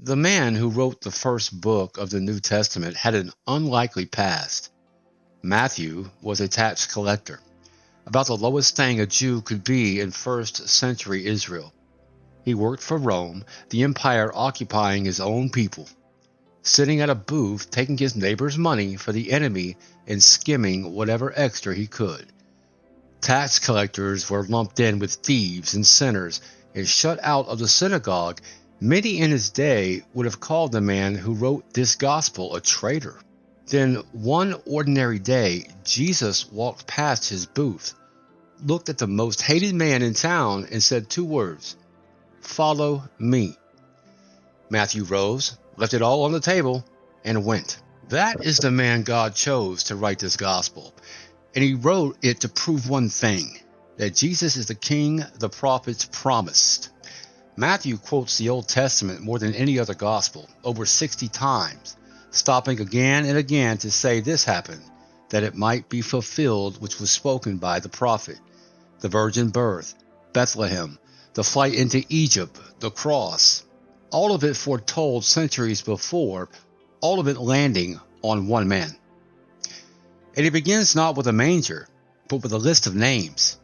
The man who wrote the first book of the New Testament had an unlikely past. Matthew was a tax collector, about the lowest thing a Jew could be in first century Israel. He worked for Rome, the empire occupying his own people, sitting at a booth taking his neighbor's money for the enemy and skimming whatever extra he could. Tax collectors were lumped in with thieves and sinners and shut out of the synagogue. Many in his day would have called the man who wrote this gospel a traitor. Then one ordinary day, Jesus walked past his booth, looked at the most hated man in town, and said two words, "Follow me." Matthew rose, left it all on the table, and went. That is the man God chose to write this gospel, and he wrote it to prove one thing, that Jesus is the king the prophets promised. Matthew quotes the Old Testament more than any other gospel, over 60 times, stopping again and again to say this happened, that it might be fulfilled which was spoken by the prophet. The virgin birth, Bethlehem, the flight into Egypt, the cross, all of it foretold centuries before, all of it landing on one man. And he begins not with a manger, but with a list of names.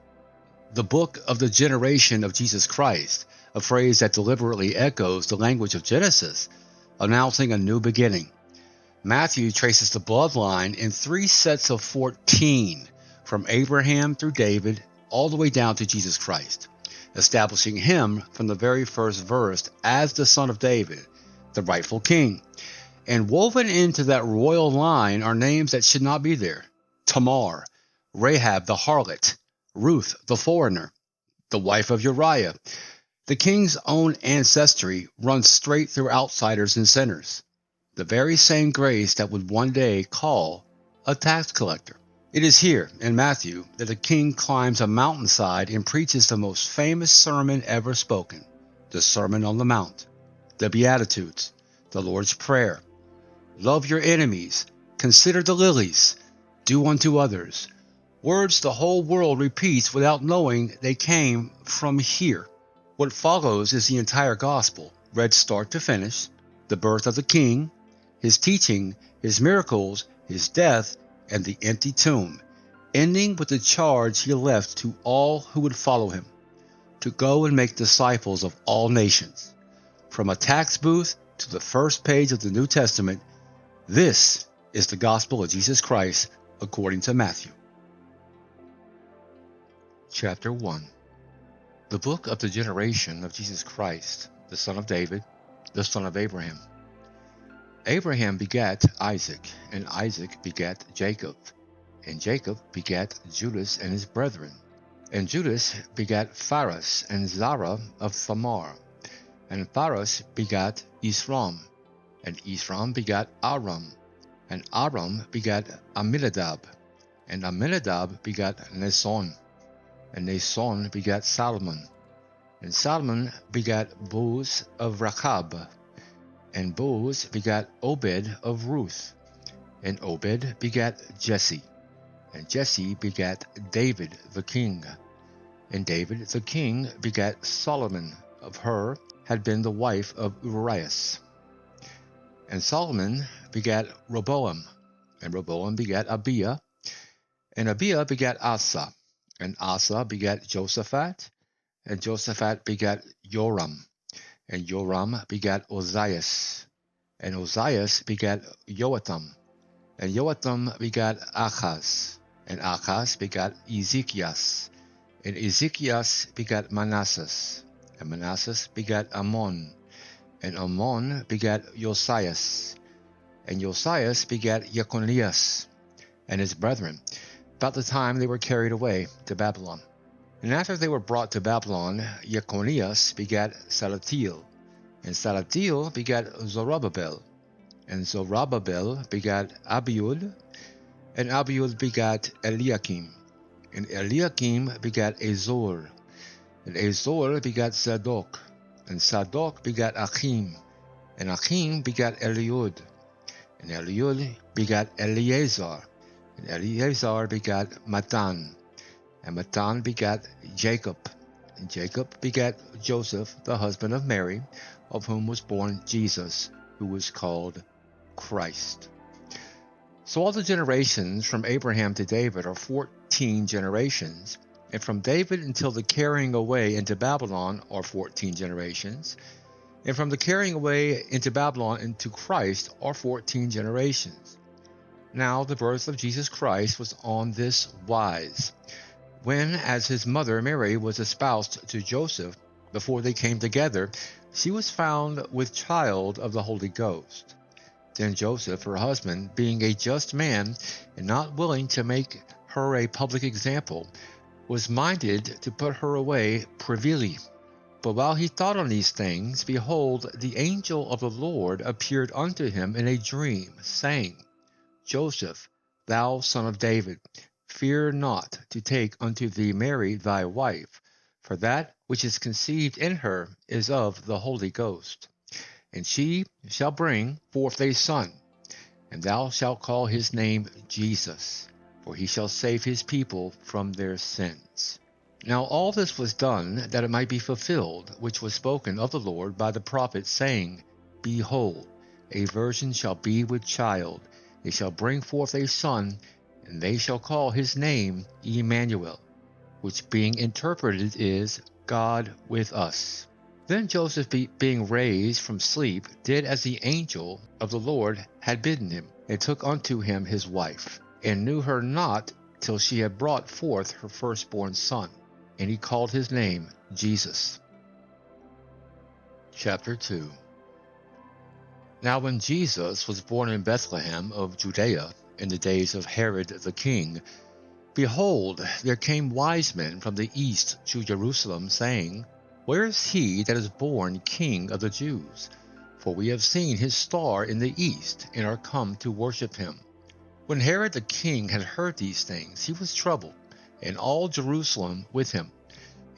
The book of the generation of Jesus Christ, a phrase that deliberately echoes the language of Genesis, announcing a new beginning. Matthew traces the bloodline in 3 sets of 14, from Abraham through David, all the way down to Jesus Christ, establishing him from the very first verse as the son of David, the rightful king. And woven into that royal line are names that should not be there: Tamar, Rahab the harlot, Ruth the foreigner, the wife of Uriah. The king's own ancestry runs straight through outsiders and sinners, the very same grace that would one day call a tax collector. It is here, in Matthew, that the king climbs a mountainside and preaches the most famous sermon ever spoken, the Sermon on the Mount, the Beatitudes, the Lord's Prayer. Love your enemies, consider the lilies, do unto others. Words the whole world repeats without knowing they came from here. What follows is the entire gospel, read start to finish: the birth of the king, his teaching, his miracles, his death, and the empty tomb, ending with the charge he left to all who would follow him, to go and make disciples of all nations. From a tax booth to the first page of the New Testament, this is the gospel of Jesus Christ according to Matthew. Chapter 1. The book of the generation of Jesus Christ, the son of David, the son of Abraham. Abraham begat Isaac, and Isaac begat Jacob, and Jacob begat Judas and his brethren, and Judas begat Phares and Zara of Thamar, and Phares begat Esrom, and Esrom begat Aram, and Aram begat Amminadab, and Amminadab begat Nason, and Nason begat Salmon, and Salmon begat Boaz of Rachab, and Boaz begat Obed of Ruth, and Obed begat Jesse, and Jesse begat David the king, and David the king begat Solomon. Of her had been the wife of Urias. And Solomon begat Rehoboam, and Rehoboam begat Abiah, and Abiah begat Asa, and Asa begat Josaphat, and Josaphat begat Joram, and Joram begat Ozias, and Ozias begat Joatham, and Joatham begat Achaz, and Achaz begat Ezekias, and Ezekias begat Manasseh, and Manasseh begat Ammon, and Ammon begat Josias, and Josias begat Jeconias and his brethren, about the time they were carried away to Babylon. And after they were brought to Babylon, Jeconias begat Salatiel, and Salatiel begat Zorobabel, and Zorobabel begat Abiud, and Abiud begat Eliakim, and Eliakim begat Azor, and Azor begat Zadok, and Zadok begat Achim, and Achim begat Eliud, and Eliud begat Eleazar, and Eleazar begat Matan, and Matan begat Jacob, and Jacob begat Joseph, the husband of Mary, of whom was born Jesus, who was called Christ. So all the generations from Abraham to David are 14 generations, and from David until the carrying away into Babylon are 14 generations, and from the carrying away into Babylon into Christ are 14 generations. Now the birth of Jesus Christ was on this wise. When, as his mother Mary was espoused to Joseph, before they came together, she was found with child of the Holy Ghost. Then Joseph, her husband, being a just man, and not willing to make her a public example, was minded to put her away privily. But while he thought on these things, behold, the angel of the Lord appeared unto him in a dream, saying, Joseph, thou son of David, fear not to take unto thee Mary thy wife, for that which is conceived in her is of the Holy Ghost. And she shall bring forth a son, and thou shalt call his name Jesus, for he shall save his people from their sins. Now all this was done, that it might be fulfilled, which was spoken of the Lord by the prophet, saying, Behold, a virgin shall be with child, they shall bring forth a son, and they shall call his name Emmanuel, which being interpreted is, God with us. Then Joseph, being raised from sleep, did as the angel of the Lord had bidden him, and took unto him his wife, and knew her not till she had brought forth her firstborn son, and he called his name Jesus. Chapter 2. Now when Jesus was born in Bethlehem of Judea, in the days of Herod the king, behold, there came wise men from the east to Jerusalem, saying, Where is he that is born King of the Jews? For we have seen his star in the east, and are come to worship him. When Herod the king had heard these things, he was troubled, and all Jerusalem with him.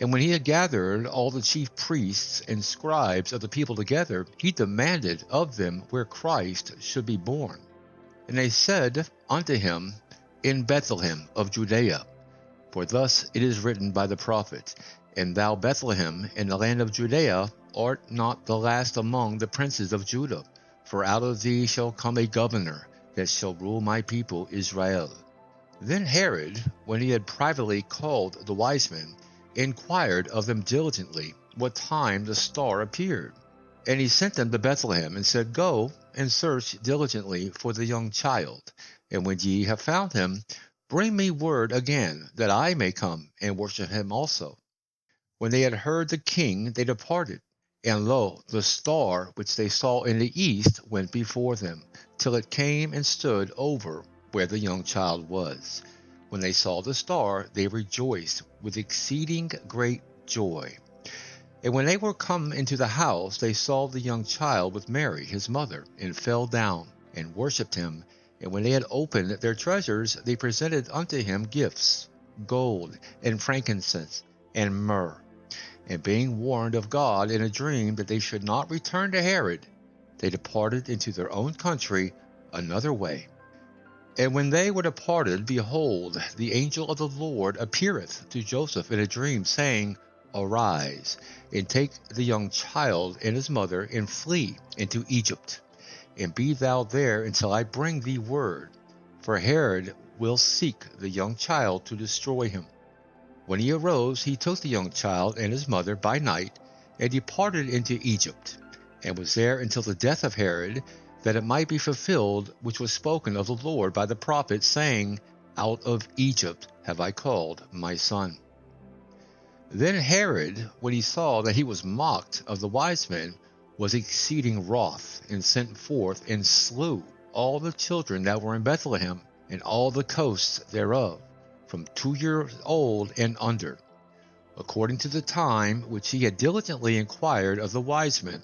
And when he had gathered all the chief priests and scribes of the people together, he demanded of them where Christ should be born. And they said unto him, In Bethlehem of Judea. For thus it is written by the prophet, And thou, Bethlehem, in the land of Judea, art not the last among the princes of Judah, for out of thee shall come a governor, that shall rule my people Israel. Then Herod, when he had privately called the wise men, inquired of them diligently what time the star appeared. And he sent them to Bethlehem, and said, Go and search diligently for the young child, and when ye have found him, bring me word again, that I may come and worship him also. When they had heard the king, they departed. And lo, the star which they saw in the east went before them, till it came and stood over where the young child was. When they saw the star, they rejoiced with exceeding great joy. And when they were come into the house, they saw the young child with Mary his mother, and fell down, and worshipped him. And when they had opened their treasures, they presented unto him gifts, gold, and frankincense, and myrrh. And being warned of God in a dream that they should not return to Herod, they departed into their own country another way. And when they were departed, behold, the angel of the Lord appeareth to Joseph in a dream, saying, Arise, and take the young child and his mother, and flee into Egypt, and be thou there until I bring thee word, for Herod will seek the young child to destroy him. When he arose, he took the young child and his mother by night, and departed into Egypt, and was there until the death of Herod, that it might be fulfilled which was spoken of the Lord by the prophet, saying, Out of Egypt have I called my son. Then Herod, when he saw that he was mocked of the wise men, was exceeding wroth, and sent forth and slew all the children that were in Bethlehem, and all the coasts thereof, from 2 years old and under, according to the time which he had diligently inquired of the wise men.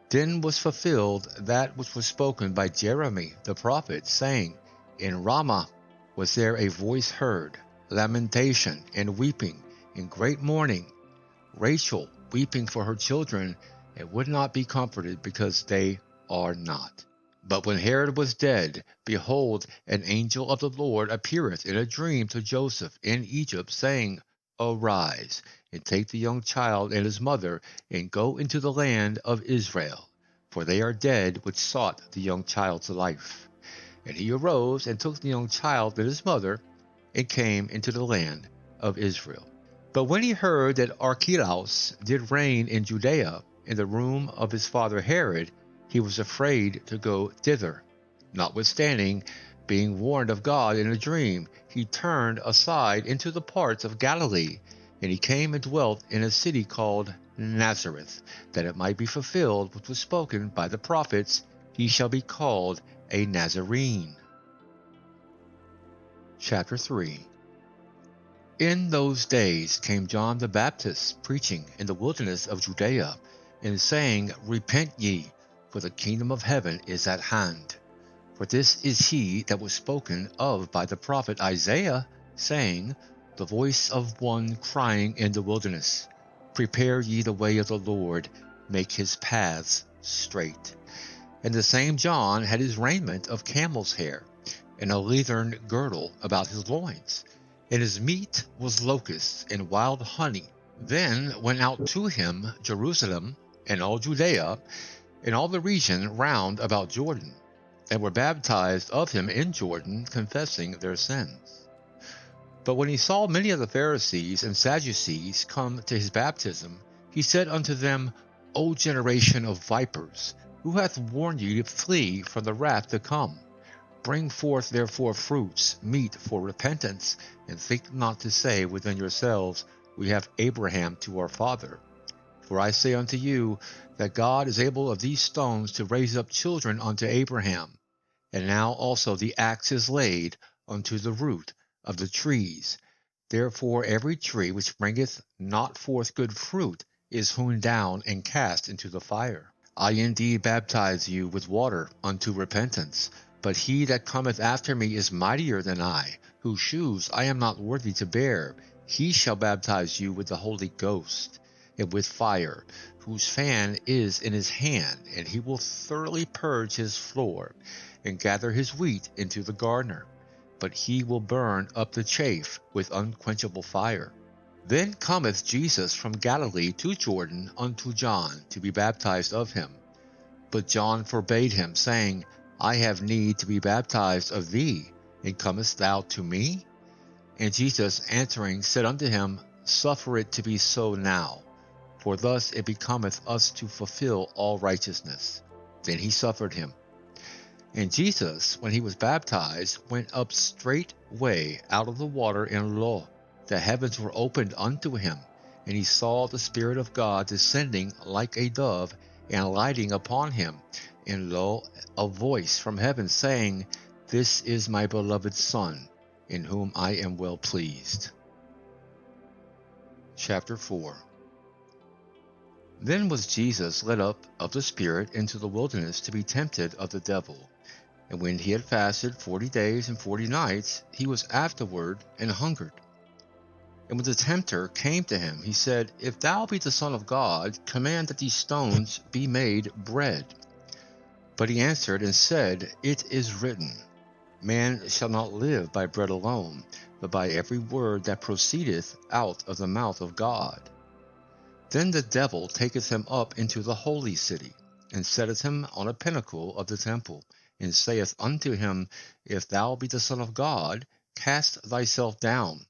Then was fulfilled that which was spoken by Jeremy the prophet, saying, In Ramah was there a voice heard, lamentation and weeping, and great mourning, Rachel weeping for her children, and would not be comforted, because they are not. But when Herod was dead, behold, an angel of the Lord appeareth in a dream to Joseph in Egypt, saying, Arise, and take the young child and his mother, and go into the land of Israel, for they are dead which sought the young child's life. And he arose and took the young child and his mother, and came into the land of Israel. But when he heard that Archelaus did reign in Judea, in the room of his father Herod, he was afraid to go thither. Notwithstanding, being warned of God in a dream, he turned aside into the parts of Galilee, and he came and dwelt in a city called Nazareth, that it might be fulfilled which was spoken by the prophets, he shall be called a Nazarene. Chapter 3. In those days came John the Baptist preaching in the wilderness of Judea, and saying, Repent ye, for the kingdom of heaven is at hand. For this is he that was spoken of by the prophet Isaiah, saying, The voice of one crying in the wilderness, Prepare ye the way of the Lord, make his paths straight. And the same John had his raiment of camel's hair, and a leathern girdle about his loins, and his meat was locusts and wild honey. Then went out to him Jerusalem, and all Judea, and all the region round about Jordan, and were baptized of him in Jordan, confessing their sins. But when he saw many of the Pharisees and Sadducees come to his baptism, he said unto them, O generation of vipers, who hath warned you to flee from the wrath to come? Bring forth therefore fruits meet for repentance, and think not to say within yourselves, We have Abraham to our father. For I say unto you, that God is able of these stones to raise up children unto Abraham. And now also the axe is laid unto the root of the trees. Therefore every tree which bringeth not forth good fruit is hewn down and cast into the fire. I indeed baptize you with water unto repentance, but he that cometh after me is mightier than I, whose shoes I am not worthy to bear. He shall baptize you with the Holy Ghost, and with fire, whose fan is in his hand, and he will thoroughly purge his floor, and gather his wheat into the garner. But he will burn up the chaff with unquenchable fire. Then cometh Jesus from Galilee to Jordan unto John, to be baptized of him. But John forbade him, saying, I have need to be baptized of thee, and comest thou to me? And Jesus answering said unto him, Suffer it to be so now, for thus it becometh us to fulfill all righteousness. Then he suffered him. And Jesus, when he was baptized, went up straightway out of the water, and lo, the heavens were opened unto him, and he saw the Spirit of God descending like a dove, and lighting upon him. And lo, a voice from heaven saying, This is my beloved Son, in whom I am well pleased. Chapter 4. Then was Jesus led up of the Spirit into the wilderness to be tempted of the devil. And when he had fasted 40 days and 40 nights, he was afterward and hungered. And when the tempter came to him, he said, If thou be the Son of God, command that these stones be made bread. But he answered and said, It is written, Man shall not live by bread alone, but by every word that proceedeth out of the mouth of God. Then the devil taketh him up into the holy city, and setteth him on a pinnacle of the temple, and saith unto him, If thou be the Son of God, cast thyself down.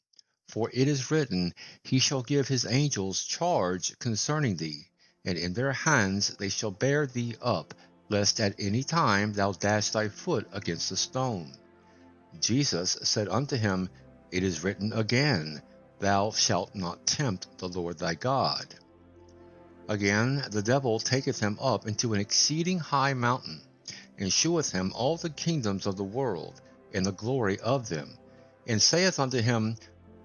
For it is written, He shall give his angels charge concerning thee, and in their hands they shall bear thee up, lest at any time thou dash thy foot against a stone. Jesus said unto him, It is written again, Thou shalt not tempt the Lord thy God. Again the devil taketh him up into an exceeding high mountain, and sheweth him all the kingdoms of the world, and the glory of them, and saith unto him,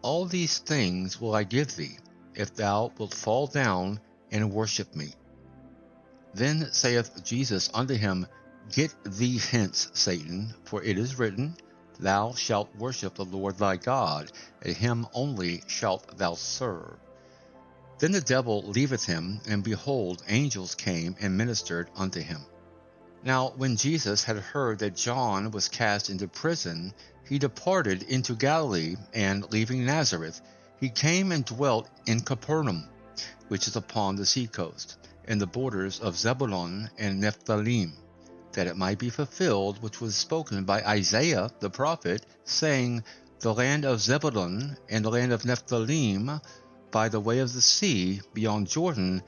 All these things will I give thee, if thou wilt fall down and worship me. Then saith Jesus unto him, Get thee hence, Satan, for it is written, Thou shalt worship the Lord thy God, and him only shalt thou serve. Then the devil leaveth him, and behold, angels came and ministered unto him. Now when Jesus had heard that John was cast into prison, he departed into Galilee, and leaving Nazareth, he came and dwelt in Capernaum, which is upon the seacoast, in the borders of Zebulun and Nephthalim, that it might be fulfilled which was spoken by Isaiah the prophet, saying, The land of Zebulun and the land of Nephthalim, by the way of the sea, beyond Jordan,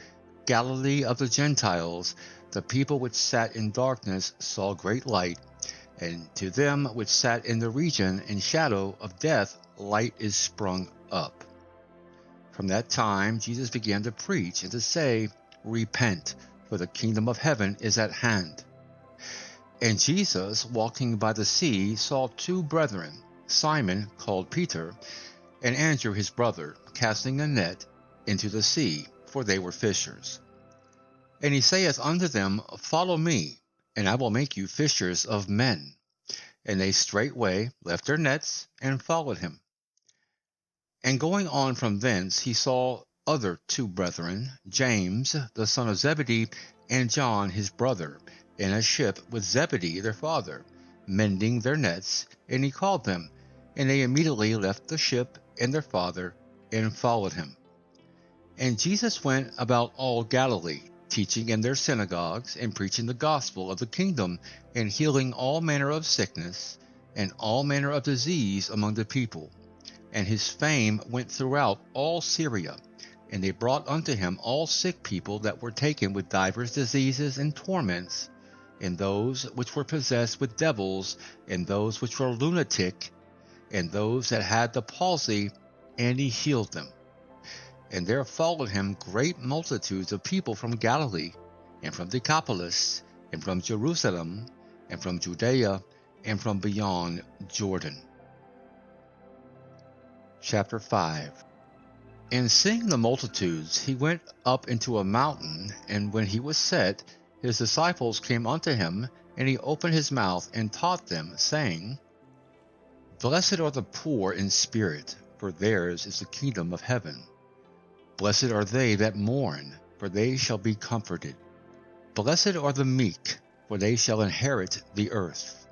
Galilee of the Gentiles, the people which sat in darkness saw great light, and to them which sat in the region and shadow of death light is sprung up. From that time Jesus began to preach and to say, Repent, for the kingdom of heaven is at hand. And Jesus, walking by the sea, saw two brethren, Simon, called Peter, and Andrew his brother, casting a net into the sea, for they were fishers. And he saith unto them, Follow me, and I will make you fishers of men. And they straightway left their nets, and followed him. And going on from thence, he saw other two brethren, James the son of Zebedee, and John his brother, in a ship with Zebedee their father, mending their nets, and he called them, and they immediately left the ship and their father, and followed him. And Jesus went about all Galilee, teaching in their synagogues, and preaching the gospel of the kingdom, and healing all manner of sickness, and all manner of disease among the people. And his fame went throughout all Syria, and they brought unto him all sick people that were taken with divers diseases and torments, and those which were possessed with devils, and those which were lunatic, and those that had the palsy, and he healed them. And there followed him great multitudes of people from Galilee, and from Decapolis, and from Jerusalem, and from Judea, and from beyond Jordan. Chapter 5. And seeing the multitudes, he went up into a mountain, and when he was set, his disciples came unto him, and he opened his mouth and taught them, saying, Blessed are the poor in spirit, for theirs is the kingdom of heaven. Blessed are they that mourn, for they shall be comforted. Blessed are the meek, for they shall inherit the earth.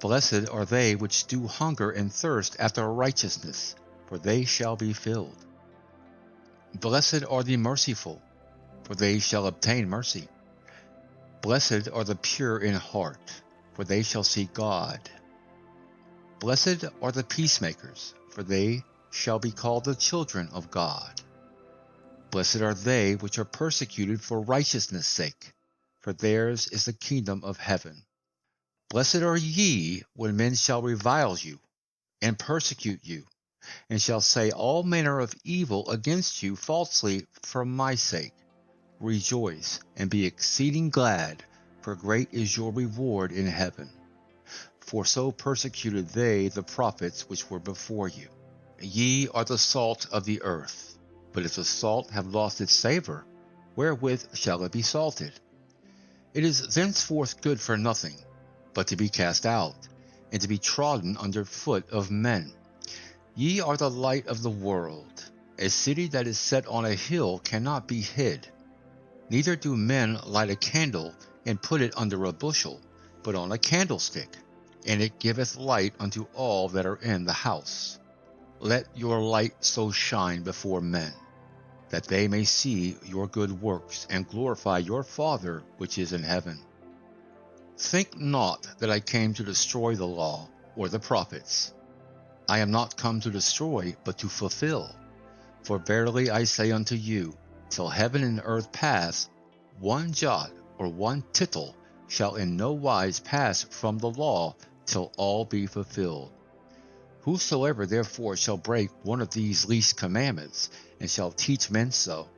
Blessed are they which do hunger and thirst after righteousness, for they shall be filled. Blessed are the merciful, for they shall obtain mercy. Blessed are the pure in heart, for they shall see God. Blessed are the peacemakers, for they shall be called the children of God. Blessed are they which are persecuted for righteousness' sake, for theirs is the kingdom of heaven. Blessed are ye when men shall revile you, and persecute you, and shall say all manner of evil against you falsely for my sake. Rejoice, and be exceeding glad, for great is your reward in heaven. For so persecuted they the prophets which were before you. Ye are the salt of the earth. But if the salt have lost its savor, wherewith shall it be salted? It is thenceforth good for nothing, but to be cast out, and to be trodden under foot of men. Ye are the light of the world. A city that is set on a hill cannot be hid. Neither do men light a candle, and put it under a bushel, but on a candlestick, and it giveth light unto all that are in the house. Let your light so shine before men, that they may see your good works, and glorify your Father which is in heaven. Think not that I came to destroy the law or the prophets. I am not come to destroy, but to fulfill. For verily I say unto you, till heaven and earth pass, one jot or one tittle shall in no wise pass from the law, till all be fulfilled. Whosoever therefore shall break one of these least commandments, and shall teach men so,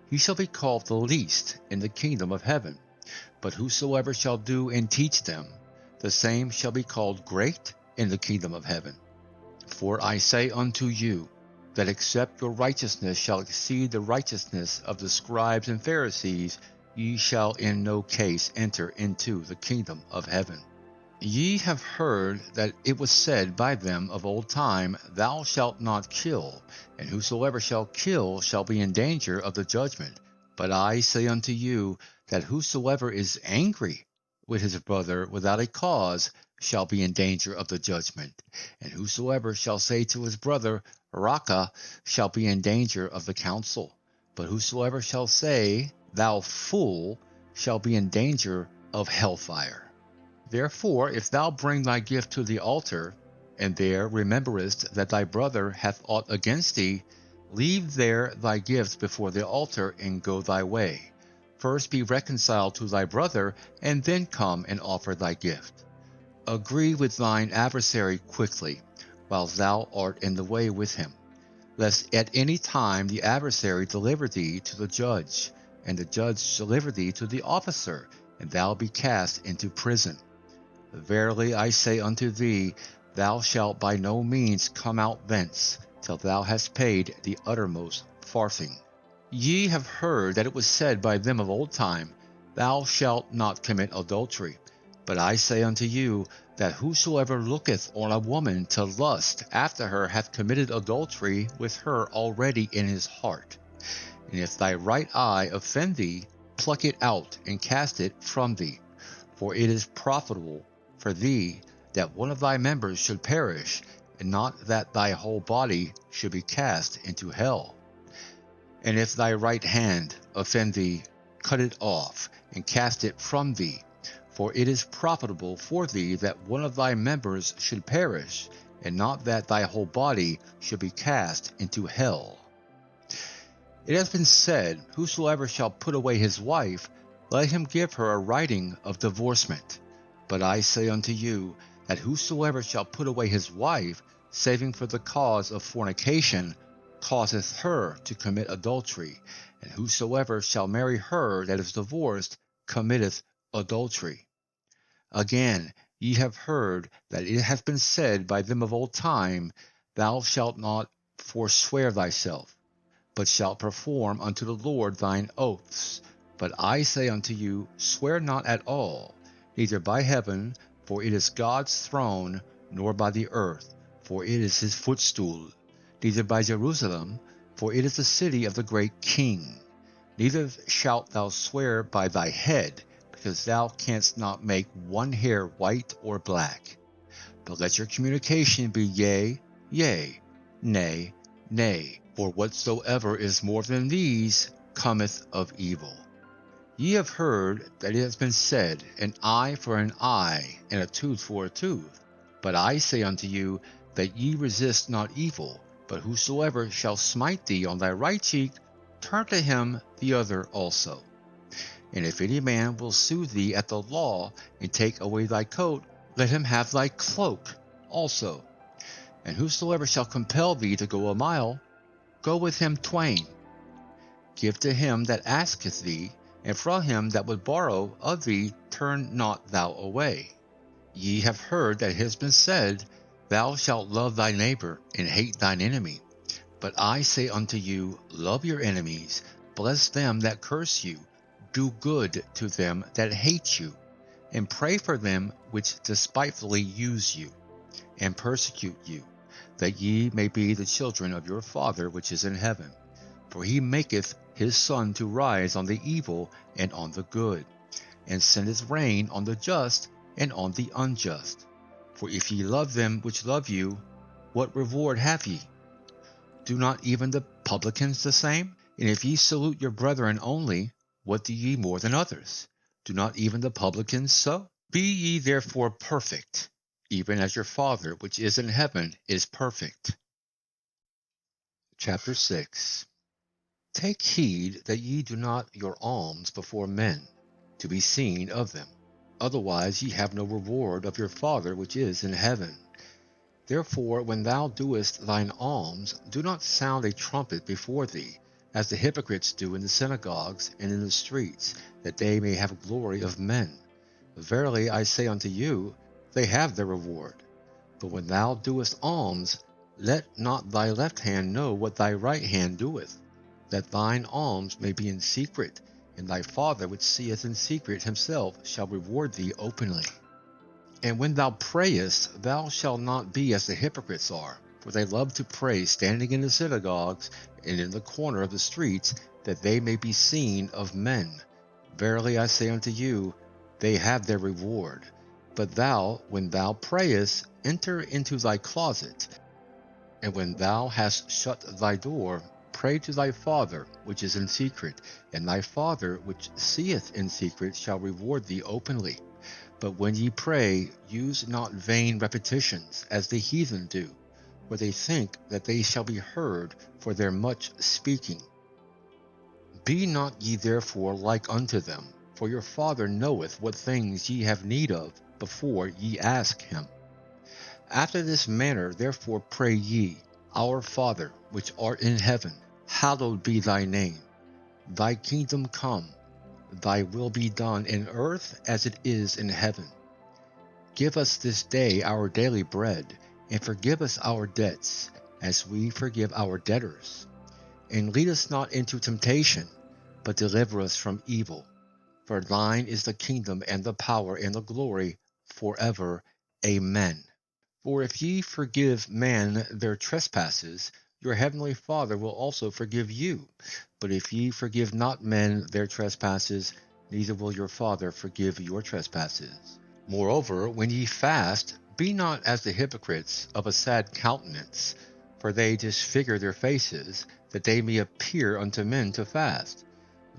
he shall be called the least in the kingdom of heaven. But whosoever shall do and teach them, the same shall be called great in the kingdom of heaven. For I say unto you, that except your righteousness shall exceed the righteousness of the scribes and Pharisees, ye shall in no case enter into the kingdom of heaven. Ye have heard that it was said by them of old time, Thou shalt not kill, and whosoever shall kill shall be in danger of the judgment. But I say unto you, that whosoever is angry with his brother without a cause shall be in danger of the judgment. And whosoever shall say to his brother, Raka, shall be in danger of the council. But whosoever shall say, Thou fool, shall be in danger of hellfire. Therefore, if thou bring thy gift to the altar, and there rememberest that thy brother hath aught against thee, leave there thy gift before the altar, and go thy way. First be reconciled to thy brother, and then come and offer thy gift. Agree with thine adversary quickly, while thou art in the way with him, lest at any time the adversary deliver thee to the judge, and the judge deliver thee to the officer, and thou be cast into prison. Verily I say unto thee, thou shalt by no means come out thence, till thou hast paid the uttermost farthing. Ye have heard that it was said by them of old time, Thou shalt not commit adultery. But I say unto you, that whosoever looketh on a woman to lust after her hath committed adultery with her already in his heart. And if thy right eye offend thee, pluck it out, and cast it from thee. For it is profitable for thee that one of thy members should perish, and not that thy whole body should be cast into hell. And if thy right hand offend thee, cut it off, and cast it from thee. For it is profitable for thee that one of thy members should perish, and not that thy whole body should be cast into hell. It has been said, Whosoever shall put away his wife, let him give her a writing of divorcement. But I say unto you, that whosoever shall put away his wife, saving for the cause of fornication, causeth her to commit adultery, and whosoever shall marry her that is divorced committeth adultery. Again, ye have heard that it hath been said by them of old time, Thou shalt not forswear thyself, but shalt perform unto the Lord thine oaths. But I say unto you, swear not at all, neither by heaven, for it is God's throne, nor by the earth, for it is his footstool, neither by Jerusalem, for it is the city of the great King. Neither shalt thou swear by thy head, because thou canst not make one hair white or black. But let your communication be yea, yea, nay, nay. For whatsoever is more than these cometh of evil. Ye have heard that it has been said, An eye for an eye, and a tooth for a tooth. But I say unto you, that ye resist not evil, but whosoever shall smite thee on thy right cheek, turn to him the other also. And if any man will sue thee at the law, and take away thy coat, let him have thy cloak also. And whosoever shall compel thee to go a mile, go with him twain. Give to him that asketh thee, and from him that would borrow of thee turn not thou away. Ye have heard that it has been said, Thou shalt love thy neighbor, and hate thine enemy. But I say unto you, Love your enemies, bless them that curse you, do good to them that hate you, and pray for them which despitefully use you, and persecute you, that ye may be the children of your Father which is in heaven. For he maketh his sun to rise on the evil and on the good, and sendeth rain on the just and on the unjust. For if ye love them which love you, what reward have ye? Do not even the publicans the same? And if ye salute your brethren only, what do ye more than others? Do not even the publicans so? Be ye therefore perfect, even as your Father which is in heaven is perfect. Chapter 6. Take heed that ye do not your alms before men, to be seen of them. Otherwise ye have no reward of your Father which is in heaven. Therefore when thou doest thine alms, do not sound a trumpet before thee, as the hypocrites do in the synagogues and in the streets, that they may have glory of men. Verily I say unto you, they have their reward. But when thou doest alms, let not thy left hand know what thy right hand doeth, that thine alms may be in secret, and thy Father which seeth in secret himself shall reward thee openly. And when thou prayest, thou shalt not be as the hypocrites are, for they love to pray standing in the synagogues and in the corner of the streets, that they may be seen of men. Verily I say unto you, they have their reward. But thou, when thou prayest, enter into thy closet, and when thou hast shut thy door, pray to thy Father which is in secret, and thy Father which seeth in secret shall reward thee openly. But when ye pray, use not vain repetitions, as the heathen do, for they think that they shall be heard for their much speaking. Be not ye therefore like unto them, for your Father knoweth what things ye have need of before ye ask him. After this manner therefore pray ye, Our Father, which art in heaven, hallowed be thy name. Thy kingdom come, thy will be done in earth as it is in heaven. Give us this day our daily bread, and forgive us our debts, as we forgive our debtors. And lead us not into temptation, but deliver us from evil. For thine is the kingdom, and the power, and the glory, forever. Amen. For if ye forgive men their trespasses, your heavenly Father will also forgive you. But if ye forgive not men their trespasses, neither will your Father forgive your trespasses. Moreover, when ye fast, be not as the hypocrites of a sad countenance, for they disfigure their faces, that they may appear unto men to fast.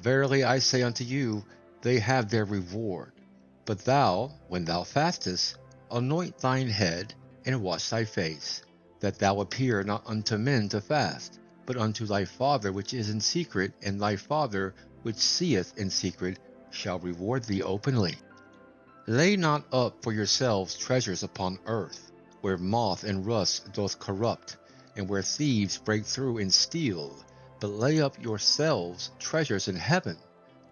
Verily I say unto you, they have their reward. But thou, when thou fastest, anoint thine head, and wash thy face, that thou appear not unto men to fast, but unto thy Father which is in secret, and thy Father which seeth in secret shall reward thee openly. Lay not up for yourselves treasures upon earth, where moth and rust doth corrupt, and where thieves break through and steal, but lay up yourselves treasures in heaven,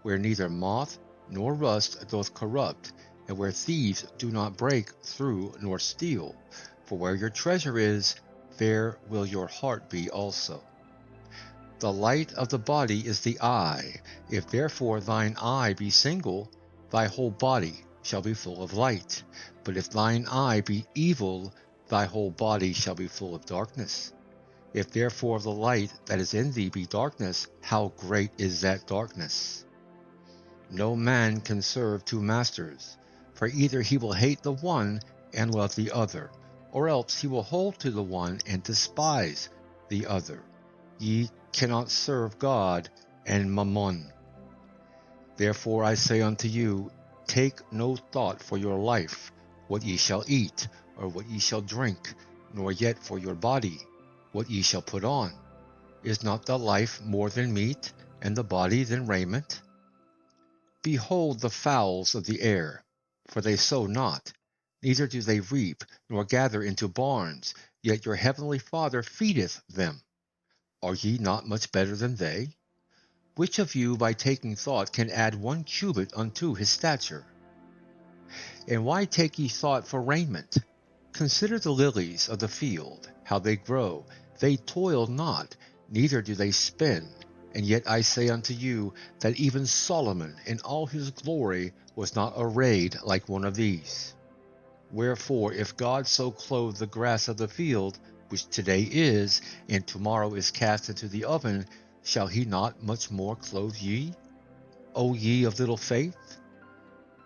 where neither moth nor rust doth corrupt, and where thieves do not break through nor steal. For where your treasure is, there will your heart be also. The light of the body is the eye. If therefore thine eye be single, thy whole body shall be full of light. But if thine eye be evil, thy whole body shall be full of darkness. If therefore the light that is in thee be darkness, how great is that darkness? No man can serve two masters, for either he will hate the one and love the other, or else he will hold to the one and despise the other. Ye cannot serve God and Mammon. Therefore I say unto you, take no thought for your life, what ye shall eat, or what ye shall drink, nor yet for your body, what ye shall put on. Is not the life more than meat, and the body than raiment? Behold the fowls of the air, for they sow not, neither do they reap, nor gather into barns, yet your heavenly Father feedeth them. Are ye not much better than they? Which of you by taking thought can add 1 cubit unto his stature? And why take ye thought for raiment? Consider the lilies of the field, how they grow. They toil not, neither do they spin. And yet I say unto you, that even Solomon in all his glory was not arrayed like one of these. Wherefore, if God so clothe the grass of the field, which today is, and tomorrow is cast into the oven, shall he not much more clothe ye, O ye of little faith?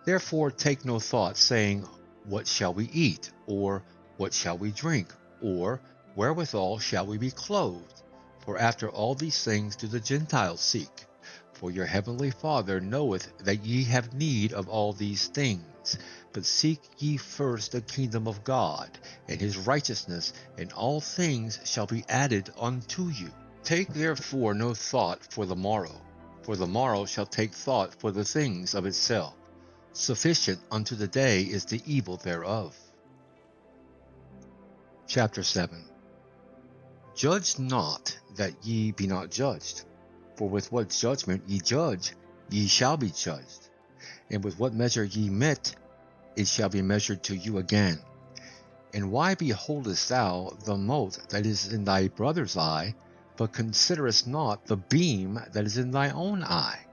Therefore take no thought, saying, What shall we eat? Or, what shall we drink? Or, wherewithal shall we be clothed? For after all these things do the Gentiles seek. For your heavenly Father knoweth that ye have need of all these things. But seek ye first the kingdom of God, and his righteousness, and all things shall be added unto you. Take therefore no thought for the morrow shall take thought for the things of itself. Sufficient unto the day is the evil thereof. Chapter 7. Judge not that ye be not judged. For with what judgment ye judge, ye shall be judged. And with what measure ye mete, it shall be measured to you again. And why beholdest thou the mote that is in thy brother's eye, but considerest not the beam that is in thy own eye?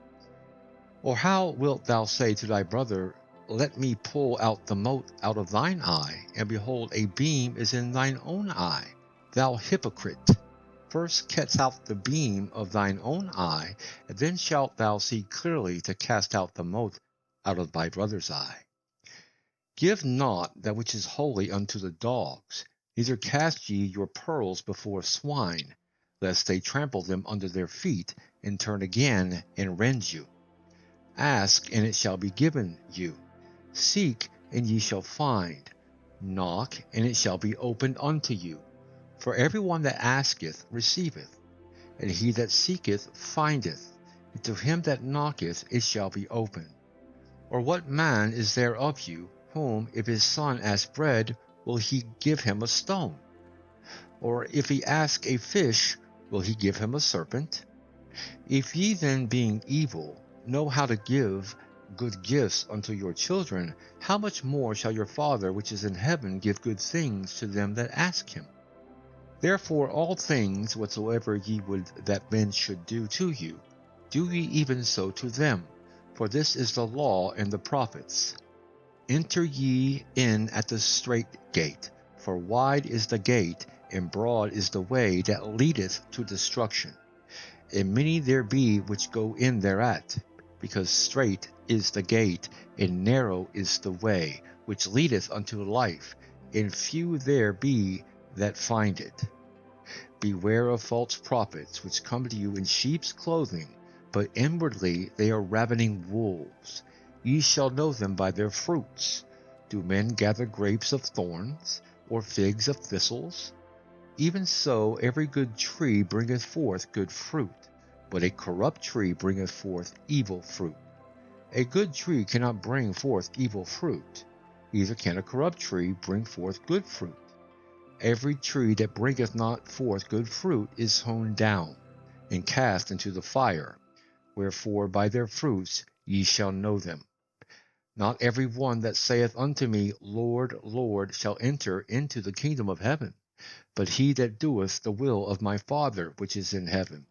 Or how wilt thou say to thy brother, Let me pull out the mote out of thine eye, and behold, a beam is in thine own eye? Thou hypocrite! First cast out the beam of thine own eye, and then shalt thou see clearly to cast out the mote out of thy brother's eye. Give not that which is holy unto the dogs, neither cast ye your pearls before swine, lest they trample them under their feet, and turn again and rend you. Ask, and it shall be given you. Seek, and ye shall find. Knock, and it shall be opened unto you. For every one that asketh receiveth, and he that seeketh findeth, and to him that knocketh it shall be opened. Or what man is there of you, whom, if his son ask bread, will he give him a stone? Or if he ask a fish, will he give him a serpent? If ye then, being evil, know how to give good gifts unto your children, how much more shall your Father which is in heaven give good things to them that ask him? Therefore all things whatsoever ye would that men should do to you, do ye even so to them, for this is the law and the prophets. Enter ye in at the strait gate, for wide is the gate, and broad is the way that leadeth to destruction, and many there be which go in thereat, because strait is the gate, and narrow is the way, which leadeth unto life, and few there be that find it. Beware of false prophets, which come to you in sheep's clothing, but inwardly they are ravening wolves. Ye shall know them by their fruits. Do men gather grapes of thorns, or figs of thistles? Even so every good tree bringeth forth good fruit, but a corrupt tree bringeth forth evil fruit. A good tree cannot bring forth evil fruit, neither can a corrupt tree bring forth good fruit. Every tree that bringeth not forth good fruit is hewn down, and cast into the fire. Wherefore by their fruits ye shall know them. Not every one that saith unto me, Lord, Lord, shall enter into the kingdom of heaven, but he that doeth the will of my Father which is in heaven.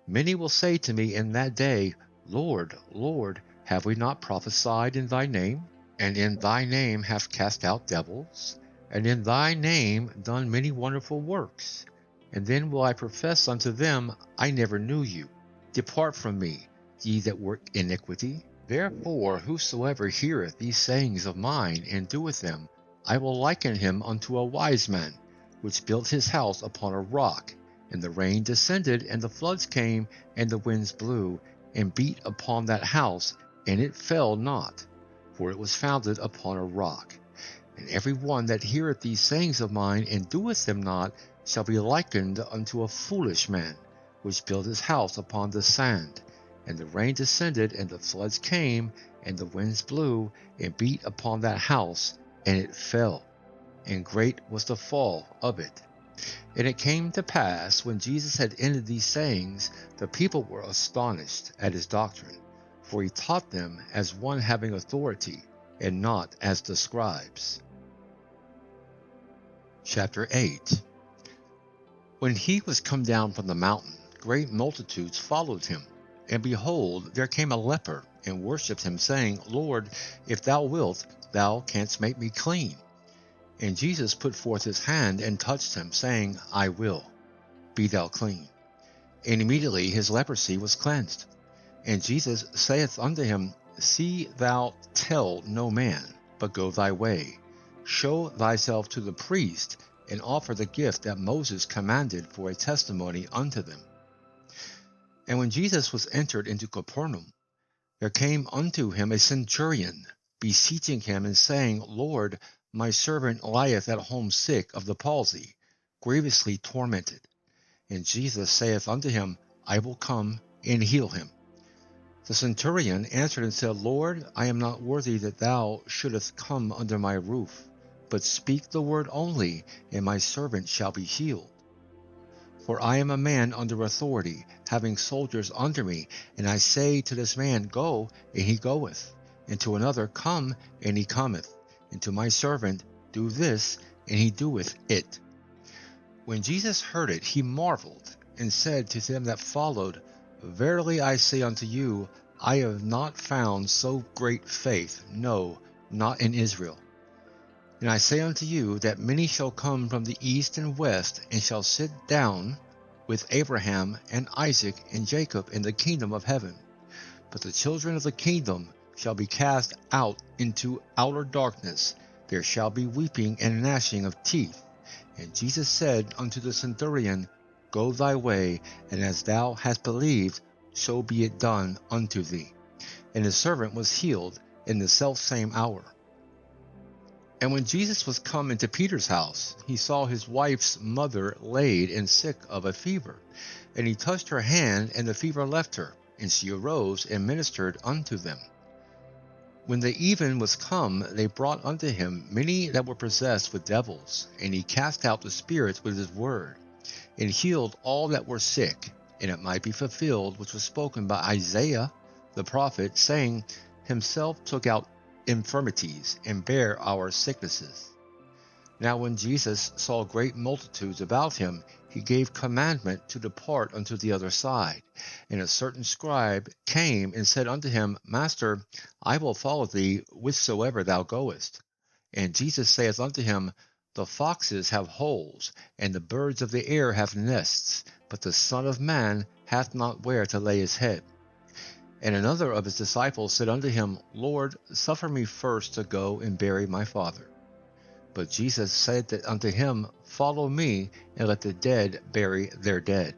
Many will say to me in that day, Lord, Lord, have we not prophesied in thy name? And in thy name have cast out devils? And in thy name done many wonderful works? And then will I profess unto them, I never knew you. Depart from me, ye that work iniquity. Therefore whosoever heareth these sayings of mine, and doeth them, I will liken him unto a wise man, which built his house upon a rock. And the rain descended, and the floods came, and the winds blew, and beat upon that house, and it fell not, for it was founded upon a rock. And every one that heareth these sayings of mine, and doeth them not, shall be likened unto a foolish man, which built his house upon the sand. And the rain descended, and the floods came, and the winds blew, and beat upon that house, and it fell. And great was the fall of it. And it came to pass, when Jesus had ended these sayings, the people were astonished at his doctrine, for he taught them as one having authority, and not as the scribes. Chapter 8. When he was come down from the mountain, great multitudes followed him. And behold, there came a leper, and worshipped him, saying, Lord, if thou wilt, thou canst make me clean. And Jesus put forth his hand, and touched him, saying, I will, be thou clean. And immediately his leprosy was cleansed. And Jesus saith unto him, See thou tell no man, but go thy way. Show thyself to the priest, and offer the gift that Moses commanded for a testimony unto them. And when Jesus was entered into Capernaum, there came unto him a centurion, beseeching him, and saying, Lord, my servant lieth at home sick of the palsy, grievously tormented. And Jesus saith unto him, I will come and heal him. The centurion answered and said, Lord, I am not worthy that thou shouldest come under my roof, but speak the word only, and my servant shall be healed. For I am a man under authority, having soldiers under me, and I say to this man, Go, and he goeth, and to another, Come, and he cometh, and to my servant, Do this, and he doeth it. When Jesus heard it, he marveled, and said to them that followed, Verily I say unto you, I have not found so great faith, no, not in Israel. And I say unto you, that many shall come from the east and west, and shall sit down with Abraham and Isaac and Jacob in the kingdom of heaven. But the children of the kingdom shall be cast out into outer darkness. There shall be weeping and gnashing of teeth. And Jesus said unto the centurion, Go thy way, and as thou hast believed, so be it done unto thee. And his servant was healed in the selfsame hour. And when Jesus was come into Peter's house, he saw his wife's mother laid and sick of a fever. And he touched her hand, and the fever left her, and she arose and ministered unto them. When the even was come, they brought unto him many that were possessed with devils, and he cast out the spirits with his word, and healed all that were sick, and it might be fulfilled which was spoken by Isaiah the prophet, saying, Himself took out infirmities, and bare our sicknesses. Now when Jesus saw great multitudes about him, he gave commandment to depart unto the other side. And a certain scribe came and said unto him, Master, I will follow thee whithersoever thou goest. And Jesus saith unto him, The foxes have holes, and the birds of the air have nests, but the Son of Man hath not where to lay his head. And another of his disciples said unto him, Lord, suffer me first to go and bury my father. But Jesus said unto him, Follow me, and let the dead bury their dead.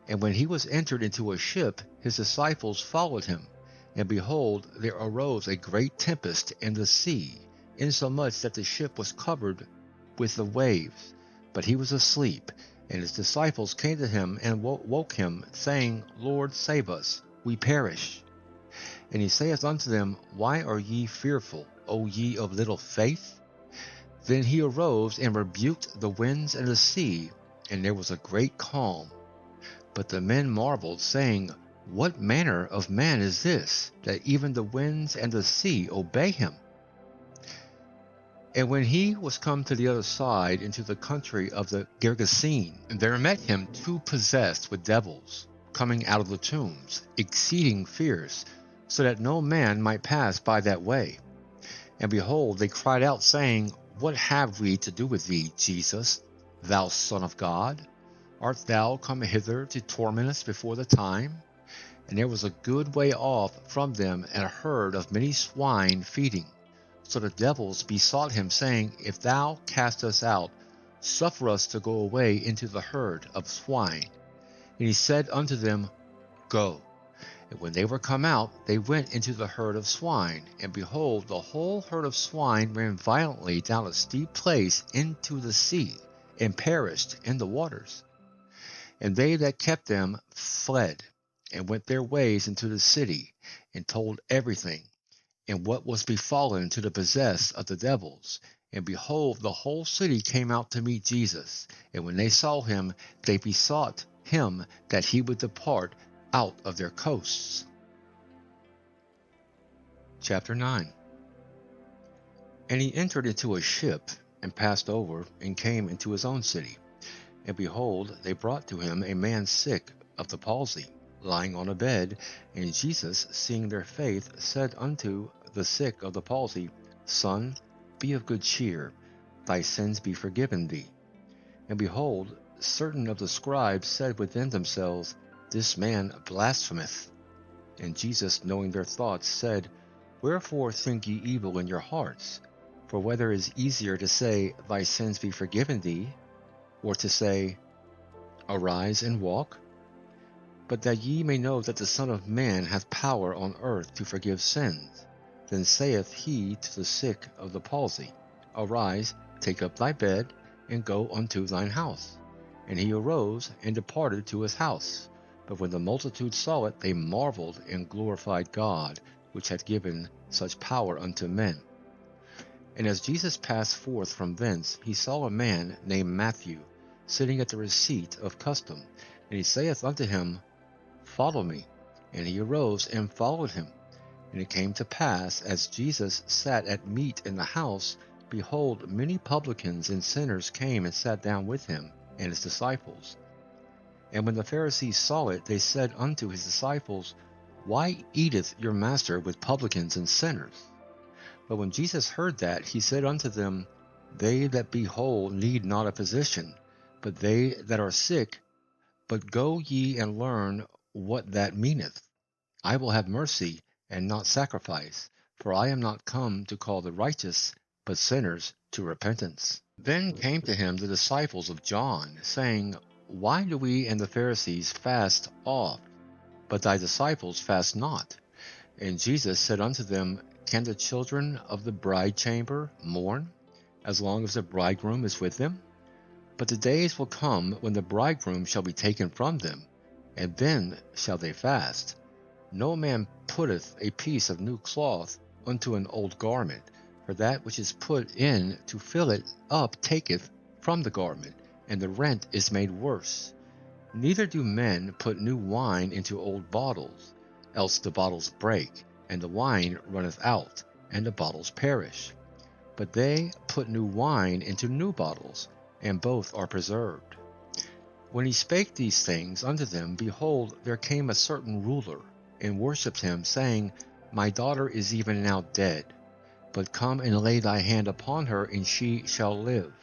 And when he was entered into a ship, his disciples followed him. And behold, there arose a great tempest in the sea, insomuch that the ship was covered with the waves. But he was asleep. And his disciples came to him and woke him, saying, Lord, save us, we perish. And he saith unto them, Why are ye fearful, O ye of little faith? Then he arose and rebuked the winds and the sea, and there was a great calm. But the men marveled, saying, What manner of man is this, that even the winds and the sea obey him? And when he was come to the other side, into the country of the Gergesene, there met him two possessed with devils, coming out of the tombs, exceeding fierce, so that no man might pass by that way. And behold, they cried out, saying, What have we to do with thee, Jesus, thou Son of God? Art thou come hither to torment us before the time? And there was a good way off from them a herd of many swine feeding. So the devils besought him, saying, If thou cast us out, suffer us to go away into the herd of swine. And he said unto them, Go. And when they were come out, they went into the herd of swine. And behold, the whole herd of swine ran violently down a steep place into the sea, and perished in the waters. And they that kept them fled, and went their ways into the city, and told everything, and what was befallen to the possessed of the devils. And behold, the whole city came out to meet Jesus. And when they saw him, they besought him that he would depart out of their coasts. Chapter 9. And he entered into a ship, and passed over, and came into his own city. And behold, they brought to him a man sick of the palsy, lying on a bed. And Jesus, seeing their faith, said unto the sick of the palsy, Son, be of good cheer, thy sins be forgiven thee. And behold, certain of the scribes said within themselves, This man blasphemeth. And Jesus, knowing their thoughts, said, Wherefore think ye evil in your hearts? For whether it is easier to say, Thy sins be forgiven thee, or to say, Arise and walk? But that ye may know that the Son of Man hath power on earth to forgive sins, then saith he to the sick of the palsy, Arise, take up thy bed, and go unto thine house. And he arose and departed to his house. But when the multitude saw it, they marveled and glorified God, which had given such power unto men. And as Jesus passed forth from thence, he saw a man named Matthew, sitting at the receipt of custom. And he saith unto him, Follow me. And he arose and followed him. And it came to pass, as Jesus sat at meat in the house, behold, many publicans and sinners came and sat down with him and his disciples. And when the Pharisees saw it, they said unto his disciples, Why eateth your master with publicans and sinners? But when Jesus heard that, he said unto them, They that be whole need not a physician, but they that are sick. But go ye and learn what that meaneth. I will have mercy, and not sacrifice, for I am not come to call the righteous, but sinners to repentance. Then came to him the disciples of John, saying, Why do we and the Pharisees fast oft, but thy disciples fast not? And Jesus said unto them, Can the children of the bride chamber mourn, as long as the bridegroom is with them? But the days will come when the bridegroom shall be taken from them, and then shall they fast. No man putteth a piece of new cloth unto an old garment, for that which is put in to fill it up taketh from the garment, and the rent is made worse. Neither do men put new wine into old bottles, else the bottles break, and the wine runneth out, and the bottles perish. But they put new wine into new bottles, and both are preserved. When he spake these things unto them, behold, there came a certain ruler, and worshipped him, saying, My daughter is even now dead, but come and lay thy hand upon her, and she shall live.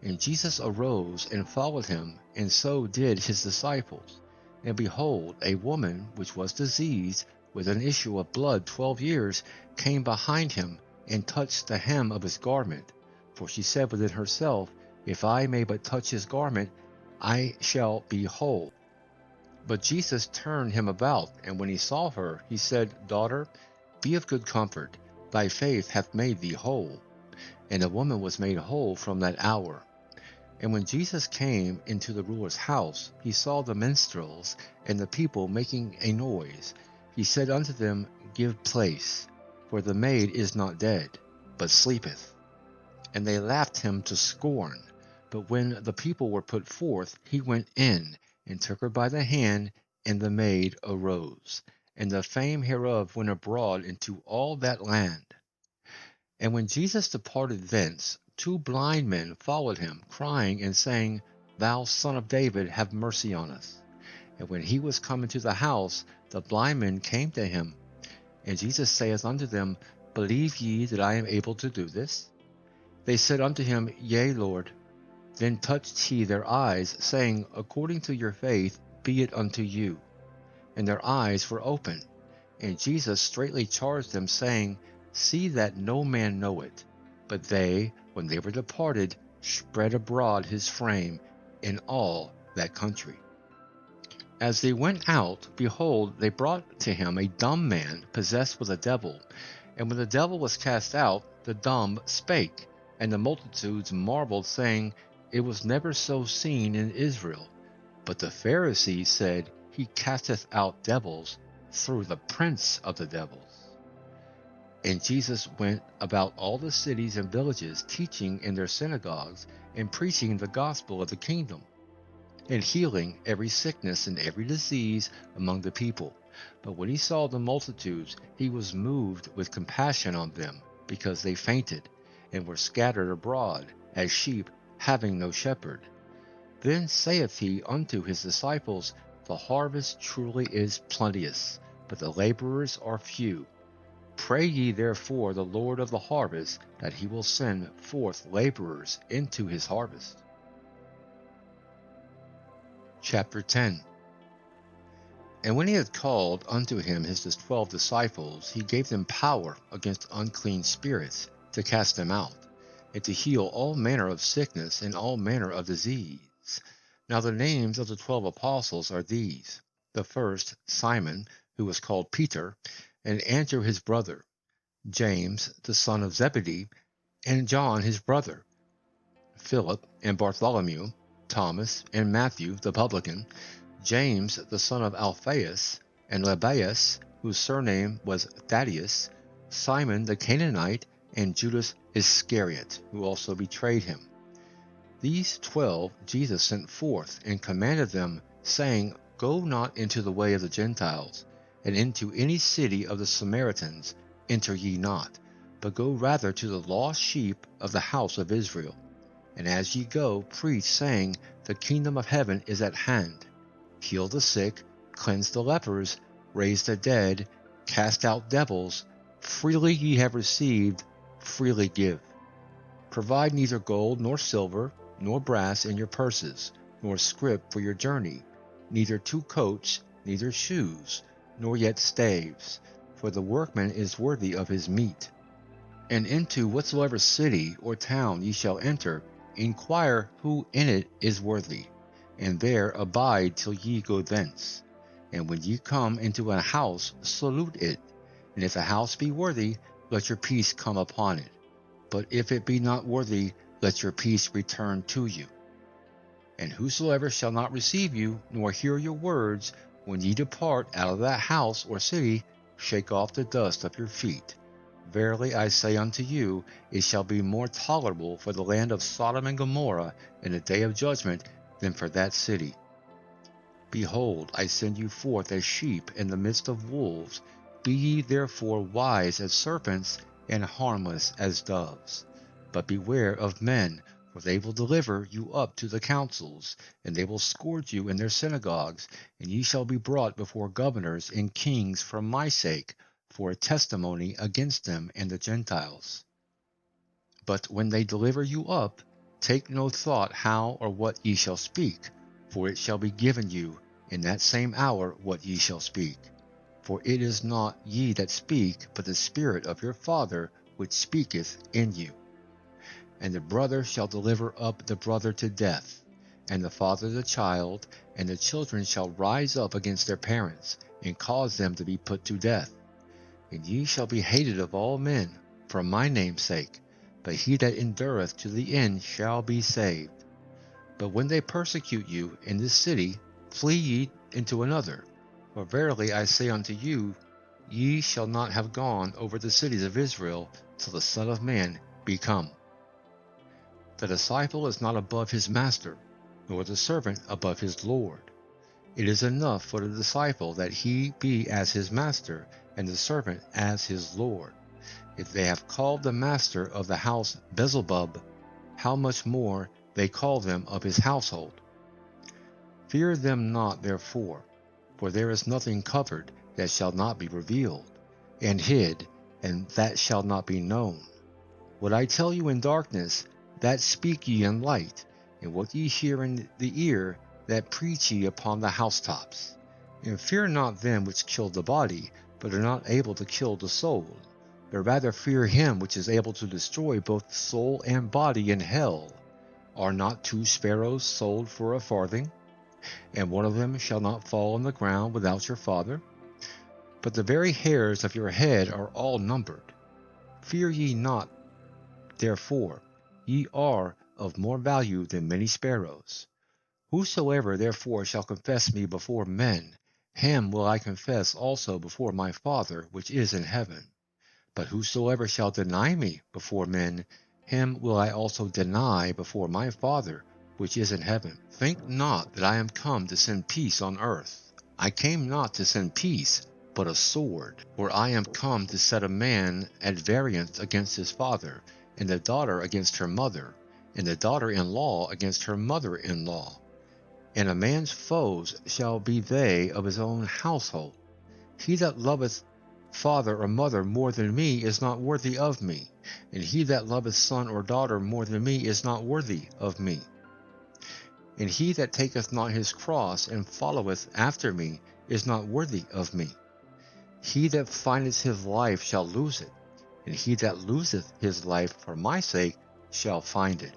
And Jesus arose and followed him, and so did his disciples. And behold, a woman which was diseased with an issue of blood 12 years came behind him, and touched the hem of his garment. For she said within herself, If I may but touch his garment, I shall be whole. But Jesus turned him about, and when he saw her, he said, Daughter, be of good comfort, thy faith hath made thee whole. And the woman was made whole from that hour. And when Jesus came into the ruler's house, he saw the minstrels and the people making a noise. He said unto them, Give place, for the maid is not dead, but sleepeth. And they laughed him to scorn. But when the people were put forth, he went in, and took her by the hand, and the maid arose. And the fame hereof went abroad into all that land. And when Jesus departed thence, 2 blind men followed him, crying and saying, Thou Son of David, have mercy on us. And when he was come into the house, the blind men came to him. And Jesus saith unto them, Believe ye that I am able to do this? They said unto him, Yea, Lord. Then touched he their eyes, saying, According to your faith be it unto you. And their eyes were opened. And Jesus straitly charged them, saying, See that no man know it. But they, when they were departed, spread abroad his fame in all that country. As they went out, behold, they brought to him a dumb man possessed with a devil. And when the devil was cast out, the dumb spake, and the multitudes marveled, saying, It was never so seen in Israel. But the Pharisees said, He casteth out devils through the prince of the devils. And Jesus went about all the cities and villages, teaching in their synagogues, and preaching the gospel of the kingdom, and healing every sickness and every disease among the people. But when he saw the multitudes, he was moved with compassion on them, because they fainted, and were scattered abroad, as sheep having no shepherd. Then saith he unto his disciples, The harvest truly is plenteous, but the laborers are few. Pray ye therefore the Lord of the harvest, that he will send forth laborers into his harvest. Chapter 10. And when he had called unto him his 12 disciples, he gave them power against unclean spirits, to cast them out, and to heal all manner of sickness and all manner of disease. Now the names of the 12 apostles are these: the first, Simon, who was called Peter, and Andrew his brother, James the son of Zebedee, and John his brother, Philip and Bartholomew, Thomas and Matthew the publican, James the son of Alphaeus, and Lebbaeus, whose surname was Thaddeus, Simon the Canaanite, and Judas Iscariot, who also betrayed him. These 12 Jesus sent forth, and commanded them, saying, Go not into the way of the Gentiles, and into any city of the Samaritans enter ye not, but go rather to the lost sheep of the house of Israel. And as ye go, preach, saying, The kingdom of heaven is at hand. Heal the sick, cleanse the lepers, raise the dead, cast out devils. Freely ye have received, freely give. Provide neither gold nor silver, nor brass in your purses, nor scrip for your journey, neither 2 coats, neither shoes, nor yet staves. for the workman is worthy of his meat. And into whatsoever city or town ye shall enter, inquire who in it is worthy, and there abide till ye go thence. And when ye come into a house, salute it. And if the house be worthy, let your peace come upon it. But if it be not worthy, let your peace return to you. And whosoever shall not receive you, nor hear your words, when ye depart out of that house or city, shake off the dust of your feet. Verily I say unto you, it shall be more tolerable for the land of Sodom and Gomorrah in the day of judgment than for that city. Behold, I send you forth as sheep in the midst of wolves. Be ye therefore wise as serpents, and harmless as doves. But beware of men, for they will deliver you up to the councils, and they will scourge you in their synagogues, and ye shall be brought before governors and kings for my sake, for a testimony against them and the Gentiles. But when they deliver you up, take no thought how or what ye shall speak, for it shall be given you in that same hour what ye shall speak. For it is not ye that speak, but the Spirit of your Father which speaketh in you. And the brother shall deliver up the brother to death, and the father the child, and the children shall rise up against their parents, and cause them to be put to death. And ye shall be hated of all men for my name's sake, but he that endureth to the end shall be saved. But when they persecute you in this city, flee ye into another. For verily I say unto you, ye shall not have gone over the cities of Israel till the Son of Man be come. The disciple is not above his master, nor the servant above his Lord. It is enough for the disciple that he be as his master, and the servant as his Lord. If they have called the master of the house Beelzebub, how much more they call them of his household? Fear them not therefore, for there is nothing covered that shall not be revealed, and hid, and that shall not be known. What I tell you in darkness, that speak ye in light, and what ye hear in the ear, that preach ye upon the housetops. And fear not them which kill the body, but are not able to kill the soul, but rather fear him which is able to destroy both soul and body in hell. Are not 2 sparrows sold for a farthing? And one of them shall not fall on the ground without your Father? But the very hairs of your head are all numbered. Fear ye not, therefore, ye are of more value than many sparrows. Whosoever therefore shall confess me before men, him will I confess also before my Father which is in heaven. But whosoever shall deny me before men, him will I also deny before my Father which is in heaven. Think not that I am come to send peace on earth. I came not to send peace, but a sword. For I am come to set a man at variance against his father, and the daughter against her mother, and the daughter-in-law against her mother-in-law. And a man's foes shall be they of his own household. He that loveth father or mother more than me is not worthy of me, and he that loveth son or daughter more than me is not worthy of me. And he that taketh not his cross and followeth after me is not worthy of me. He that findeth his life shall lose it, and he that loseth his life for my sake shall find it.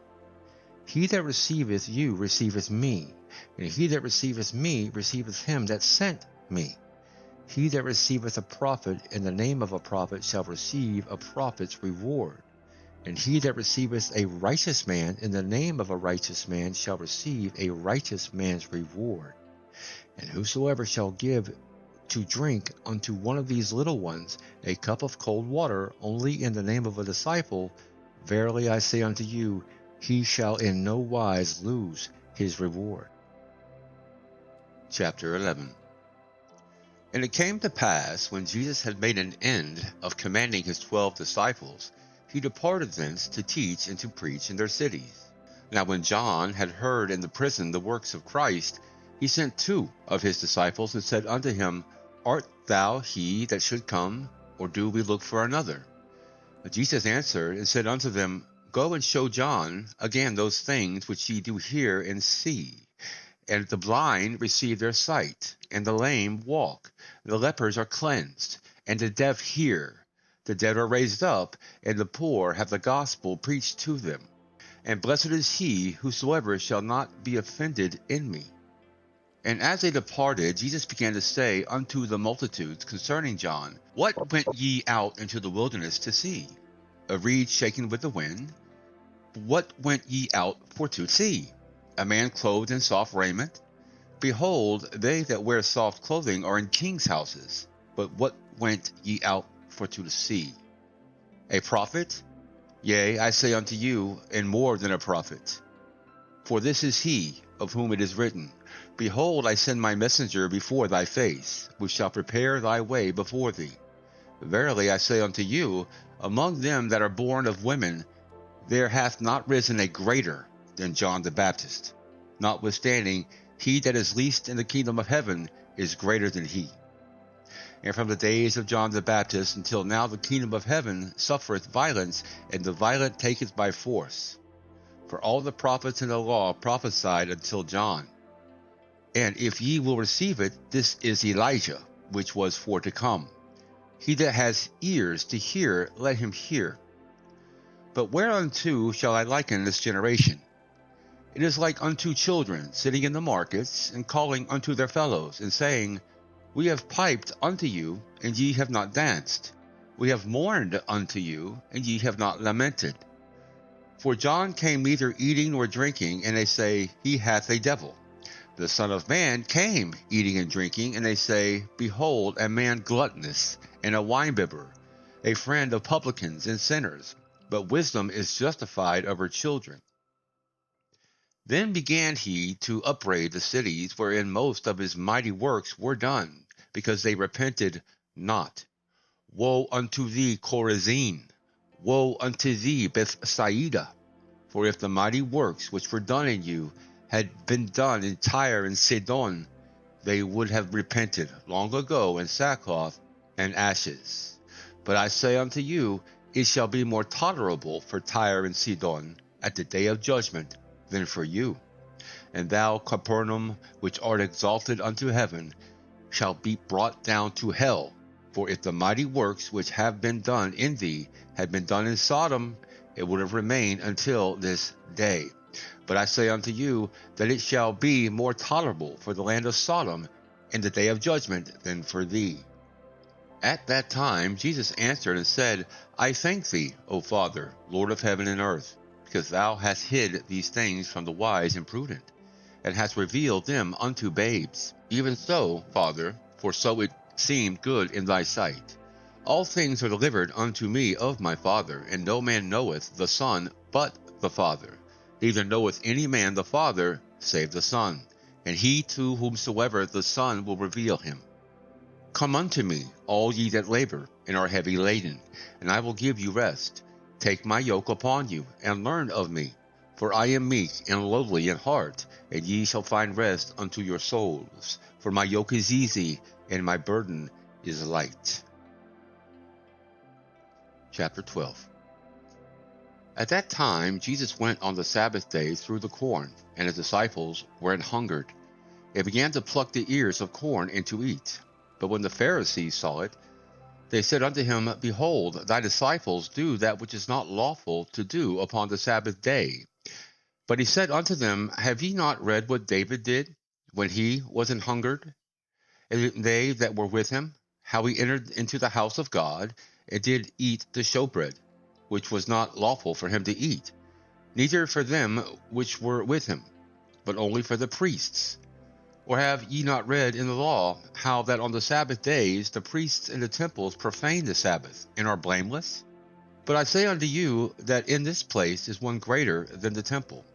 He that receiveth you receiveth me, and he that receiveth me receiveth him that sent me. He that receiveth a prophet in the name of a prophet shall receive a prophet's reward, and he that receiveth a righteous man in the name of a righteous man shall receive a righteous man's reward. And whosoever shall give to drink unto one of these little ones a cup of cold water only in the name of a disciple, verily I say unto you, he shall in no wise lose his reward. Chapter 11. And it came to pass, when Jesus had made an end of commanding his 12 disciples, he departed thence to teach and to preach in their cities. Now when John had heard in the prison the works of Christ, he sent 2 of his disciples, and said unto him, Art thou he that should come, or do we look for another? But Jesus answered and said unto them, Go and show John again those things which ye do hear and see. And the blind receive their sight, and the lame walk, the lepers are cleansed, and the deaf hear. The dead are raised up, and the poor have the gospel preached to them. And blessed is he whosoever shall not be offended in me. And as they departed, Jesus began to say unto the multitudes concerning John, What went ye out into the wilderness to see? A reed shaken with the wind? What went ye out for to see? A man clothed in soft raiment? Behold, they that wear soft clothing are in kings' houses. But what went ye out for to see? A prophet? Yea, I say unto you, and more than a prophet. For this is he, of whom it is written, Behold, I send my messenger before thy face, which shall prepare thy way before thee. Verily I say unto you, among them that are born of women, there hath not risen a greater than John the Baptist. Notwithstanding, he that is least in the kingdom of heaven is greater than he. And from the days of John the Baptist until now the kingdom of heaven suffereth violence, and the violent taketh by force. For all the prophets in the law prophesied until John. And if ye will receive it, this is Elijah, which was for to come. He that has ears to hear, let him hear. But whereunto shall I liken this generation? It is like unto children sitting in the markets, and calling unto their fellows, and saying, We have piped unto you, and ye have not danced. We have mourned unto you, and ye have not lamented. For John came neither eating nor drinking, and they say, He hath a devil. The Son of Man came eating and drinking, and they say, Behold, a man gluttonous, and a winebibber, a friend of publicans and sinners. But wisdom is justified of her children. Then began he to upbraid the cities wherein most of his mighty works were done, because they repented not. Woe unto thee, Chorazin! Woe unto thee, Bethsaida! For if the mighty works which were done in you had been done in Tyre and Sidon, they would have repented long ago in sackcloth and ashes. But I say unto you, it shall be more tolerable for Tyre and Sidon at the day of judgment than for you. And thou, Capernaum, which art exalted unto heaven, shalt be brought down to hell. For if the mighty works which have been done in thee had been done in Sodom, it would have remained until this day. But I say unto you, that it shall be more tolerable for the land of Sodom in the day of judgment than for thee. At that time Jesus answered and said, I thank thee, O Father, Lord of heaven and earth, because thou hast hid these things from the wise and prudent, and hast revealed them unto babes. Even so, Father, for so it seemed good in thy sight. All things are delivered unto me of my Father, and no man knoweth the Son but the Father. Neither knoweth any man the Father save the Son, and he to whomsoever the Son will reveal him. Come unto me, all ye that labor and are heavy laden, and I will give you rest. Take my yoke upon you, and learn of me, for I am meek and lowly in heart, and ye shall find rest unto your souls. For my yoke is easy, and my burden is light. Chapter 12. At that time Jesus went on the Sabbath day through the corn, and his disciples were an hungered. They began to pluck the ears of corn and to eat. But when the Pharisees saw it, they said unto him, Behold, thy disciples do that which is not lawful to do upon the Sabbath day. But he said unto them, Have ye not read what David did, when he was an hungered, and they that were with him, how he entered into the house of God, and did eat the showbread, which was not lawful for him to eat, neither for them which were with him, but only for the priests? Or have ye not read in the law, how that on the Sabbath days the priests in the temples profane the Sabbath, and are blameless? But I say unto you, that in this place is one greater than the temple.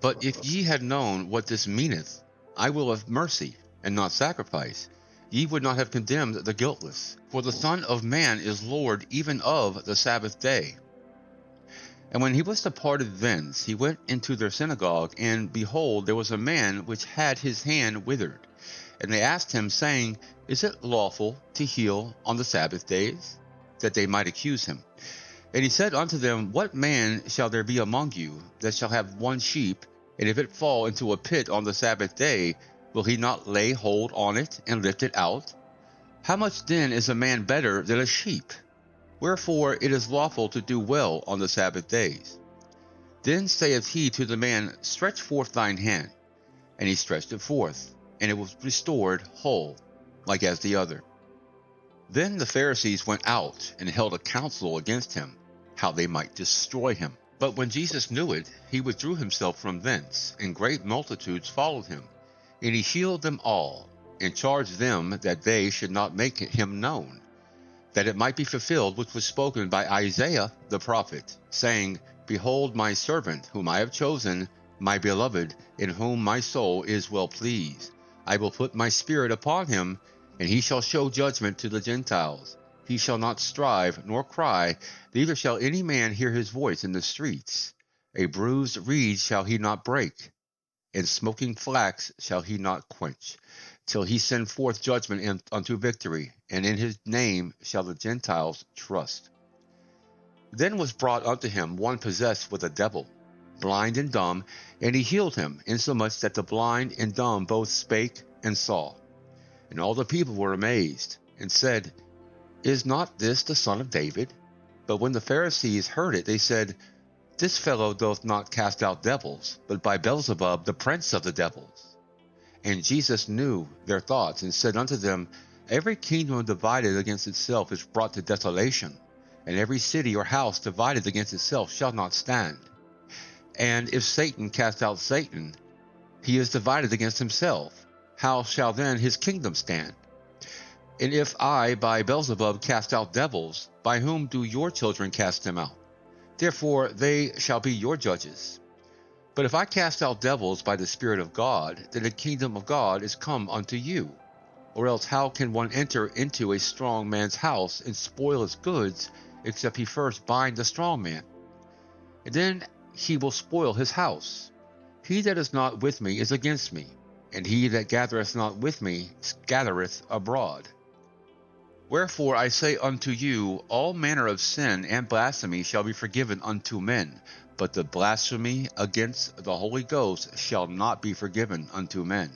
But if ye had known what this meaneth, I will have mercy, and not sacrifice, ye would not have condemned the guiltless. For the Son of Man is Lord even of the Sabbath day. And when he was departed thence, he went into their synagogue, and behold, there was a man which had his hand withered. And they asked him, saying, Is it lawful to heal on the Sabbath days? That they might accuse him. And he said unto them, What man shall there be among you that shall have one sheep, and if it fall into a pit on the Sabbath day, will he not lay hold on it and lift it out? How much then is a man better than a sheep? Wherefore it is lawful to do well on the Sabbath days. Then saith he to the man, Stretch forth thine hand. And he stretched it forth, and it was restored whole, like as the other. Then the Pharisees went out and held a council against him, how they might destroy him. But when Jesus knew it, he withdrew himself from thence, and great multitudes followed him. And he healed them all, and charged them that they should not make him known, that it might be fulfilled which was spoken by Isaiah the prophet, saying, Behold my servant, whom I have chosen, my beloved, in whom my soul is well pleased. I will put my spirit upon him, and he shall show judgment to the Gentiles. He shall not strive nor cry, neither shall any man hear his voice in the streets. A bruised reed shall he not break, and smoking flax shall he not quench, till he send forth judgment unto victory, and in his name shall the Gentiles trust. Then was brought unto him one possessed with a devil, blind and dumb, and he healed him, insomuch that the blind and dumb both spake and saw. And all the people were amazed, and said, Is not this the son of David? But when the Pharisees heard it, they said, This fellow doth not cast out devils, but by Beelzebub the prince of the devils. And Jesus knew their thoughts, and said unto them, Every kingdom divided against itself is brought to desolation, and every city or house divided against itself shall not stand. And if Satan cast out Satan, he is divided against himself. How shall then his kingdom stand? And if I by Beelzebub cast out devils, by whom do your children cast them out? Therefore they shall be your judges. But if I cast out devils by the Spirit of God, then the kingdom of God is come unto you. Or else how can one enter into a strong man's house and spoil his goods, except he first bind the strong man? And then he will spoil his house. He that is not with me is against me, and he that gathereth not with me scattereth abroad. Wherefore I say unto you, all manner of sin and blasphemy shall be forgiven unto men, but the blasphemy against the Holy Ghost shall not be forgiven unto men.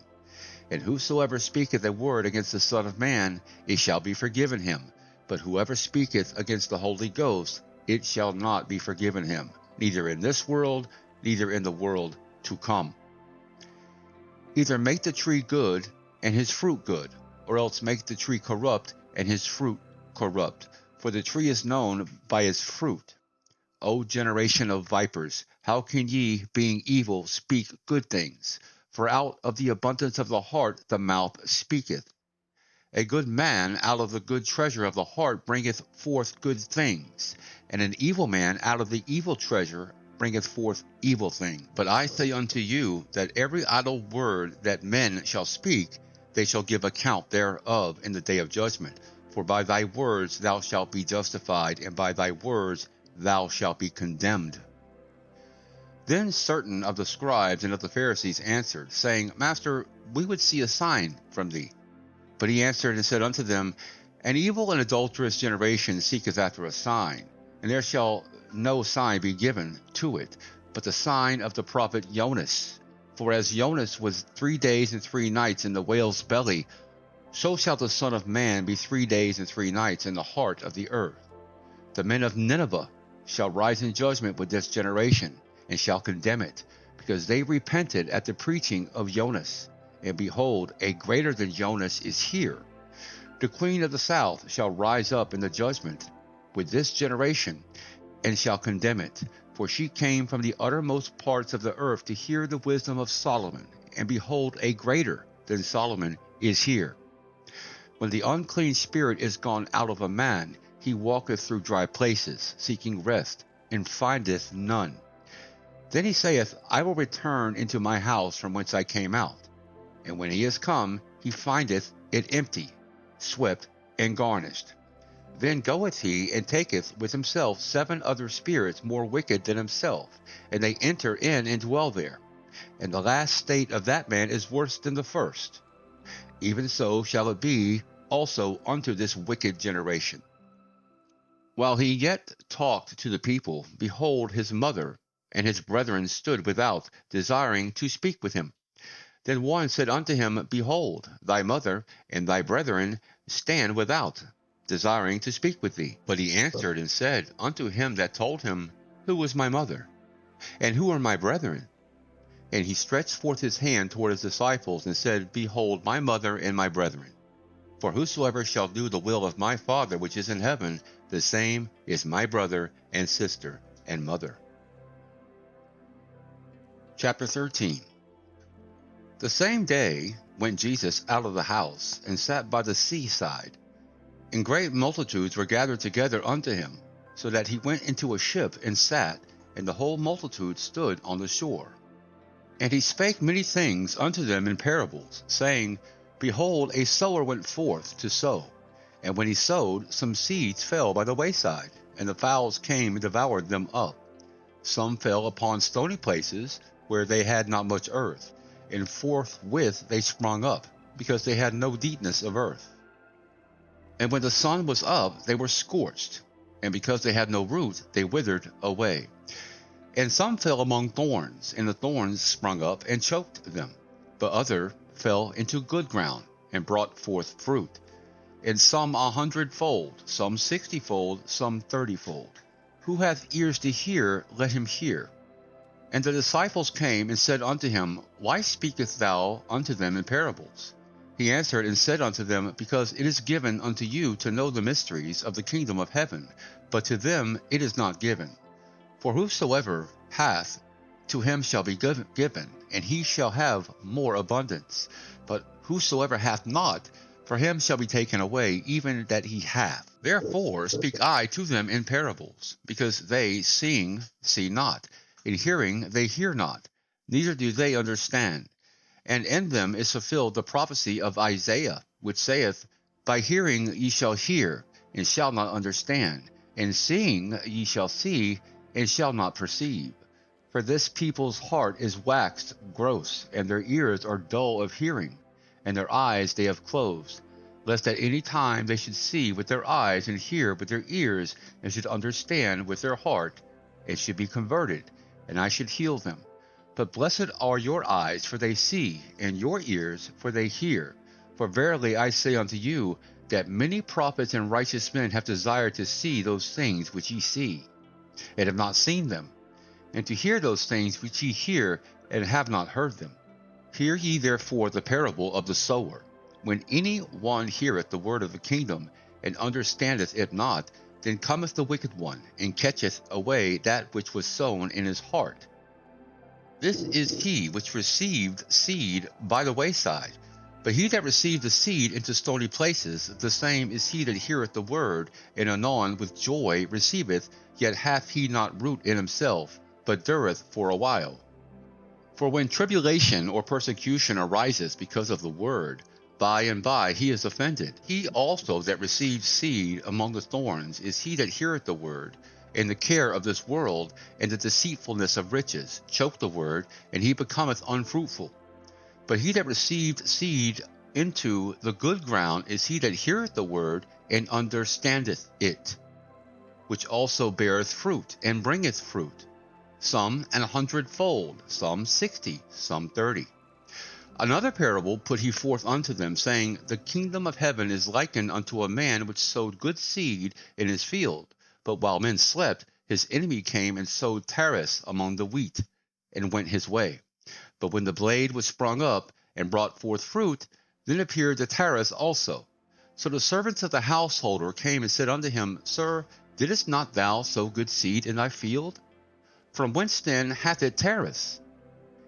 And whosoever speaketh a word against the Son of Man, it shall be forgiven him. But whoever speaketh against the Holy Ghost, it shall not be forgiven him, neither in this world, neither in the world to come. Either make the tree good, and his fruit good, or else make the tree corrupt, and his fruit corrupt. For the tree is known by its fruit. O generation of vipers, how can ye, being evil, speak good things? For out of the abundance of the heart the mouth speaketh. A good man out of the good treasure of the heart bringeth forth good things, and an evil man out of the evil treasure bringeth forth evil things. But I say unto you, that every idle word that men shall speak, they shall give account thereof in the day of judgment. For by thy words thou shalt be justified, and by thy words thou shalt be condemned. Then certain of the scribes and of the Pharisees answered, saying, Master, we would see a sign from thee. But he answered and said unto them, An evil and adulterous generation seeketh after a sign, and there shall no sign be given to it, but the sign of the prophet Jonas. For as Jonas was 3 days and 3 nights in the whale's belly, so shall the Son of Man be 3 days and 3 nights in the heart of the earth. The men of Nineveh shall rise in judgment with this generation, and shall condemn it, because they repented at the preaching of Jonas. And behold, a greater than Jonas is here. The queen of the south shall rise up in the judgment with this generation, and shall condemn it. For she came from the uttermost parts of the earth to hear the wisdom of Solomon. And behold, a greater than Solomon is here. When the unclean spirit is gone out of a man, he walketh through dry places, seeking rest, and findeth none. Then he saith, I will return into my house from whence I came out. And when he is come, he findeth it empty, swept, and garnished. Then goeth he, and taketh with himself 7 other spirits more wicked than himself, and they enter in and dwell there. And the last state of that man is worse than the first. Even so shall it be also unto this wicked generation. While he yet talked to the people, behold, his mother and his brethren stood without, desiring to speak with him. Then one said unto him, Behold, thy mother and thy brethren stand without, desiring to speak with thee. But he answered and said unto him that told him, Who is my mother? And who are my brethren? And he stretched forth his hand toward his disciples, and said, Behold, my mother and my brethren. For whosoever shall do the will of my Father which is in heaven, the same is my brother and sister and mother. Chapter 13. The same day went Jesus out of the house, and sat by the seaside. And great multitudes were gathered together unto him, so that he went into a ship and sat, and the whole multitude stood on the shore. And he spake many things unto them in parables, saying, Behold, a sower went forth to sow. And when he sowed, some seeds fell by the wayside, and the fowls came and devoured them up. Some fell upon stony places, where they had not much earth, and forthwith they sprung up, because they had no deepness of earth. And when the sun was up, they were scorched, and because they had no root, they withered away. And some fell among thorns, and the thorns sprung up and choked them. But other fell into good ground, and brought forth fruit. And some 100-fold, some 60-fold, some 30-fold. Who hath ears to hear, let him hear. And the disciples came and said unto him, Why speakest thou unto them in parables? He answered and said unto them, Because it is given unto you to know the mysteries of the kingdom of heaven, but to them it is not given. For whosoever hath, to him shall be given, and he shall have more abundance. But whosoever hath not, for him shall be taken away, even that he hath. Therefore speak I to them in parables, because they, seeing, see not, and hearing, they hear not, neither do they understand. And in them is fulfilled the prophecy of Isaiah, which saith, By hearing ye shall hear, and shall not understand, and seeing ye shall see, and shall not perceive. For this people's heart is waxed gross, and their ears are dull of hearing, and their eyes they have closed, lest at any time they should see with their eyes, and hear with their ears, and should understand with their heart, and should be converted, and I should heal them. But blessed are your eyes, for they see, and your ears, for they hear. For verily I say unto you, that many prophets and righteous men have desired to see those things which ye see, and have not seen them, and to hear those things which ye hear, and have not heard them. Hear ye therefore the parable of the sower. When any one heareth the word of the kingdom, and understandeth it not, then cometh the wicked one, and catcheth away that which was sown in his heart. This is he which received seed by the wayside. But he that received the seed into stony places, the same is he that heareth the word, and anon with joy receiveth, yet hath he not root in himself, but dureth for a while. For when tribulation or persecution ariseth because of the word, by and by he is offended. He also that received seed among the thorns is he that heareth the word, and the care of this world, and the deceitfulness of riches, choke the word, and he becometh unfruitful. But he that received seed into the good ground is he that heareth the word, and understandeth it, which also beareth fruit, and bringeth fruit, some 100-fold, some 60, some 30. Another parable put he forth unto them, saying, The kingdom of heaven is likened unto a man which sowed good seed in his field. But while men slept, his enemy came and sowed tares among the wheat, and went his way. But when the blade was sprung up, and brought forth fruit, then appeared the tares also. So the servants of the householder came and said unto him, Sir, didst not thou sow good seed in thy field? From whence then hath it tares?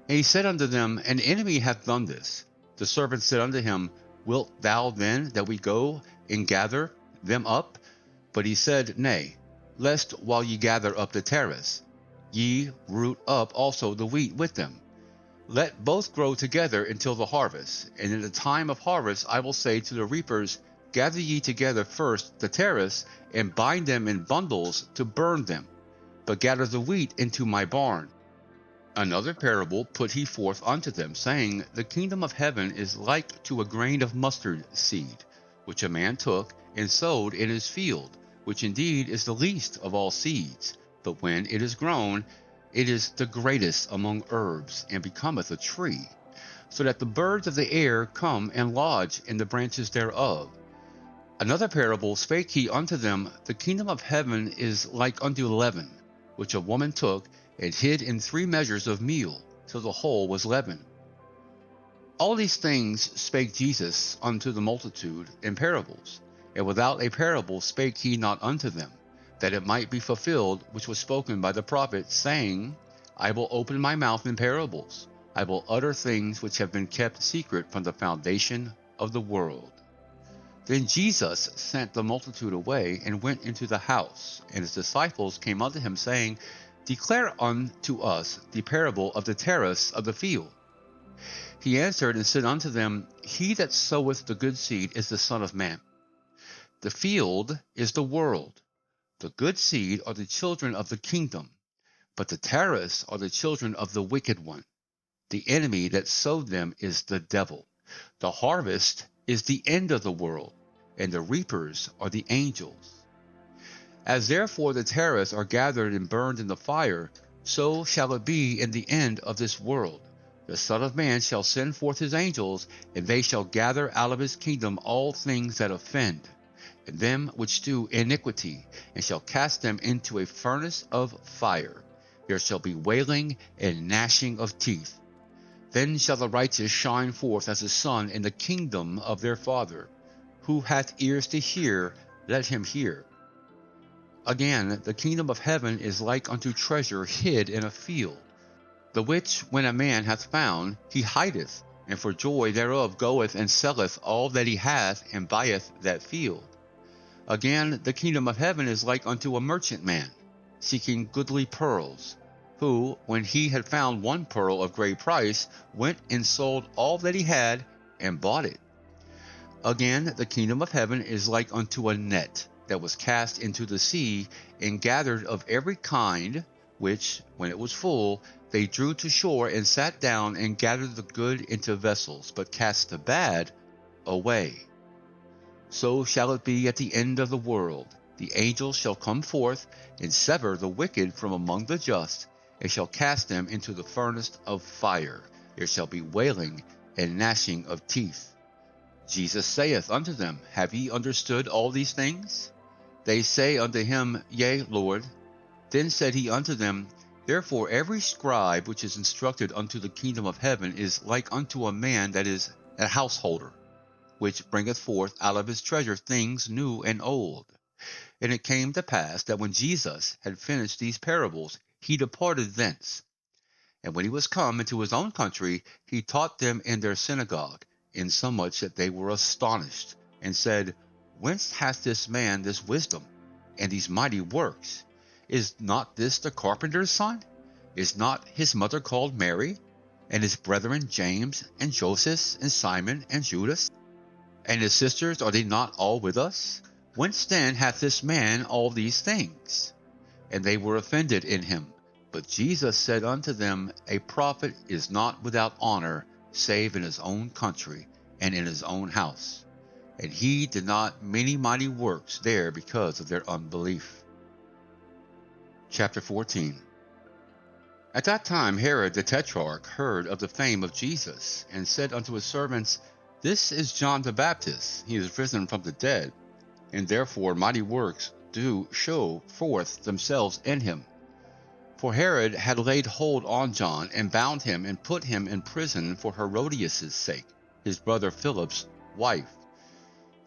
And he said unto them, An enemy hath done this. The servants said unto him, Wilt thou then that we go and gather them up? But he said, Nay, lest while ye gather up the tares, ye root up also the wheat with them. Let both grow together until the harvest. And in the time of harvest I will say to the reapers, Gather ye together first the tares, and bind them in bundles to burn them, but gather the wheat into my barn. Another parable put he forth unto them, saying, The kingdom of heaven is like to a grain of mustard seed, which a man took and sowed in his field, which indeed is the least of all seeds. But when it is grown, it is the greatest among herbs, and becometh a tree, so that the birds of the air come and lodge in the branches thereof. Another parable spake he unto them, The kingdom of heaven is like unto leaven, which a woman took and hid in 3 measures of meal, till the whole was leavened. All these things spake Jesus unto the multitude in parables, and without a parable spake he not unto them, that it might be fulfilled which was spoken by the prophet, saying, I will open my mouth in parables, I will utter things which have been kept secret from the foundation of the world. Then Jesus sent the multitude away, and went into the house, and his disciples came unto him, saying, Declare unto us the parable of the tares of the field. He answered and said unto them, He that soweth the good seed is the Son of Man. The field is the world. The good seed are the children of the kingdom, but the tares are the children of the wicked one. The enemy that sowed them is the devil. The harvest is the end of the world, and the reapers are the angels. As therefore the tares are gathered and burned in the fire, so shall it be in the end of this world. The Son of Man shall send forth his angels, and they shall gather out of his kingdom all things that offend, and them which do iniquity, and shall cast them into a furnace of fire. There shall be wailing and gnashing of teeth. Then shall the righteous shine forth as the sun in the kingdom of their Father. Who hath ears to hear, let him hear. Again, the kingdom of heaven is like unto treasure hid in a field, the which when a man hath found, he hideth, and for joy thereof goeth and selleth all that he hath, and buyeth that field. Again, the kingdom of heaven is like unto a merchantman, seeking goodly pearls, who, when he had found one pearl of great price, went and sold all that he had, and bought it. Again, the kingdom of heaven is like unto a net that was cast into the sea, and gathered of every kind, which, when it was full, they drew to shore, and sat down, and gathered the good into vessels, but cast the bad away. So shall it be at the end of the world. The angels shall come forth, and sever the wicked from among the just, and shall cast them into the furnace of fire. There shall be wailing and gnashing of teeth. Jesus saith unto them, Have ye understood all these things? They say unto him, Yea, Lord. Then said he unto them, Therefore every scribe which is instructed unto the kingdom of heaven is like unto a man that is a householder, which bringeth forth out of his treasure things new and old. And it came to pass that when Jesus had finished these parables, he departed thence. And when he was come into his own country, he taught them in their synagogue, insomuch that they were astonished, and said, Whence hath this man this wisdom, and these mighty works? Is not this the carpenter's son? Is not his mother called Mary? And his brethren James, and Joseph, and Simon, and Judas? And his sisters, are they not all with us? Whence then hath this man all these things? And they were offended in him. But Jesus said unto them, A prophet is not without honor, save in his own country, and in his own house. And he did not many mighty works there because of their unbelief. Chapter 14. At that time Herod the Tetrarch heard of the fame of Jesus, and said unto his servants, This is John the Baptist. He is risen from the dead, and therefore mighty works do show forth themselves in him. For Herod had laid hold on John, and bound him, and put him in prison for Herodias' sake, his brother Philip's wife.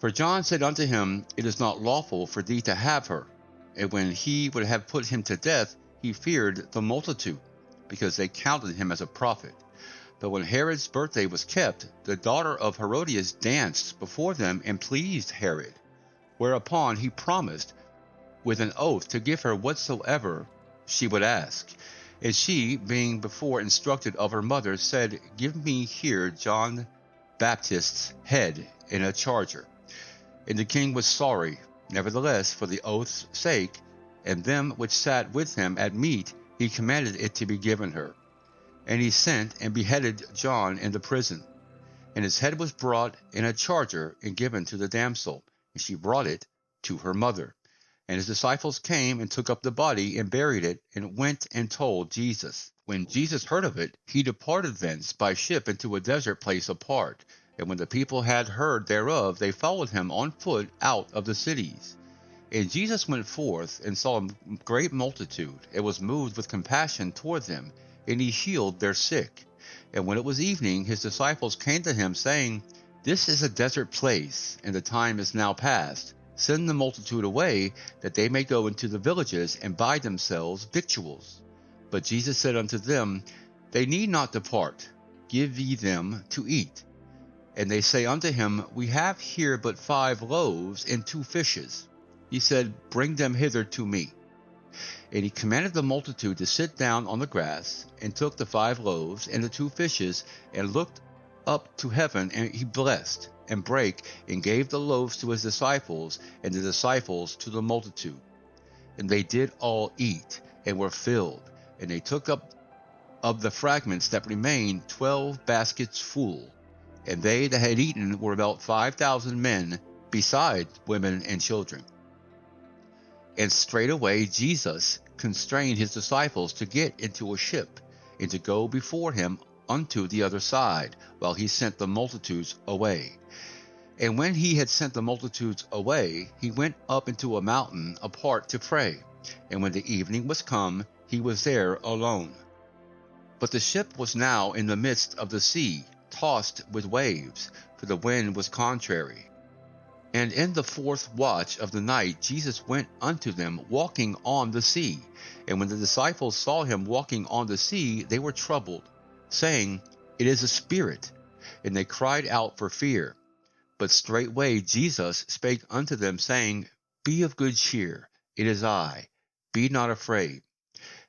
For John said unto him, It is not lawful for thee to have her. And when he would have put him to death, he feared the multitude, because they counted him as a prophet. But when Herod's birthday was kept, the daughter of Herodias danced before them and pleased Herod. Whereupon he promised with an oath to give her whatsoever she would ask. And she, being before instructed of her mother, said, Give me here John Baptist's head in a charger. And the king was sorry. Nevertheless, for the oath's sake, and them which sat with him at meat, he commanded it to be given her. And he sent and beheaded John in the prison. And his head was brought in a charger and given to the damsel, and she brought it to her mother. And his disciples came and took up the body and buried it, and went and told Jesus. When Jesus heard of it, he departed thence by ship into a desert place apart, And when the people had heard thereof, they followed him on foot out of the cities. And Jesus went forth and saw a great multitude, and was moved with compassion toward them, and he healed their sick. And when it was evening, his disciples came to him, saying, This is a desert place, and the time is now past. Send the multitude away, that they may go into the villages, and buy themselves victuals. But Jesus said unto them, They need not depart. Give ye them to eat. And they say unto him, We have here but 5 loaves and 2 fishes. He said, Bring them hither to me. And he commanded the multitude to sit down on the grass, and took the 5 loaves and the 2 fishes, and looked up to heaven, and he blessed, and brake, and gave the loaves to his disciples, and the disciples to the multitude. And they did all eat, and were filled, and they took up of the fragments that remained 12 baskets full. And they that had eaten were about 5,000 men, besides women and children. And straightway Jesus constrained his disciples to get into a ship, and to go before him unto the other side, while he sent the multitudes away. And when he had sent the multitudes away, he went up into a mountain apart to pray. And when the evening was come, he was there alone. But the ship was now in the midst of the sea, tossed with waves, for the wind was contrary. And in the 4th watch of the night Jesus went unto them, walking on the sea. And when the disciples saw him walking on the sea, they were troubled, saying, It is a spirit. And they cried out for fear. But straightway Jesus spake unto them, saying, Be of good cheer, it is I, be not afraid.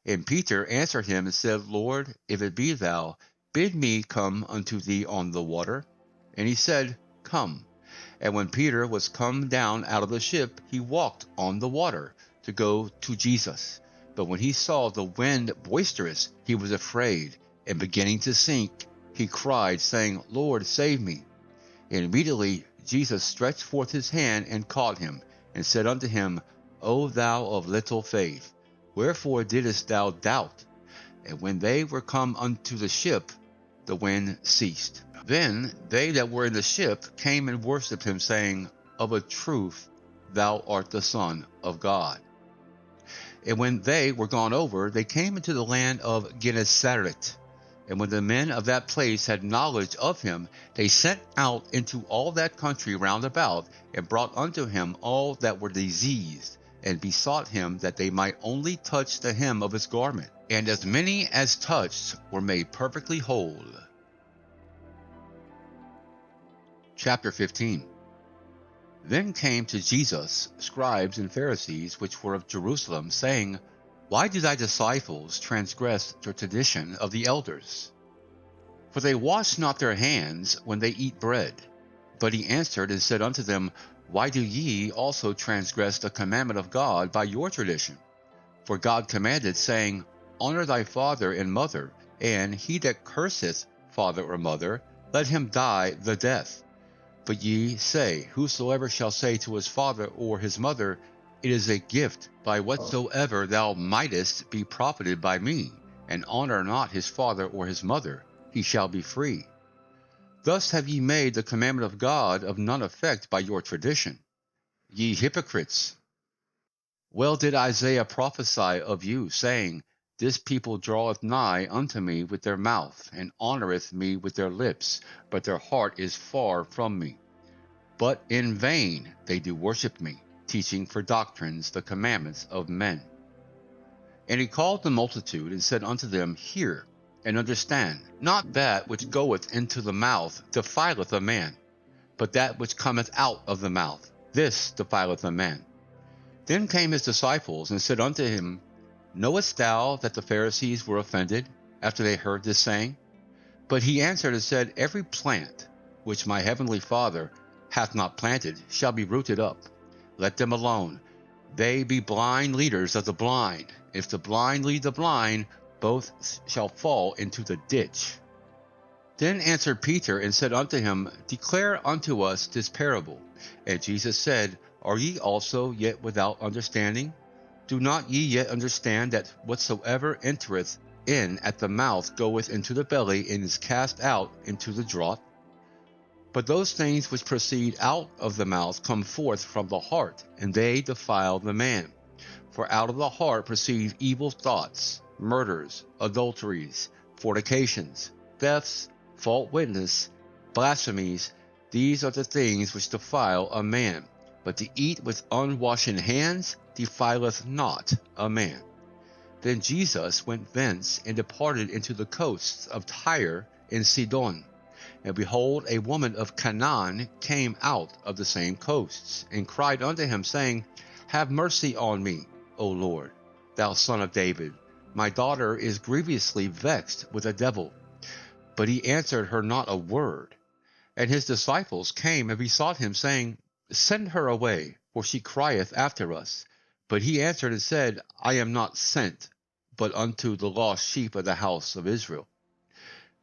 And Peter answered him and said, Lord, if it be thou, bid me come unto thee on the water. And he said, Come. And when Peter was come down out of the ship, he walked on the water to go to Jesus. But when he saw the wind boisterous, he was afraid, and beginning to sink, he cried, saying, Lord, save me. And immediately Jesus stretched forth his hand and caught him, and said unto him, O thou of little faith, wherefore didst thou doubt? And when they were come unto the ship, the wind ceased. Then they that were in the ship came and worshipped him, saying, Of a truth, thou art the Son of God. And when they were gone over, they came into the land of Gennesaret. And when the men of that place had knowledge of him, they sent out into all that country round about, and brought unto him all that were diseased, and besought him that they might only touch the hem of his garment. And as many as touched were made perfectly whole. Chapter 15. Then came to Jesus scribes and Pharisees, which were of Jerusalem, saying, Why do thy disciples transgress the tradition of the elders? For they wash not their hands when they eat bread. But he answered and said unto them, Why do ye also transgress the commandment of God by your tradition? For God commanded, saying, Honor thy father and mother, and he that curseth father or mother, let him die the death. But ye say, Whosoever shall say to his father or his mother, It is a gift by whatsoever thou mightest be profited by me, and honor not his father or his mother, he shall be free. Thus have ye made the commandment of God of none effect by your tradition. Ye hypocrites! Well did Isaiah prophesy of you, saying, This people draweth nigh unto me with their mouth, and honoureth me with their lips, but their heart is far from me. But in vain they do worship me, teaching for doctrines the commandments of men. And he called the multitude, and said unto them, Hear, and understand, not that which goeth into the mouth defileth a man, but that which cometh out of the mouth, this defileth a man. Then came his disciples, and said unto him, Knowest thou that the Pharisees were offended, after they heard this saying? But he answered and said, Every plant which my heavenly Father hath not planted shall be rooted up. Let them alone. They be blind leaders of the blind. If the blind lead the blind, both shall fall into the ditch. Then answered Peter and said unto him, Declare unto us this parable. And Jesus said, Are ye also yet without understanding? Do not ye yet understand that whatsoever entereth in at the mouth goeth into the belly, and is cast out into the draught? But those things which proceed out of the mouth come forth from the heart, and they defile the man. For out of the heart proceed evil thoughts, murders, adulteries, fornications, thefts, false witness, blasphemies. These are the things which defile a man. But to eat with unwashen hands defileth not a man. Then Jesus went thence and departed into the coasts of Tyre and Sidon. And behold, a woman of Canaan came out of the same coasts, and cried unto him, saying, Have mercy on me, O Lord, thou son of David. My daughter is grievously vexed with a devil. But he answered her not a word. And his disciples came and besought him, saying, Send her away, for she crieth after us. But he answered and said, I am not sent, but unto the lost sheep of the house of Israel.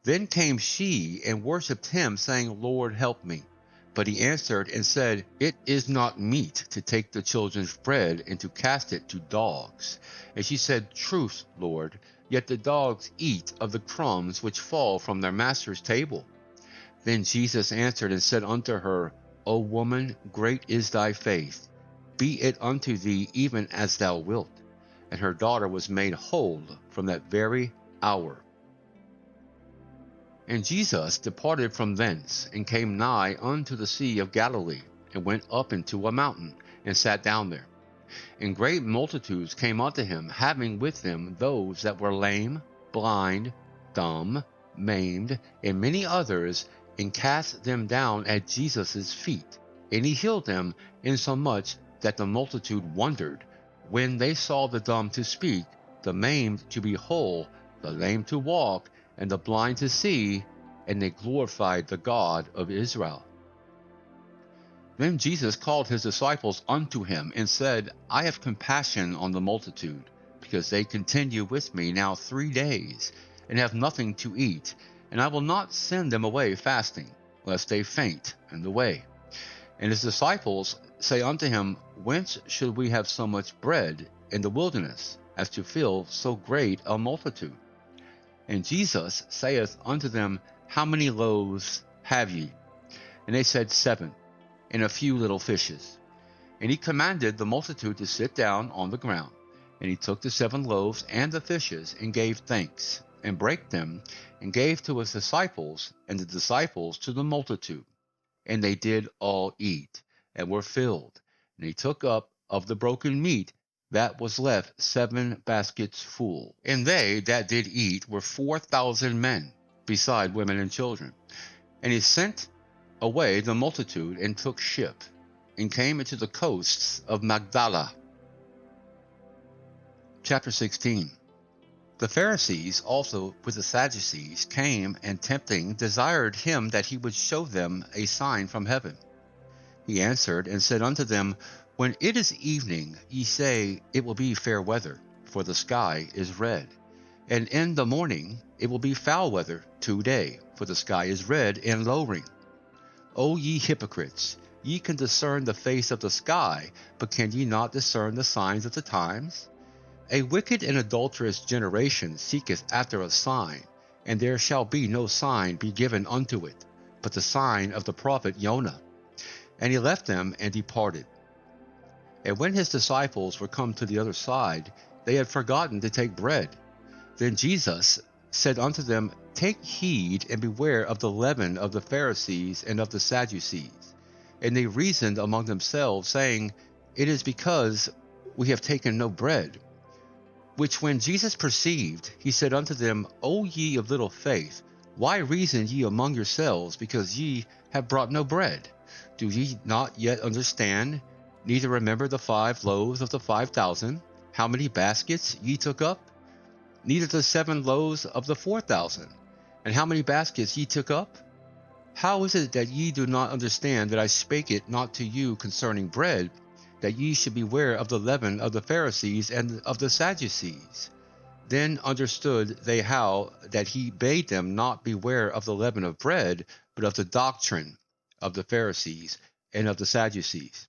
Then came she and worshipped him, saying, Lord, help me. But he answered and said, It is not meet to take the children's bread and to cast it to dogs. And she said, Truth, Lord, yet the dogs eat of the crumbs which fall from their master's table. Then Jesus answered and said unto her, O woman, great is thy faith. Be it unto thee even as thou wilt. And her daughter was made whole from that very hour. And Jesus departed from thence, and came nigh unto the sea of Galilee, and went up into a mountain, and sat down there. And great multitudes came unto him, having with them those that were lame, blind, dumb, maimed, and many others, and cast them down at Jesus' feet. And he healed them, insomuch that the multitude wondered, when they saw the dumb to speak, the maimed to be whole, the lame to walk, and the blind to see, and they glorified the God of Israel. Then Jesus called his disciples unto him, and said, I have compassion on the multitude, because they continue with me now 3 days, and have nothing to eat, and I will not send them away fasting, lest they faint in the way. And his disciples say unto him, Whence should we have so much bread in the wilderness, as to fill so great a multitude? And Jesus saith unto them, How many loaves have ye? And they said, 7, and a few little fishes. And he commanded the multitude to sit down on the ground. And he took the 7 loaves and the fishes, and gave thanks, and brake them, and gave to his disciples, and the disciples to the multitude. And they did all eat, and were filled. And he took up of the broken meat that was left 7 baskets full. And they that did eat were 4,000 men, beside women and children. And he sent away the multitude, and took ship, and came into the coasts of Magdala. Chapter 16. The Pharisees also with the Sadducees came, and tempting desired him that he would show them a sign from heaven. He answered and said unto them, When it is evening, ye say, It will be fair weather, for the sky is red. And in the morning it will be foul weather 2 days, for the sky is red and lowering. O ye hypocrites, ye can discern the face of the sky, but can ye not discern the signs of the times? A wicked and adulterous generation seeketh after a sign, and there shall be no sign be given unto it, but the sign of the prophet Jonah. And he left them and departed. And when his disciples were come to the other side, they had forgotten to take bread. Then Jesus said unto them, Take heed and beware of the leaven of the Pharisees and of the Sadducees. And they reasoned among themselves, saying, It is because we have taken no bread. Which when Jesus perceived, he said unto them, O ye of little faith, why reason ye among yourselves, because ye have brought no bread? Do ye not yet understand, neither remember the 5 loaves of the 5,000, how many baskets ye took up? Neither the 7 loaves of the 4,000, and how many baskets ye took up? How is it that ye do not understand that I spake it not to you concerning bread, that ye should beware of the leaven of the Pharisees and of the Sadducees? Then understood they how that he bade them not beware of the leaven of bread, but of the doctrine of the Pharisees and of the Sadducees.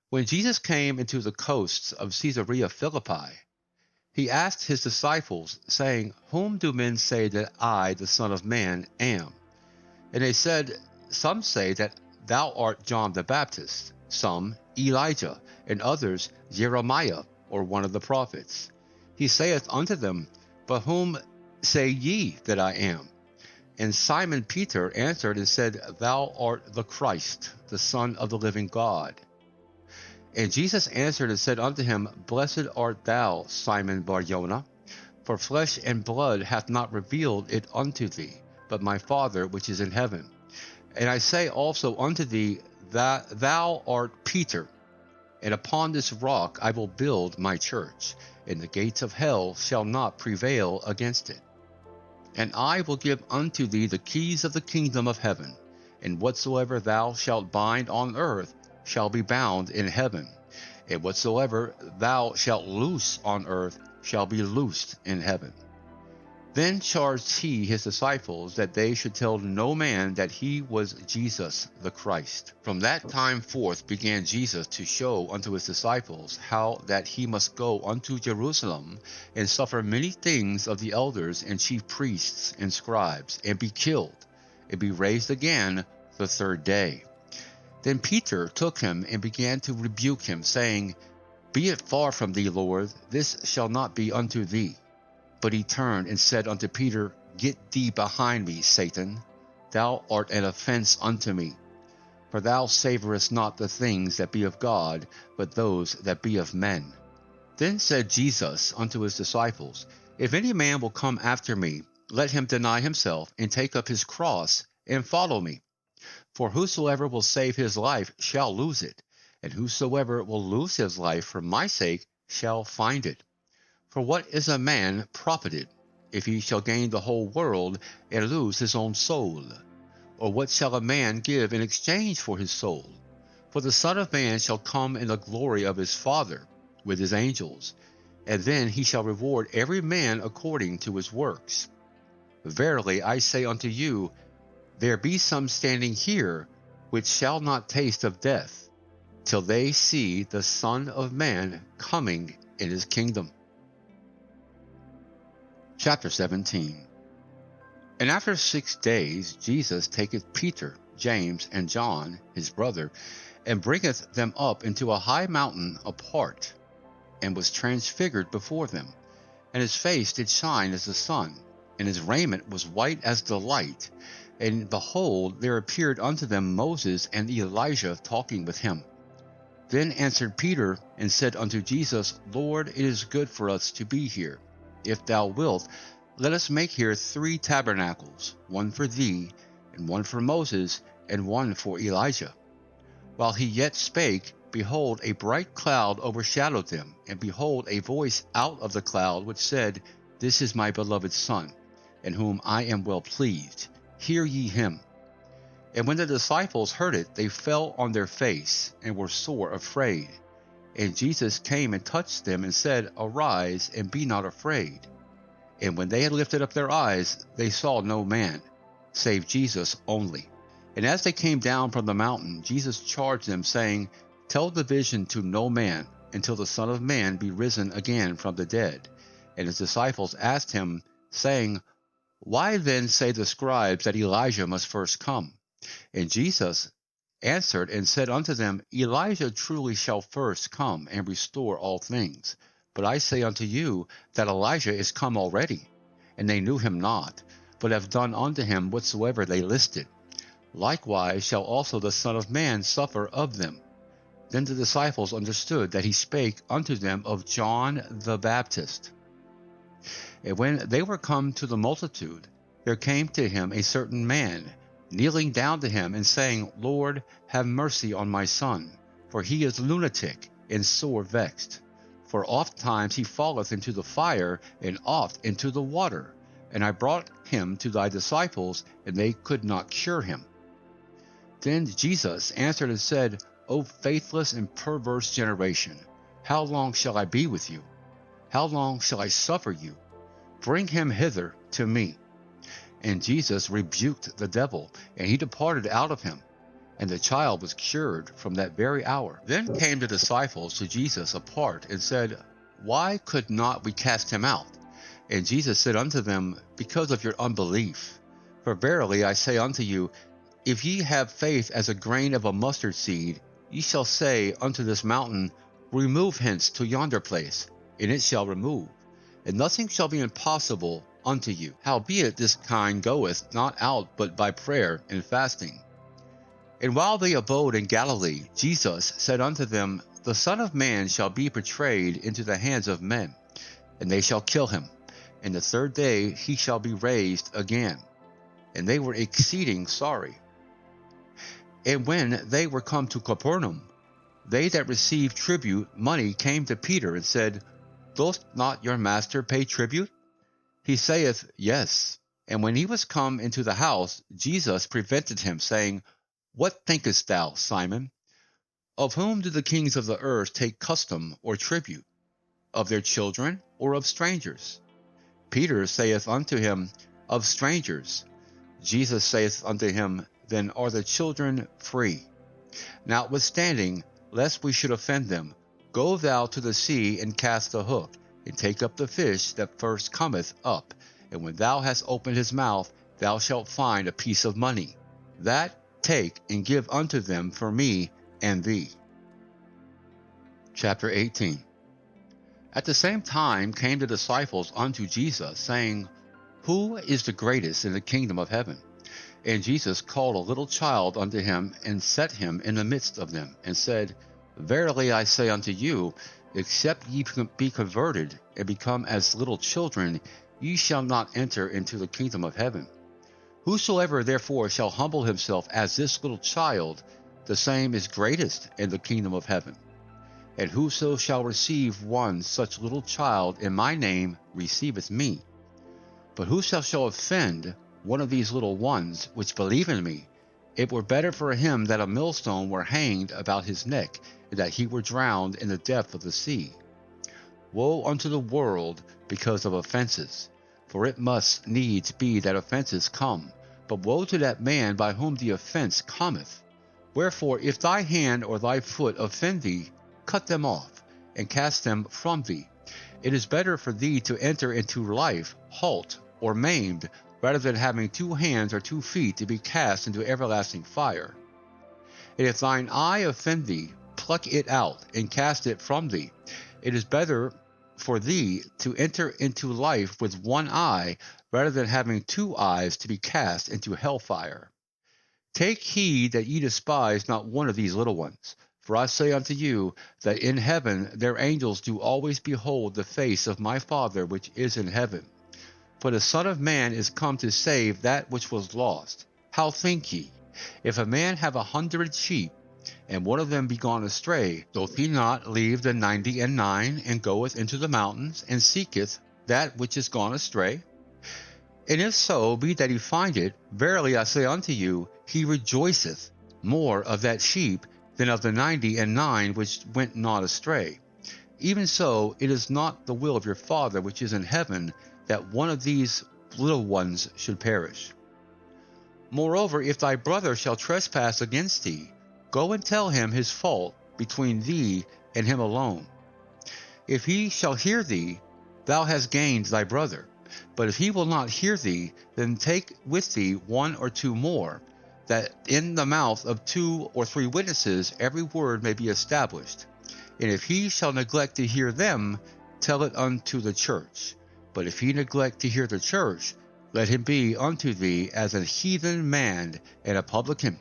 When Jesus came into the coasts of Caesarea Philippi, he asked his disciples, saying, Whom do men say that I, the Son of Man, am? And they said, Some say that thou art John the Baptist, some Elijah, and others Jeremiah, or one of the prophets. He saith unto them, But whom say ye that I am? And Simon Peter answered and said, Thou art the Christ, the Son of the living God. And Jesus answered and said unto him, Blessed art thou, Simon Bar-Jonah, for flesh and blood hath not revealed it unto thee, but my Father which is in heaven. And I say also unto thee, that thou art Peter, and upon this rock I will build my church, and the gates of hell shall not prevail against it. And I will give unto thee the keys of the kingdom of heaven, and whatsoever thou shalt bind on earth shall be bound in heaven, and whatsoever thou shalt loose on earth shall be loosed in heaven. Then charged he his disciples that they should tell no man that he was Jesus the Christ. From that time forth began Jesus to show unto his disciples how that he must go unto Jerusalem and suffer many things of the elders and chief priests and scribes, and be killed, and be raised again the third day. Then Peter took him and began to rebuke him, saying, Be it far from thee, Lord, this shall not be unto thee. But he turned and said unto Peter, Get thee behind me, Satan. Thou art an offense unto me. For thou savorest not the things that be of God, but those that be of men. Then said Jesus unto his disciples, If any man will come after me, let him deny himself, and take up his cross, and follow me. For whosoever will save his life shall lose it, and whosoever will lose his life for my sake shall find it. For what is a man profited, if he shall gain the whole world, and lose his own soul? Or what shall a man give in exchange for his soul? For the Son of Man shall come in the glory of his Father with his angels, and then he shall reward every man according to his works. Verily I say unto you, there be some standing here which shall not taste of death, till they see the Son of Man coming in his kingdom. Chapter 17. And after 6 days Jesus taketh Peter, James, and John, his brother, and bringeth them up into a high mountain apart, and was transfigured before them. And his face did shine as the sun, and his raiment was white as the light. And behold, there appeared unto them Moses and Elijah talking with him. Then answered Peter and said unto Jesus, Lord, it is good for us to be here. If thou wilt, let us make here 3 tabernacles, one for thee, and one for Moses, and one for Elijah. While he yet spake, behold, a bright cloud overshadowed them, and behold, a voice out of the cloud which said, This is my beloved Son, in whom I am well pleased. Hear ye him. And when the disciples heard it, they fell on their face, and were sore afraid. And Jesus came and touched them, and said, Arise, and be not afraid. And when they had lifted up their eyes, they saw no man, save Jesus only. And as they came down from the mountain, Jesus charged them, saying, Tell the vision to no man, until the Son of Man be risen again from the dead. And his disciples asked him, saying, Why then say the scribes that Elijah must first come? And Jesus answered and said unto them, Elijah truly shall first come and restore all things. But I say unto you that Elijah is come already, and they knew him not, but have done unto him whatsoever they listed. Likewise shall also the Son of Man suffer of them. Then the disciples understood that he spake unto them of John the Baptist. And when they were come to the multitude, there came to him a certain man, kneeling down to him, and saying, Lord, have mercy on my son, for he is lunatic and sore vexed. For oft times he falleth into the fire, and oft into the water. And I brought him to thy disciples, and they could not cure him. Then Jesus answered and said, O faithless and perverse generation, how long shall I be with you? How long shall I suffer you? Bring him hither to me. And Jesus rebuked the devil, and he departed out of him. And the child was cured from that very hour. Then came the disciples to Jesus apart, and said, Why could not we cast him out? And Jesus said unto them, Because of your unbelief. For verily I say unto you, If ye have faith as a grain of a mustard seed, ye shall say unto this mountain, Remove hence to yonder place, and it shall remove, and nothing shall be impossible unto you. Howbeit this kind goeth not out but by prayer and fasting. And while they abode in Galilee, Jesus said unto them, The Son of Man shall be betrayed into the hands of men, and they shall kill him, and the third day he shall be raised again. And they were exceeding sorry. And when they were come to Capernaum, they that received tribute money came to Peter and said, Doth not your master pay tribute? He saith, Yes. And when he was come into the house, Jesus prevented him, saying, What thinkest thou, Simon? Of whom do the kings of the earth take custom or tribute? Of their children or of strangers? Peter saith unto him, Of strangers. Jesus saith unto him, Then are the children free. Notwithstanding, lest we should offend them, go thou to the sea and cast the hook, and take up the fish that first cometh up, and when thou hast opened his mouth, thou shalt find a piece of money. That take and give unto them for me and thee. Chapter 18. At the same time came the disciples unto Jesus, saying, Who is the greatest in the kingdom of heaven? And Jesus called a little child unto him, and set him in the midst of them, and said, Verily I say unto you, except ye be converted, and become as little children, ye shall not enter into the kingdom of heaven. Whosoever therefore shall humble himself as this little child, the same is greatest in the kingdom of heaven. And whoso shall receive one such little child in my name receiveth me. But whoso shall offend one of these little ones which believe in me, it were better for him that a millstone were hanged about his neck, and that he were drowned in the depth of the sea. Woe unto the world because of offenses, for it must needs be that offenses come, but woe to that man by whom the offense cometh. Wherefore, if thy hand or thy foot offend thee, cut them off, and cast them from thee. It is better for thee to enter into life halt or maimed, rather than having 2 hands or 2 feet to be cast into everlasting fire. And if thine eye offend thee, pluck it out, and cast it from thee. It is better for thee to enter into life with 1 eye, rather than having 2 eyes to be cast into hellfire. Take heed that ye despise not one of these little ones. For I say unto you, that in heaven their angels do always behold the face of my Father which is in heaven. For the Son of Man is come to save that which was lost. How think ye? If a man have 100 sheep, and one of them be gone astray, doth he not leave the 99, and goeth into the mountains, and seeketh that which is gone astray? And if so be that he find it, verily I say unto you, he rejoiceth more of that sheep than of the 99 which went not astray. Even so, it is not the will of your Father which is in heaven, that one of these little ones should perish. Moreover, if thy brother shall trespass against thee, go and tell him his fault between thee and him alone. If he shall hear thee, thou hast gained thy brother. But if he will not hear thee, then take with thee 1 or 2 more, that in the mouth of 2 or 3 witnesses every word may be established. And if he shall neglect to hear them, tell it unto the church. But if he neglect to hear the church, let him be unto thee as a heathen man and a publican.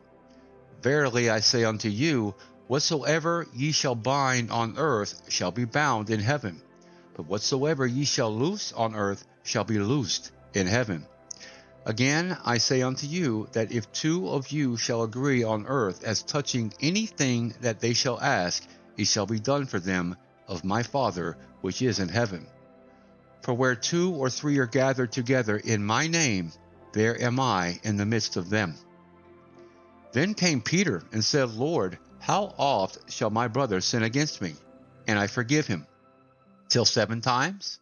Verily I say unto you, whatsoever ye shall bind on earth shall be bound in heaven, but whatsoever ye shall loose on earth shall be loosed in heaven. Again I say unto you, that if 2 of you shall agree on earth as touching anything that they shall ask, it shall be done for them of my Father which is in heaven. For where 2 or 3 are gathered together in my name, there am I in the midst of them. Then came Peter and said, Lord, how oft shall my brother sin against me, and I forgive him? Till 7 times?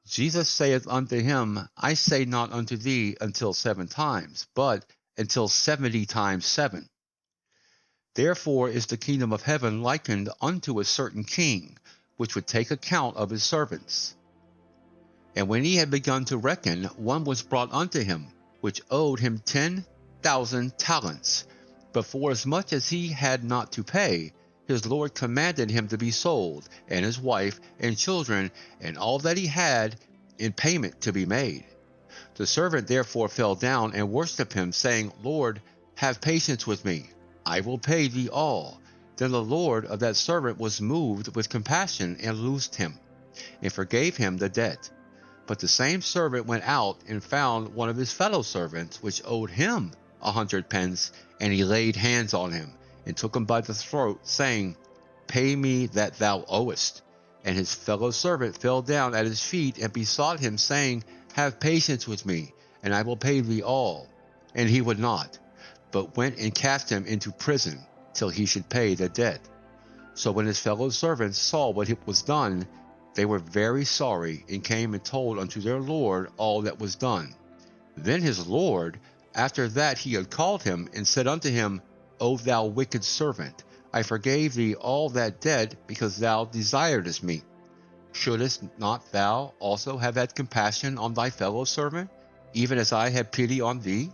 Jesus saith unto him, I say not unto thee until 7 times, but until 70 times 7. Therefore is the kingdom of heaven likened unto a certain king, which would take account of his servants. And when he had begun to reckon, one was brought unto him, which owed him 10 1,000 talents. But forasmuch as he had not to pay, his Lord commanded him to be sold, and his wife, and children, and all that he had, in payment to be made. The servant therefore fell down and worshipped him, saying, Lord, have patience with me, I will pay thee all. Then the Lord of that servant was moved with compassion, and loosed him, and forgave him the debt. But the same servant went out and found one of his fellow servants, which owed him 100 pence, and he laid hands on him, and took him by the throat, saying, Pay me that thou owest. And his fellow servant fell down at his feet, and besought him, saying, Have patience with me, and I will pay thee all. And he would not, but went and cast him into prison, till he should pay the debt. So when his fellow servants saw what was done, they were very sorry, and came and told unto their Lord all that was done. Then his Lord, after that he had called him, and said unto him, O thou wicked servant, I forgave thee all that debt, because thou desiredest me. Shouldest not thou also have had compassion on thy fellow servant, even as I had pity on thee?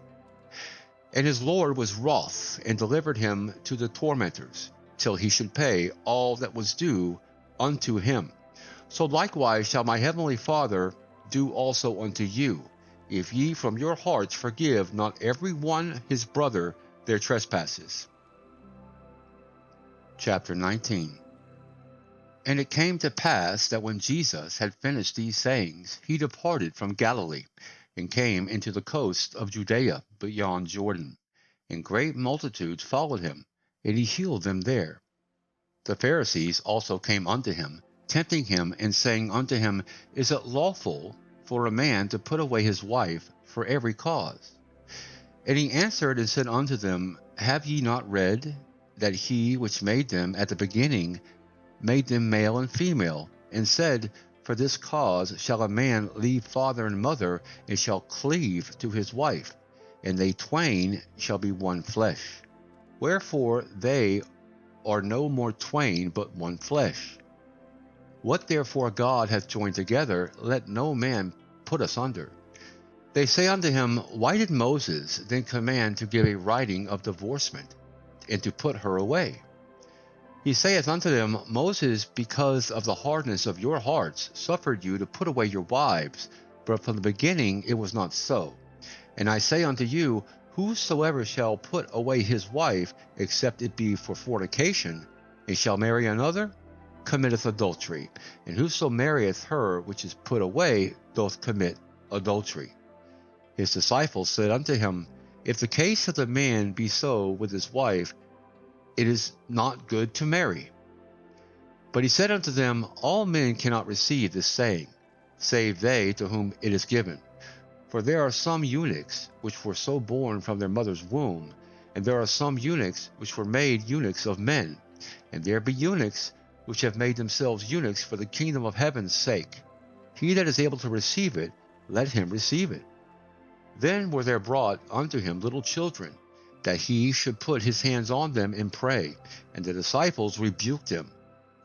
And his Lord was wroth, and delivered him to the tormentors, till he should pay all that was due unto him. So likewise shall my heavenly Father do also unto you, if ye from your hearts forgive not every one his brother their trespasses. Chapter 19. And it came to pass that when Jesus had finished these sayings, he departed from Galilee, and came into the coast of Judea beyond Jordan. And great multitudes followed him, and he healed them there. The Pharisees also came unto him, tempting him, and saying unto him, Is it lawful for a man to put away his wife for every cause? And he answered and said unto them, Have ye not read that he which made them at the beginning made them male and female, and said, For this cause shall a man leave father and mother, and shall cleave to his wife, and they twain shall be one flesh. Wherefore they are no more twain, but one flesh. What therefore God hath joined together, let no man put asunder. They say unto him, Why did Moses then command to give a writing of divorcement, and to put her away? He saith unto them, Moses, because of the hardness of your hearts, suffered you to put away your wives, but from the beginning it was not so. And I say unto you, Whosoever shall put away his wife, except it be for fornication, and shall marry another, committeth adultery, and whoso marrieth her which is put away doth commit adultery. His disciples said unto him, If the case of the man be so with his wife, it is not good to marry. But he said unto them, All men cannot receive this saying, save they to whom it is given. For there are some eunuchs which were so born from their mother's womb, and there are some eunuchs which were made eunuchs of men, and there be eunuchs which have made themselves eunuchs for the kingdom of heaven's sake. He that is able to receive it, let him receive it. Then were there brought unto him little children, that he should put his hands on them and pray, and the disciples rebuked him.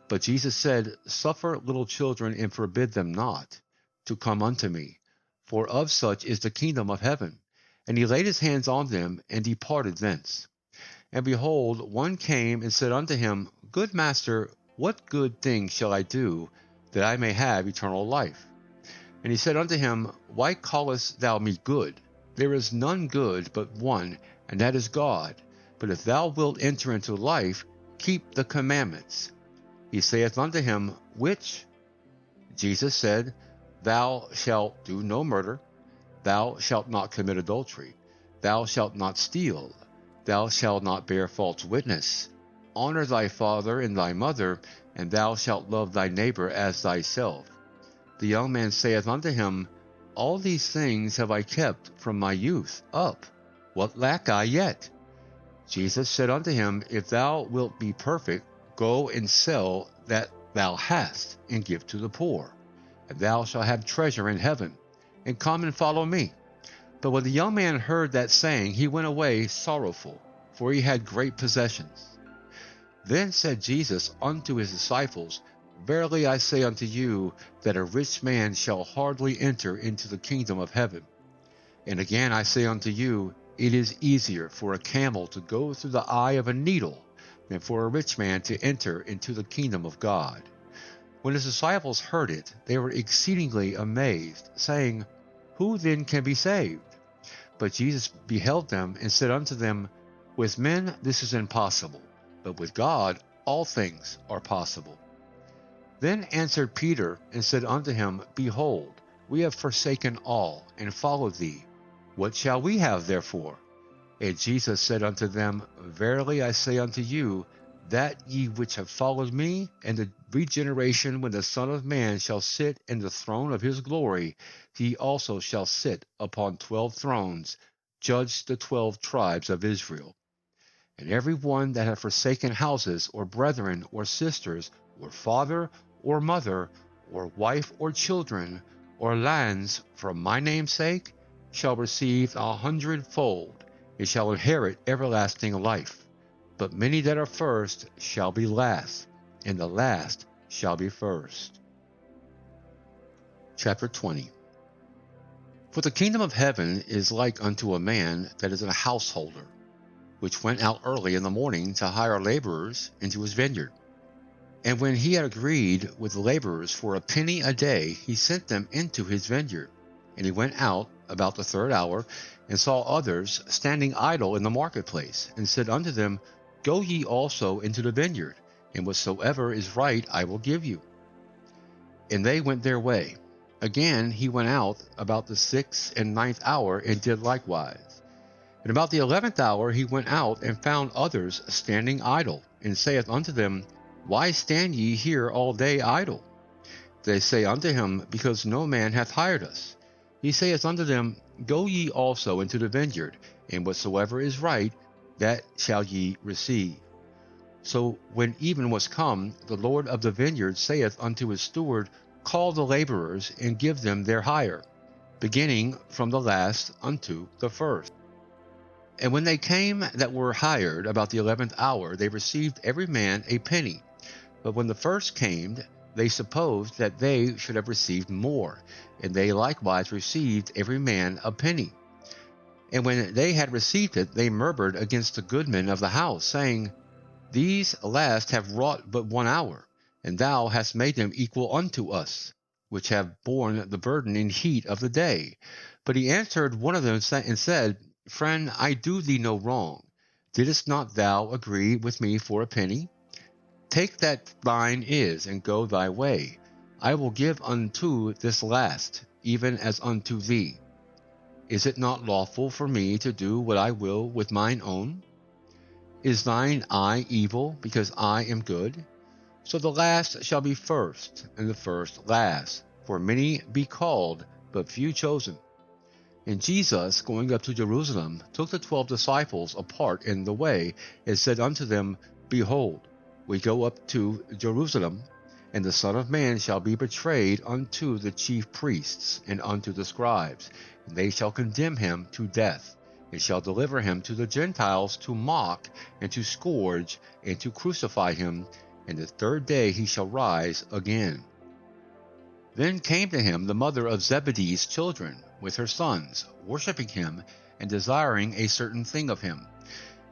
But Jesus said, Suffer little children, and forbid them not to come unto me, for of such is the kingdom of heaven. And he laid his hands on them, and departed thence. And behold, one came and said unto him, Good master, what good thing shall I do, that I may have eternal life? And he said unto him, Why callest thou me good? There is none good but one, and that is God. But if thou wilt enter into life, keep the commandments. He saith unto him, Which? Jesus said, Thou shalt do no murder, thou shalt not commit adultery, thou shalt not steal, thou shalt not bear false witness, honor thy father and thy mother, and thou shalt love thy neighbor as thyself. The young man saith unto him, All these things have I kept from my youth up. What lack I yet? Jesus said unto him, If thou wilt be perfect, go and sell that thou hast, and give to the poor, and thou shalt have treasure in heaven, and come and follow me. But when the young man heard that saying, he went away sorrowful, for he had great possessions. Then said Jesus unto his disciples, Verily I say unto you, that a rich man shall hardly enter into the kingdom of heaven. And again I say unto you, It is easier for a camel to go through the eye of a needle than for a rich man to enter into the kingdom of God." When his disciples heard it, they were exceedingly amazed, saying, "Who then can be saved?" But Jesus beheld them and said unto them, "With men this is impossible, but with God all things are possible." Then answered Peter and said unto him, "Behold, we have forsaken all, and followed thee. What shall we have therefore?" And Jesus said unto them, "Verily I say unto you, that ye which have followed me, and the regeneration when the Son of Man shall sit in the throne of his glory, he also shall sit upon 12 thrones, judge the 12 tribes of Israel. And every one that hath forsaken houses, or brethren, or sisters, or father, or mother, or wife, or children, or lands, for my name's sake, shall receive 100-fold, and shall inherit everlasting life. But many that are first shall be last, and the last shall be first." Chapter 20. For the kingdom of heaven is like unto a man that is a householder, which went out early in the morning to hire laborers into his vineyard. And when he had agreed with the laborers for a penny a day, he sent them into his vineyard. And he went out about the 3rd hour, and saw others standing idle in the marketplace, and said unto them, "Go ye also into the vineyard, and whatsoever is right I will give you." And they went their way. Again he went out about the 6th and 9th hour, and did likewise. And about the 11th hour he went out, and found others standing idle, and saith unto them, "Why stand ye here all day idle?" They say unto him, "Because no man hath hired us." He saith unto them, "Go ye also into the vineyard, and whatsoever is right, that shall ye receive." So when even was come, the Lord of the vineyard saith unto his steward, "Call the laborers, and give them their hire, beginning from the last unto the first." And when they came that were hired about the 11th hour, they received every man a penny. But when the first came, they supposed that they should have received more, and they likewise received every man a penny. And when they had received it, they murmured against the goodman of the house, saying, "These last have wrought but 1 hour, and thou hast made them equal unto us, which have borne the burden and heat of the day." But he answered one of them and said, "Friend, I do thee no wrong. Didst not thou agree with me for a penny? Take that thine is, and go thy way. I will give unto this last, even as unto thee. Is it not lawful for me to do what I will with mine own? Is thine eye evil, because I am good? So the last shall be first, and the first last. For many be called, but few chosen." And Jesus, going up to Jerusalem, took the 12 disciples apart in the way, and said unto them, "Behold, we go up to Jerusalem, and the Son of Man shall be betrayed unto the chief priests and unto the scribes, and they shall condemn him to death, and shall deliver him to the Gentiles to mock, and to scourge, and to crucify him, and the 3rd day he shall rise again." Then came to him the mother of Zebedee's children with her sons, worshipping him, and desiring a certain thing of him.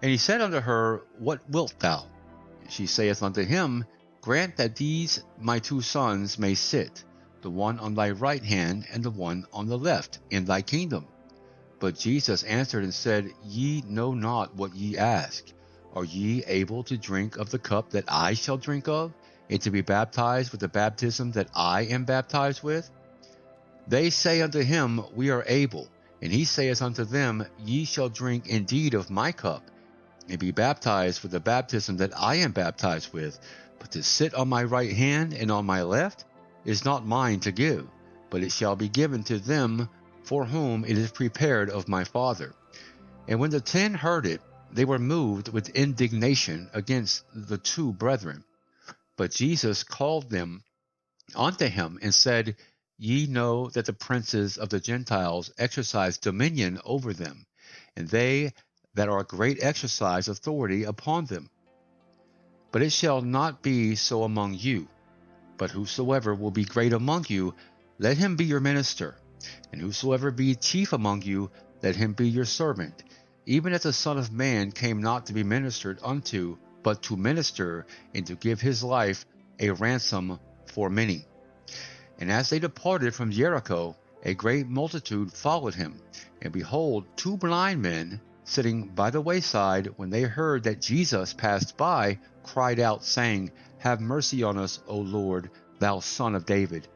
And he said unto her, "What wilt thou?" She saith unto him, "Grant that these my 2 sons may sit, the one on thy right hand, and the one on the left, in thy kingdom." But Jesus answered and said, "Ye know not what ye ask. Are ye able to drink of the cup that I shall drink of, and to be baptized with the baptism that I am baptized with?" They say unto him, "We are able." And he saith unto them, "Ye shall drink indeed of my cup, and be baptized with the baptism that I am baptized with. But to sit on my right hand and on my left is not mine to give, but it shall be given to them for whom it is prepared of my Father." And when the 10 heard it, they were moved with indignation against the 2 brethren. But Jesus called them unto him, and said, "Ye know that the princes of the Gentiles exercise dominion over them, and they that are great exercise authority upon them. But it shall not be so among you. But whosoever will be great among you, let him be your minister. And whosoever be chief among you, let him be your servant. even as the Son of Man came not to be ministered unto, but to minister and to give his life a ransom for many. And as they departed from Jericho, a great multitude followed him. And behold, two blind men, sitting by the wayside, when they heard that Jesus passed by, cried out, saying, Have mercy on us, O Lord, thou Son of David.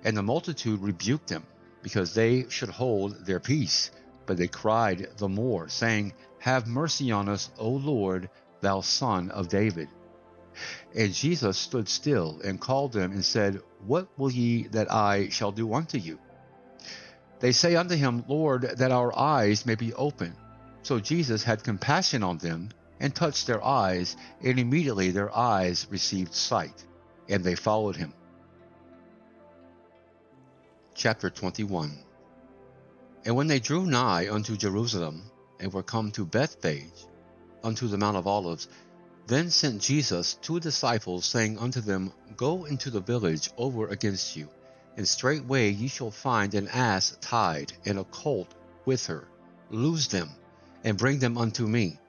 And the multitude rebuked them, because they should hold their peace. But they cried the more, saying, Have mercy on us, O Lord, thou Son of David. And Jesus stood still, and called them, and said, What will ye that I shall do unto you? They say unto him, Lord, that our eyes may be opened. So Jesus had compassion on them, and touched their eyes, and immediately their eyes received sight, and they followed him. Chapter 21. And when they drew nigh unto Jerusalem, and were come to Bethphage, unto the Mount of Olives, then sent Jesus two disciples, saying unto them, Go into the village over against you, and straightway ye shall find an ass tied, and a colt with her. Loose them, and bring them unto me.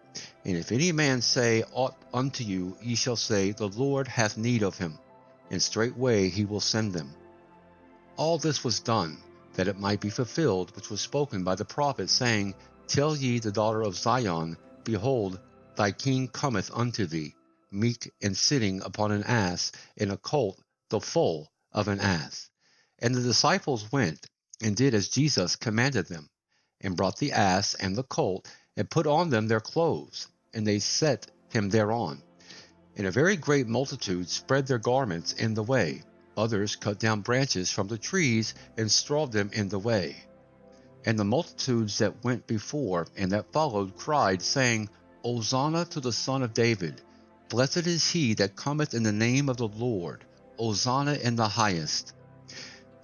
And if any man say aught unto you, ye shall say, The Lord hath need of him, and straightway he will send them. All this was done, that it might be fulfilled, which was spoken by the prophet, saying, Tell ye the daughter of Zion, Behold, thy king cometh unto thee, meek and sitting upon an ass, and a colt, the foal of an ass. And the disciples went, and did as Jesus commanded them, and brought the ass and the colt, and put on them their clothes, and they set him thereon. And a very great multitude spread their garments in the way. Others cut down branches from the trees, and strawed them in the way. And the multitudes that went before and that followed cried, saying, Hosanna to the Son of David. Blessed is he that cometh in the name of the Lord. Hosanna in the highest.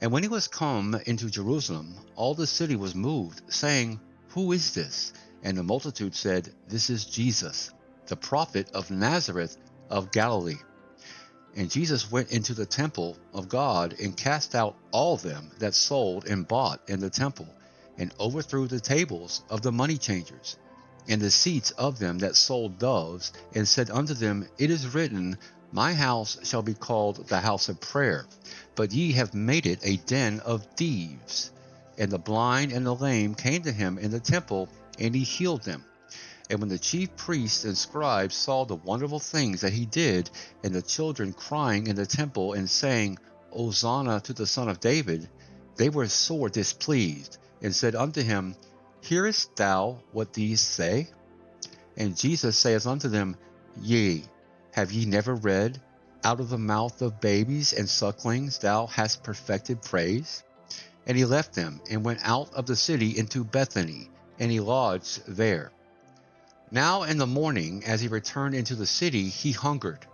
And when he was come into Jerusalem, all the city was moved, saying, Who is this? And the multitude said, This is Jesus, the prophet of Nazareth of Galilee. And Jesus went into the temple of God, and cast out all them that sold and bought in the temple, and overthrew the tables of the money changers, and the seats of them that sold doves, and said unto them, It is written, My house shall be called the house of prayer, but ye have made it a den of thieves. And the blind and the lame came to him in the temple, and he healed them. And when the chief priests and scribes saw the wonderful things that he did, and the children crying in the temple and saying, Hosanna to the Son of David, they were sore displeased, and said unto him, Hearest thou what these say? And Jesus saith unto them, Yea, have ye never read, Out of the mouth of babies and sucklings thou hast perfected praise? And he left them, and went out of the city into Bethany, and he lodged there. Now in the morning, as he returned into the city, he hungered.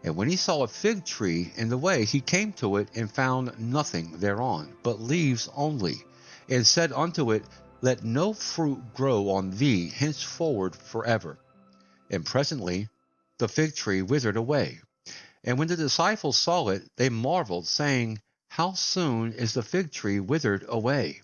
And when he saw a fig tree in the way, he came to it, and found nothing thereon, but leaves only, and said unto it, Let no fruit grow on thee henceforward forever. And presently the fig tree withered away. And when the disciples saw it, they marveled, saying, How soon is the fig tree withered away?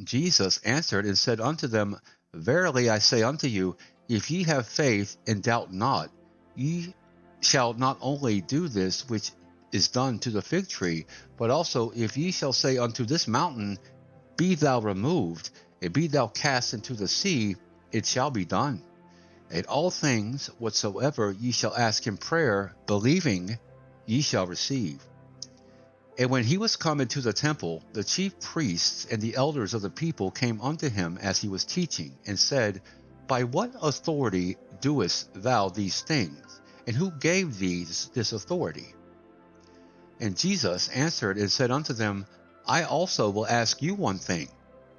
Jesus answered and said unto them, Verily I say unto you, if ye have faith and doubt not, ye shall not only do this which is done to the fig tree, but also if ye shall say unto this mountain, Be thou removed, and be thou cast into the sea, it shall be done. And all things whatsoever ye shall ask in prayer, believing, ye shall receive. And when he was come into the temple, the chief priests and the elders of the people came unto him as he was teaching, and said, By what authority doest thou these things? And who gave thee this authority? And Jesus answered and said unto them, I also will ask you one thing,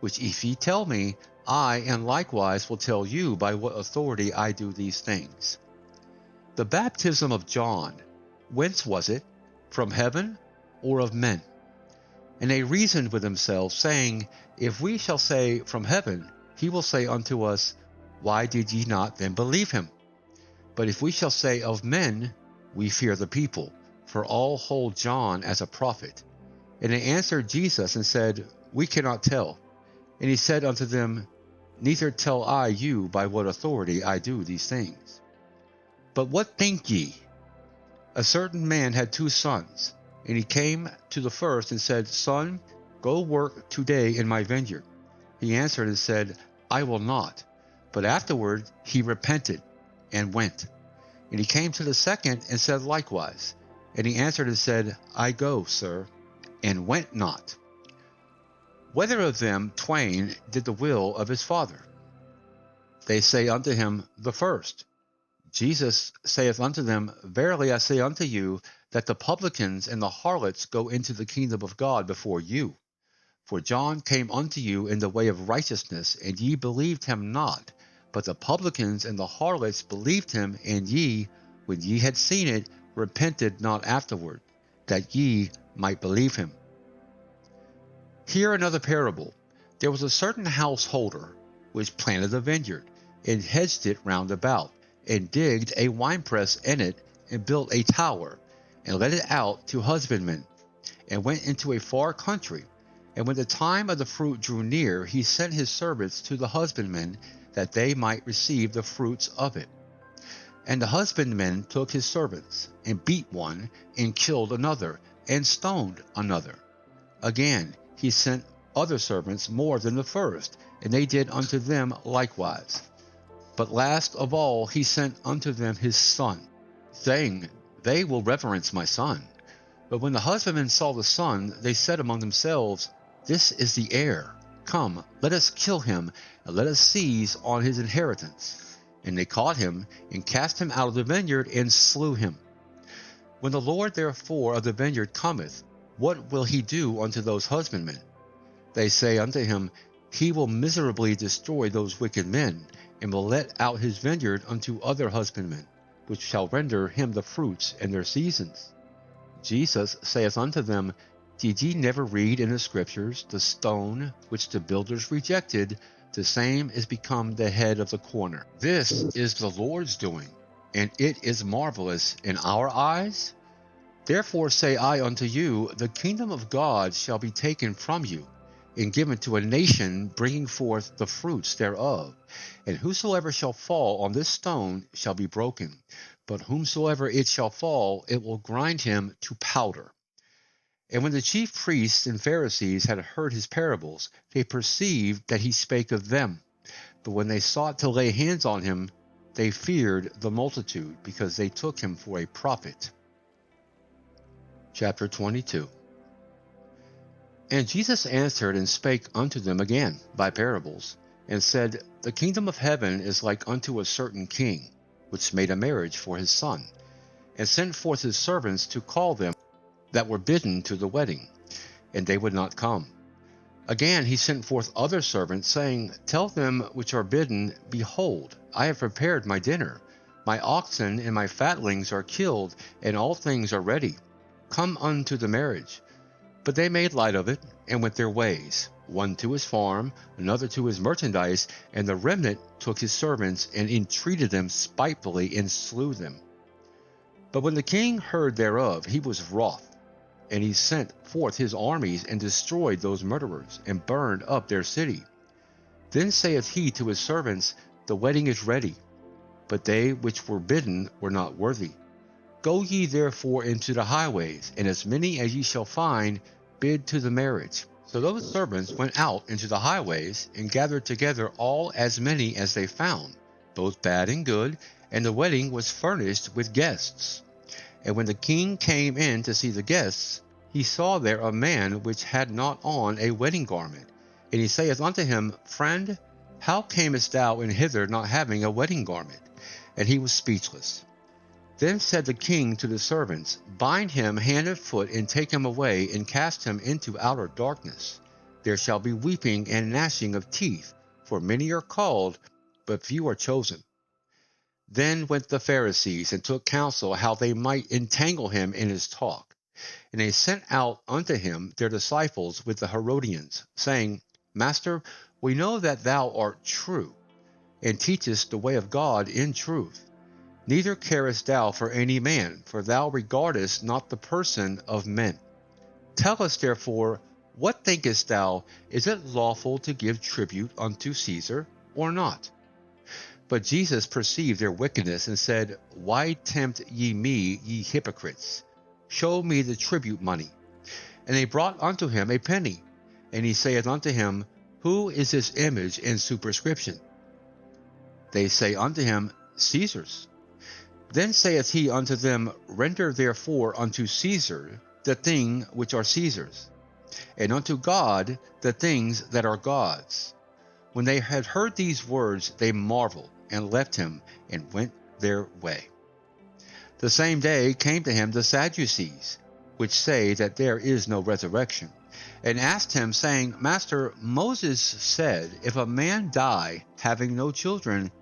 which if ye tell me, I and likewise will tell you by what authority I do these things. The baptism of John, whence was it? From heaven, or of men? And they reasoned with themselves, saying, If we shall say, From heaven, he will say unto us, Why did ye not then believe him? But if we shall say, Of men, we fear the people, for all hold John as a prophet. And they answered Jesus and said, We cannot tell. And he said unto them, neither tell I you by what authority I do these things. But what think ye? A certain man had 2 sons, and he came to the first and said, Son, go work today in my vineyard. He answered and said, I will not. But afterward he repented and went. And he came to the second and said likewise. And he answered and said, I go, sir, and went not. Whether of them twain did the will of his father? They say unto him, the first. Jesus saith unto them, Verily I say unto you, that the publicans and the harlots go into the kingdom of God before you. For John came unto you in the way of righteousness, and ye believed him not. But the publicans and the harlots believed him, and ye, when ye had seen it, repented not afterward, that ye might believe him. Hear another parable. There was a certain householder which planted a vineyard, and hedged it round about, and digged a winepress in it, and built a tower, and let it out to husbandmen, and went into a far country. And when the time of the fruit drew near, he sent his servants to the husbandmen, that they might receive the fruits of it. And the husbandmen took his servants, and beat one, and killed another, and stoned another. Again he sent other servants more than the first, and they did unto them likewise. But last of all he sent unto them his son, saying, They will reverence my son. But when the husbandmen saw the son, they said among themselves, This is the heir. Come, let us kill him, and let us seize on his inheritance. And they caught him, and cast him out of the vineyard, and slew him. When the Lord therefore of the vineyard cometh, what will he do unto those husbandmen? They say unto him, He will miserably destroy those wicked men, and will let out his vineyard unto other husbandmen, which shall render him the fruits in their seasons. Jesus saith unto them, Did ye never read in the Scriptures, the stone which the builders rejected, the same is become the head of the corner? This is the Lord's doing, and it is marvelous in our eyes. Therefore say I unto you, the kingdom of God shall be taken from you, and given to a nation bringing forth the fruits thereof. And whosoever shall fall on this stone shall be broken, but whomsoever it shall fall, it will grind him to powder. And when the chief priests and Pharisees had heard his parables, they perceived that he spake of them. But when they sought to lay hands on him, they feared the multitude, because they took him for a prophet. Chapter 22. And Jesus answered and spake unto them again by parables, and said, The kingdom of heaven is like unto a certain king, which made a marriage for his son, and sent forth his servants to call them that were bidden to the wedding, and they would not come. Again he sent forth other servants, saying, Tell them which are bidden, Behold, I have prepared my dinner. My oxen and my fatlings are killed, and all things are ready. Come unto the marriage. But they made light of it, and went their ways, one to his farm, another to his merchandise, and the remnant took his servants, and entreated them spitefully, and slew them. But when the king heard thereof, he was wroth, and he sent forth his armies, and destroyed those murderers, and burned up their city. Then saith he to his servants, The wedding is ready, but they which were bidden were not worthy. Go ye therefore into the highways, and as many as ye shall find, bid to the marriage. So those servants went out into the highways, and gathered together all as many as they found, both bad and good, and the wedding was furnished with guests. And when the king came in to see the guests, he saw there a man which had not on a wedding garment. And he saith unto him, Friend, how camest thou in hither not having a wedding garment? And he was speechless. Then said the king to the servants, Bind him hand and foot, and take him away, and cast him into outer darkness. There shall be weeping and gnashing of teeth, for many are called, but few are chosen. Then went the Pharisees, and took counsel how they might entangle him in his talk. And they sent out unto him their disciples with the Herodians, saying, Master, we know that thou art true, and teachest the way of God in truth. Neither carest thou for any man, for thou regardest not the person of men. Tell us therefore, what thinkest thou, is it lawful to give tribute unto Caesar, or not?" But Jesus perceived their wickedness, and said, "Why tempt ye me, ye hypocrites? Show me the tribute money." And they brought unto him a penny. And he saith unto him, "Who is this image and superscription?" They say unto him, "Caesar's." Then saith he unto them, "Render therefore unto Caesar the things which are Caesar's, and unto God the things that are God's." When they had heard these words, they marveled, and left him, and went their way. The same day came to him the Sadducees, which say that there is no resurrection, and asked him, saying, "Master, Moses said, if a man die having no children,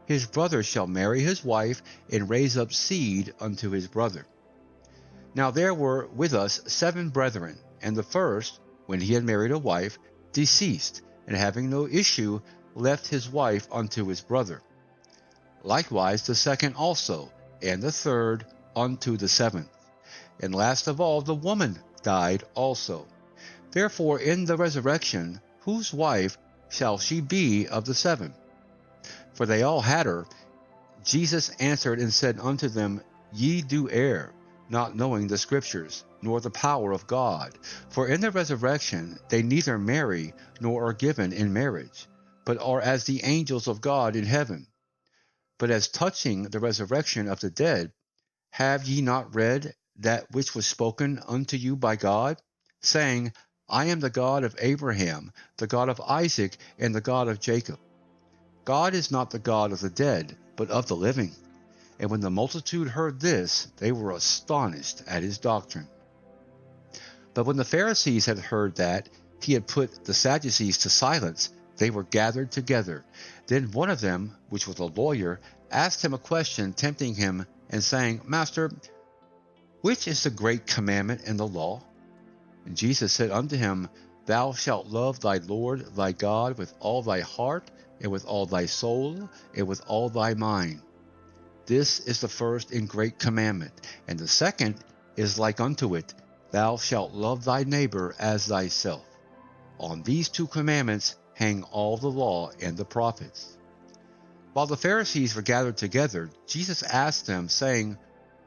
his brother shall marry his wife, and raise up seed unto his brother. Now there were with us 7 brethren, and the first, when he had married a wife, deceased, and having no issue, left his wife unto his brother. Likewise the second also, and the third unto the 7th. And last of all the woman died also. Therefore in the resurrection, whose wife shall she be of the 7? For they all had her. Jesus answered and said unto them, Ye do err, not knowing the Scriptures, nor the power of God. For in the resurrection they neither marry, nor are given in marriage, but are as the angels of God in heaven. But as touching the resurrection of the dead, have ye not read that which was spoken unto you by God, saying, I am the God of Abraham, the God of Isaac, and the God of Jacob? God is not the God of the dead, but of the living. And when the multitude heard this, they were astonished at his doctrine. But when the Pharisees had heard that he had put the Sadducees to silence, they were gathered together. Then one of them, which was a lawyer, asked him a question, tempting him, and saying, Master, which is the great commandment in the law? And Jesus said unto him, Thou shalt love thy Lord thy God with all thy heart, and with all thy soul, and with all thy mind. This is the first and great commandment, and the second is like unto it, Thou shalt love thy neighbor as thyself. On these 2 commandments hang all the law and the prophets. While the Pharisees were gathered together, Jesus asked them, saying,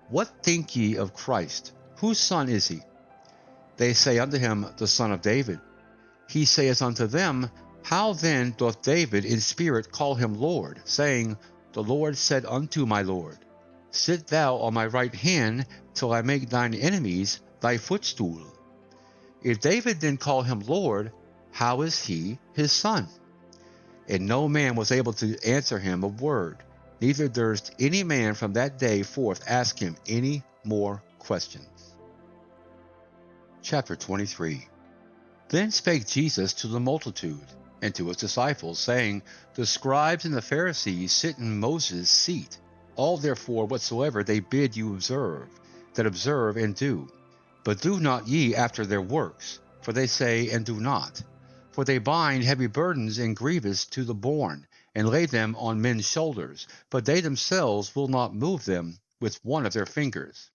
What think ye of Christ? Whose son is he? They say unto him, The son of David. He saith unto them, How then doth David in spirit call him Lord, saying, The Lord said unto my Lord, Sit thou on my right hand, till I make thine enemies thy footstool. If David then call him Lord, how is he his son? And no man was able to answer him a word, neither durst any man from that day forth ask him any more questions. Chapter 23. Then spake Jesus to the multitude, and to his disciples, saying, The scribes and the Pharisees sit in Moses' seat. All therefore whatsoever they bid you observe, that observe and do. But do not ye after their works, for they say and do not. For they bind heavy burdens and grievous to the born, and lay them on men's shoulders, but they themselves will not move them with one of their fingers.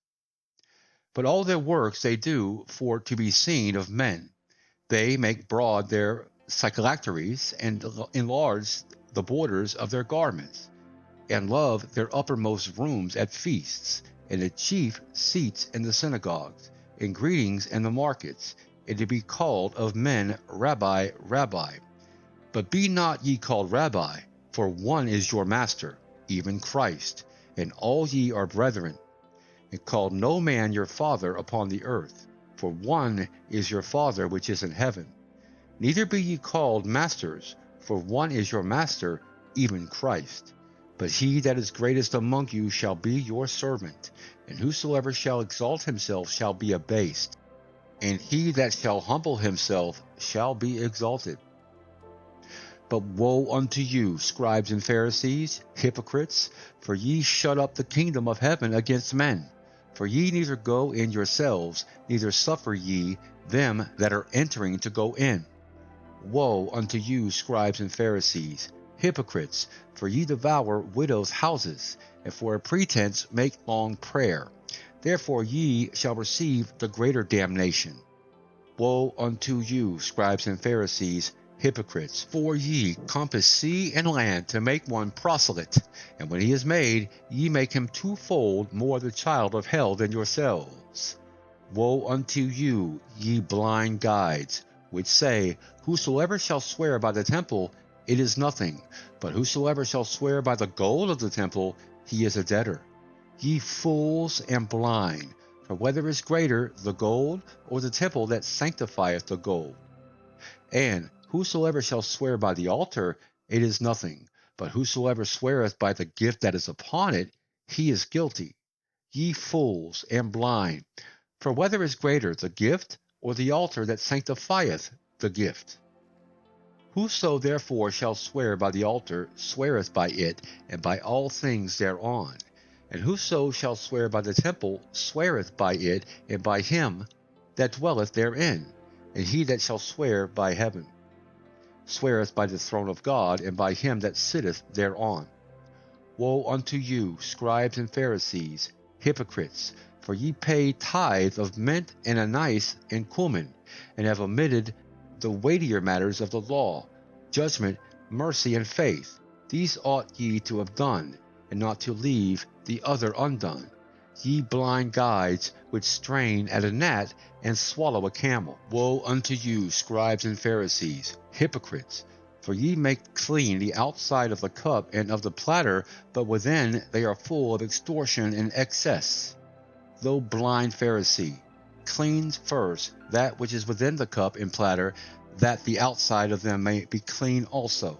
But all their works they do for to be seen of men. They make broad their phylacteries, and enlarge the borders of their garments, and love their uppermost rooms at feasts, and the chief seats in the synagogues, and greetings in the markets, and to be called of men, Rabbi, Rabbi. But be not ye called Rabbi, for one is your master, even Christ, and all ye are brethren. And call no man your father upon the earth, for one is your Father which is in heaven. Neither be ye called masters, for one is your master, even Christ. But he that is greatest among you shall be your servant, and whosoever shall exalt himself shall be abased, and he that shall humble himself shall be exalted. But woe unto you, scribes and Pharisees, hypocrites, for ye shut up the kingdom of heaven against men. For ye neither go in yourselves, neither suffer ye them that are entering to go in. Woe unto you, scribes and Pharisees, hypocrites, for ye devour widows' houses, and for a pretense make long prayer. Therefore ye shall receive the greater damnation. Woe unto you, scribes and Pharisees, Hypocrites, for ye compass sea and land to make one proselyte, and when he is made, ye make him twofold more the child of hell than yourselves. Woe unto you, ye blind guides, which say, Whosoever shall swear by the temple, it is nothing, but whosoever shall swear by the gold of the temple, he is a debtor. Ye fools and blind, for whether is greater, the gold, or the temple that sanctifieth the gold? And whosoever shall swear by the altar, it is nothing, but whosoever sweareth by the gift that is upon it, he is guilty. Ye fools and blind, for whether is greater, the gift, or the altar that sanctifieth the gift? Whoso therefore shall swear by the altar sweareth by it, and by all things thereon. And whoso shall swear by the temple sweareth by it, and by him that dwelleth therein. And he that shall swear by heaven sweareth by the throne of God, and by him that sitteth thereon. Woe unto you, scribes and Pharisees, hypocrites! For ye pay tithe of mint and anise and cumin, and have omitted the weightier matters of the law, judgment, mercy, and faith. These ought ye to have done, and not to leave the other undone. Ye blind guides, which strain at a gnat and swallow a camel. Woe unto you, scribes and Pharisees, hypocrites! For ye make clean the outside of the cup and of the platter, but within they are full of extortion and excess. Thou blind Pharisee, cleanse first that which is within the cup and platter, that the outside of them may be clean also.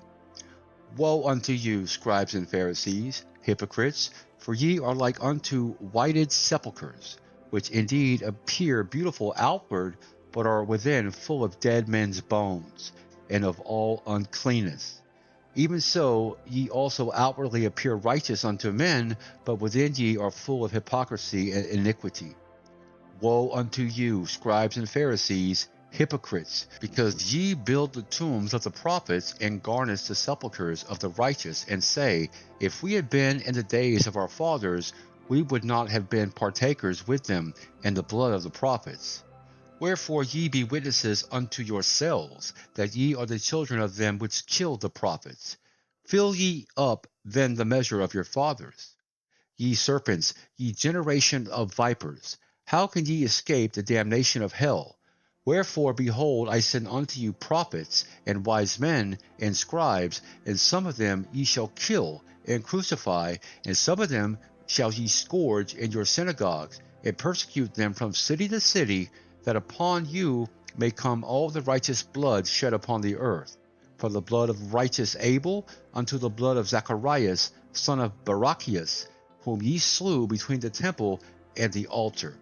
Woe unto you, scribes and Pharisees, hypocrites! For ye are like unto whited sepulchres, which indeed appear beautiful outward, but are within full of dead men's bones, and of all uncleanness. Even so ye also outwardly appear righteous unto men, but within ye are full of hypocrisy and iniquity. Woe unto you, scribes and Pharisees, hypocrites! Because ye build the tombs of the prophets, and garnish the sepulchres of the righteous, and say, If we had been in the days of our fathers, we would not have been partakers with them in the blood of the prophets. Wherefore ye be witnesses unto yourselves, that ye are the children of them which killed the prophets. Fill ye up then the measure of your fathers. Ye serpents, ye generation of vipers, how can ye escape the damnation of hell? Wherefore, behold, I send unto you prophets, and wise men, and scribes, and some of them ye shall kill and crucify, and some of them shall ye scourge in your synagogues, and persecute them from city to city, that upon you may come all the righteous blood shed upon the earth, from the blood of righteous Abel unto the blood of Zacharias, son of Barachias, whom ye slew between the temple and the altar.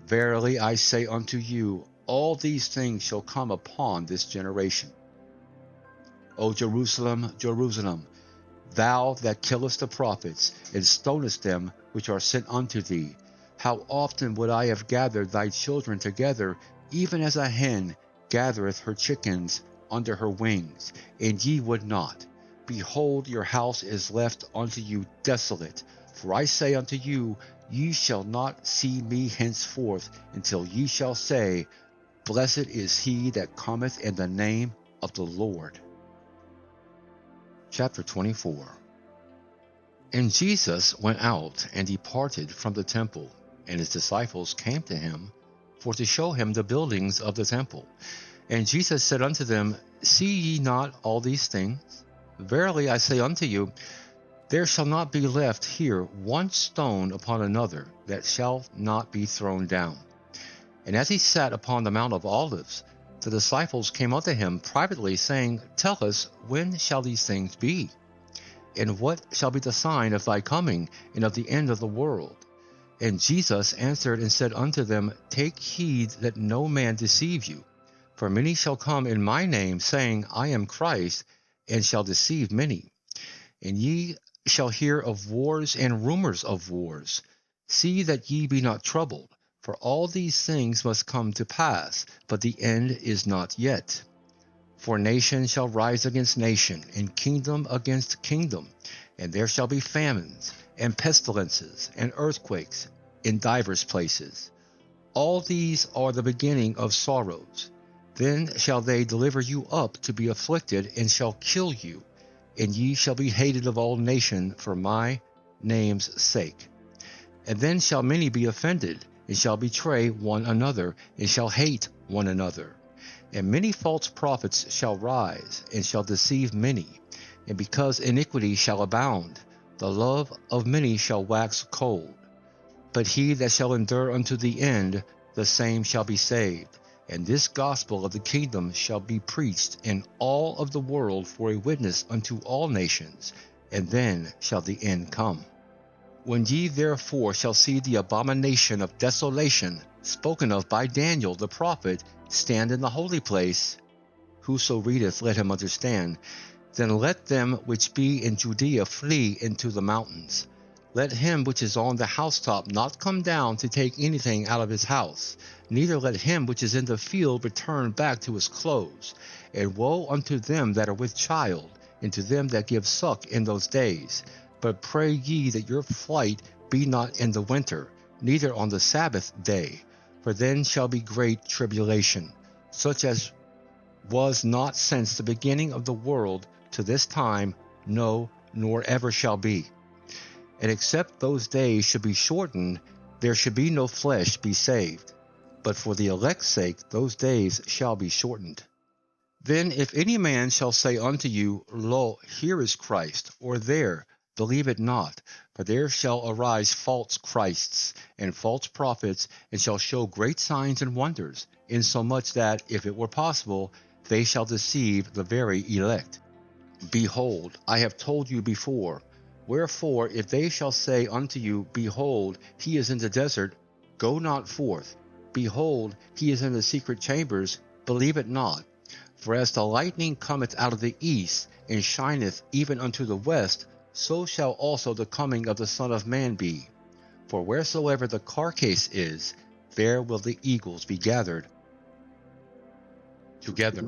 Verily I say unto you, all these things shall come upon this generation. O Jerusalem, Jerusalem, thou that killest the prophets, and stonest them which are sent unto thee, how often would I have gathered thy children together, even as a hen gathereth her chickens under her wings, and ye would not. Behold, your house is left unto you desolate. For I say unto you, ye shall not see me henceforth, until ye shall say, Blessed is he that cometh in the name of the Lord. Chapter 24. And Jesus went out and departed from the temple, and his disciples came to him for to show him the buildings of the temple. And Jesus said unto them, See ye not all these things? Verily I say unto you, there shall not be left here one stone upon another that shall not be thrown down. And as he sat upon the Mount of Olives, the disciples came unto him privately, saying, Tell us, when shall these things be? And what shall be the sign of thy coming, and of the end of the world? And Jesus answered and said unto them, Take heed that no man deceive you. For many shall come in my name, saying, I am Christ, and shall deceive many. And ye shall hear of wars and rumors of wars. See that ye be not troubled, for all these things must come to pass, but the end is not yet. For nation shall rise against nation, and kingdom against kingdom, and there shall be famines, and pestilences, and earthquakes in divers places. All these are the beginning of sorrows. Then shall they deliver you up to be afflicted, and shall kill you, and ye shall be hated of all nations for my name's sake. And then shall many be offended, and shall betray one another, and shall hate one another. And many false prophets shall rise, and shall deceive many. And because iniquity shall abound, the love of many shall wax cold. But he that shall endure unto the end, the same shall be saved. And this gospel of the kingdom shall be preached in all of the world for a witness unto all nations, and then shall the end come. When ye therefore shall see the abomination of desolation, spoken of by Daniel the prophet, stand in the holy place, whoso readeth, let him understand. Then let them which be in Judea flee into the mountains. Let him which is on the housetop not come down to take anything out of his house, neither let him which is in the field return back to his clothes. And woe unto them that are with child, and to them that give suck in those days. But pray ye that your flight be not in the winter, neither on the Sabbath day, for then shall be great tribulation, such as was not since the beginning of the world to this time, no, nor ever shall be. And except those days should be shortened, there should be no flesh be saved. But for the elect's sake those days shall be shortened. Then if any man shall say unto you, Lo, here is Christ, or there, believe it not. For there shall arise false Christs and false prophets, and shall show great signs and wonders, insomuch that, if it were possible, they shall deceive the very elect. Behold, I have told you before. Wherefore, if they shall say unto you, Behold, he is in the desert, go not forth. Behold, he is in the secret chambers, believe it not. For as the lightning cometh out of the east, and shineth even unto the west, so shall also the coming of the Son of Man be. For wheresoever the carcase is, there will the eagles be gathered together.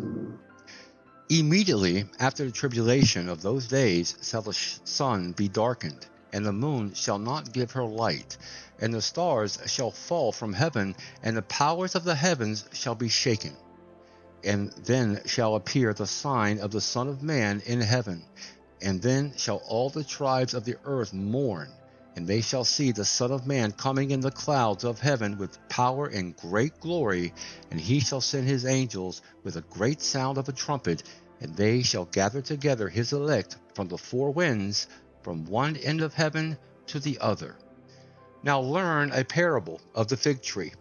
Immediately after the tribulation of those days shall the sun be darkened, and the moon shall not give her light, and the stars shall fall from heaven, and the powers of the heavens shall be shaken. And then shall appear the sign of the Son of Man in heaven. And then shall all the tribes of the earth mourn, and they shall see the Son of Man coming in the clouds of heaven with power and great glory. And he shall send his angels with a great sound of a trumpet, and they shall gather together his elect from the four winds, from one end of heaven to the other. Now learn a parable of the fig tree.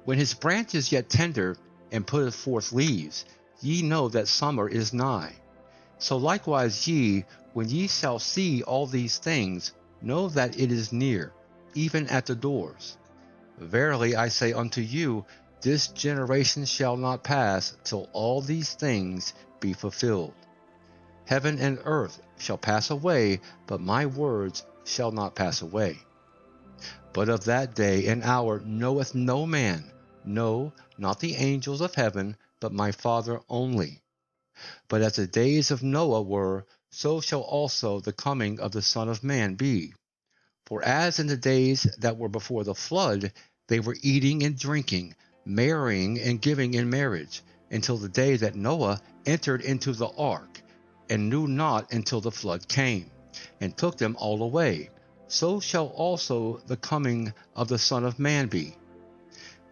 When his branch is yet tender, and putteth forth leaves, ye know that summer is nigh. So likewise ye, when ye shall see all these things, know that it is near, even at the doors. Verily I say unto you, this generation shall not pass till all these things be fulfilled. Heaven and earth shall pass away, but my words shall not pass away. But of that day and hour knoweth no man, no, not the angels of heaven, but my Father only. But as the days of Noah were, so shall also the coming of the Son of Man be. For as in the days that were before the flood, they were eating and drinking, marrying and giving in marriage, until the day that Noah entered into the ark, and knew not until the flood came, and took them all away, so shall also the coming of the Son of Man be.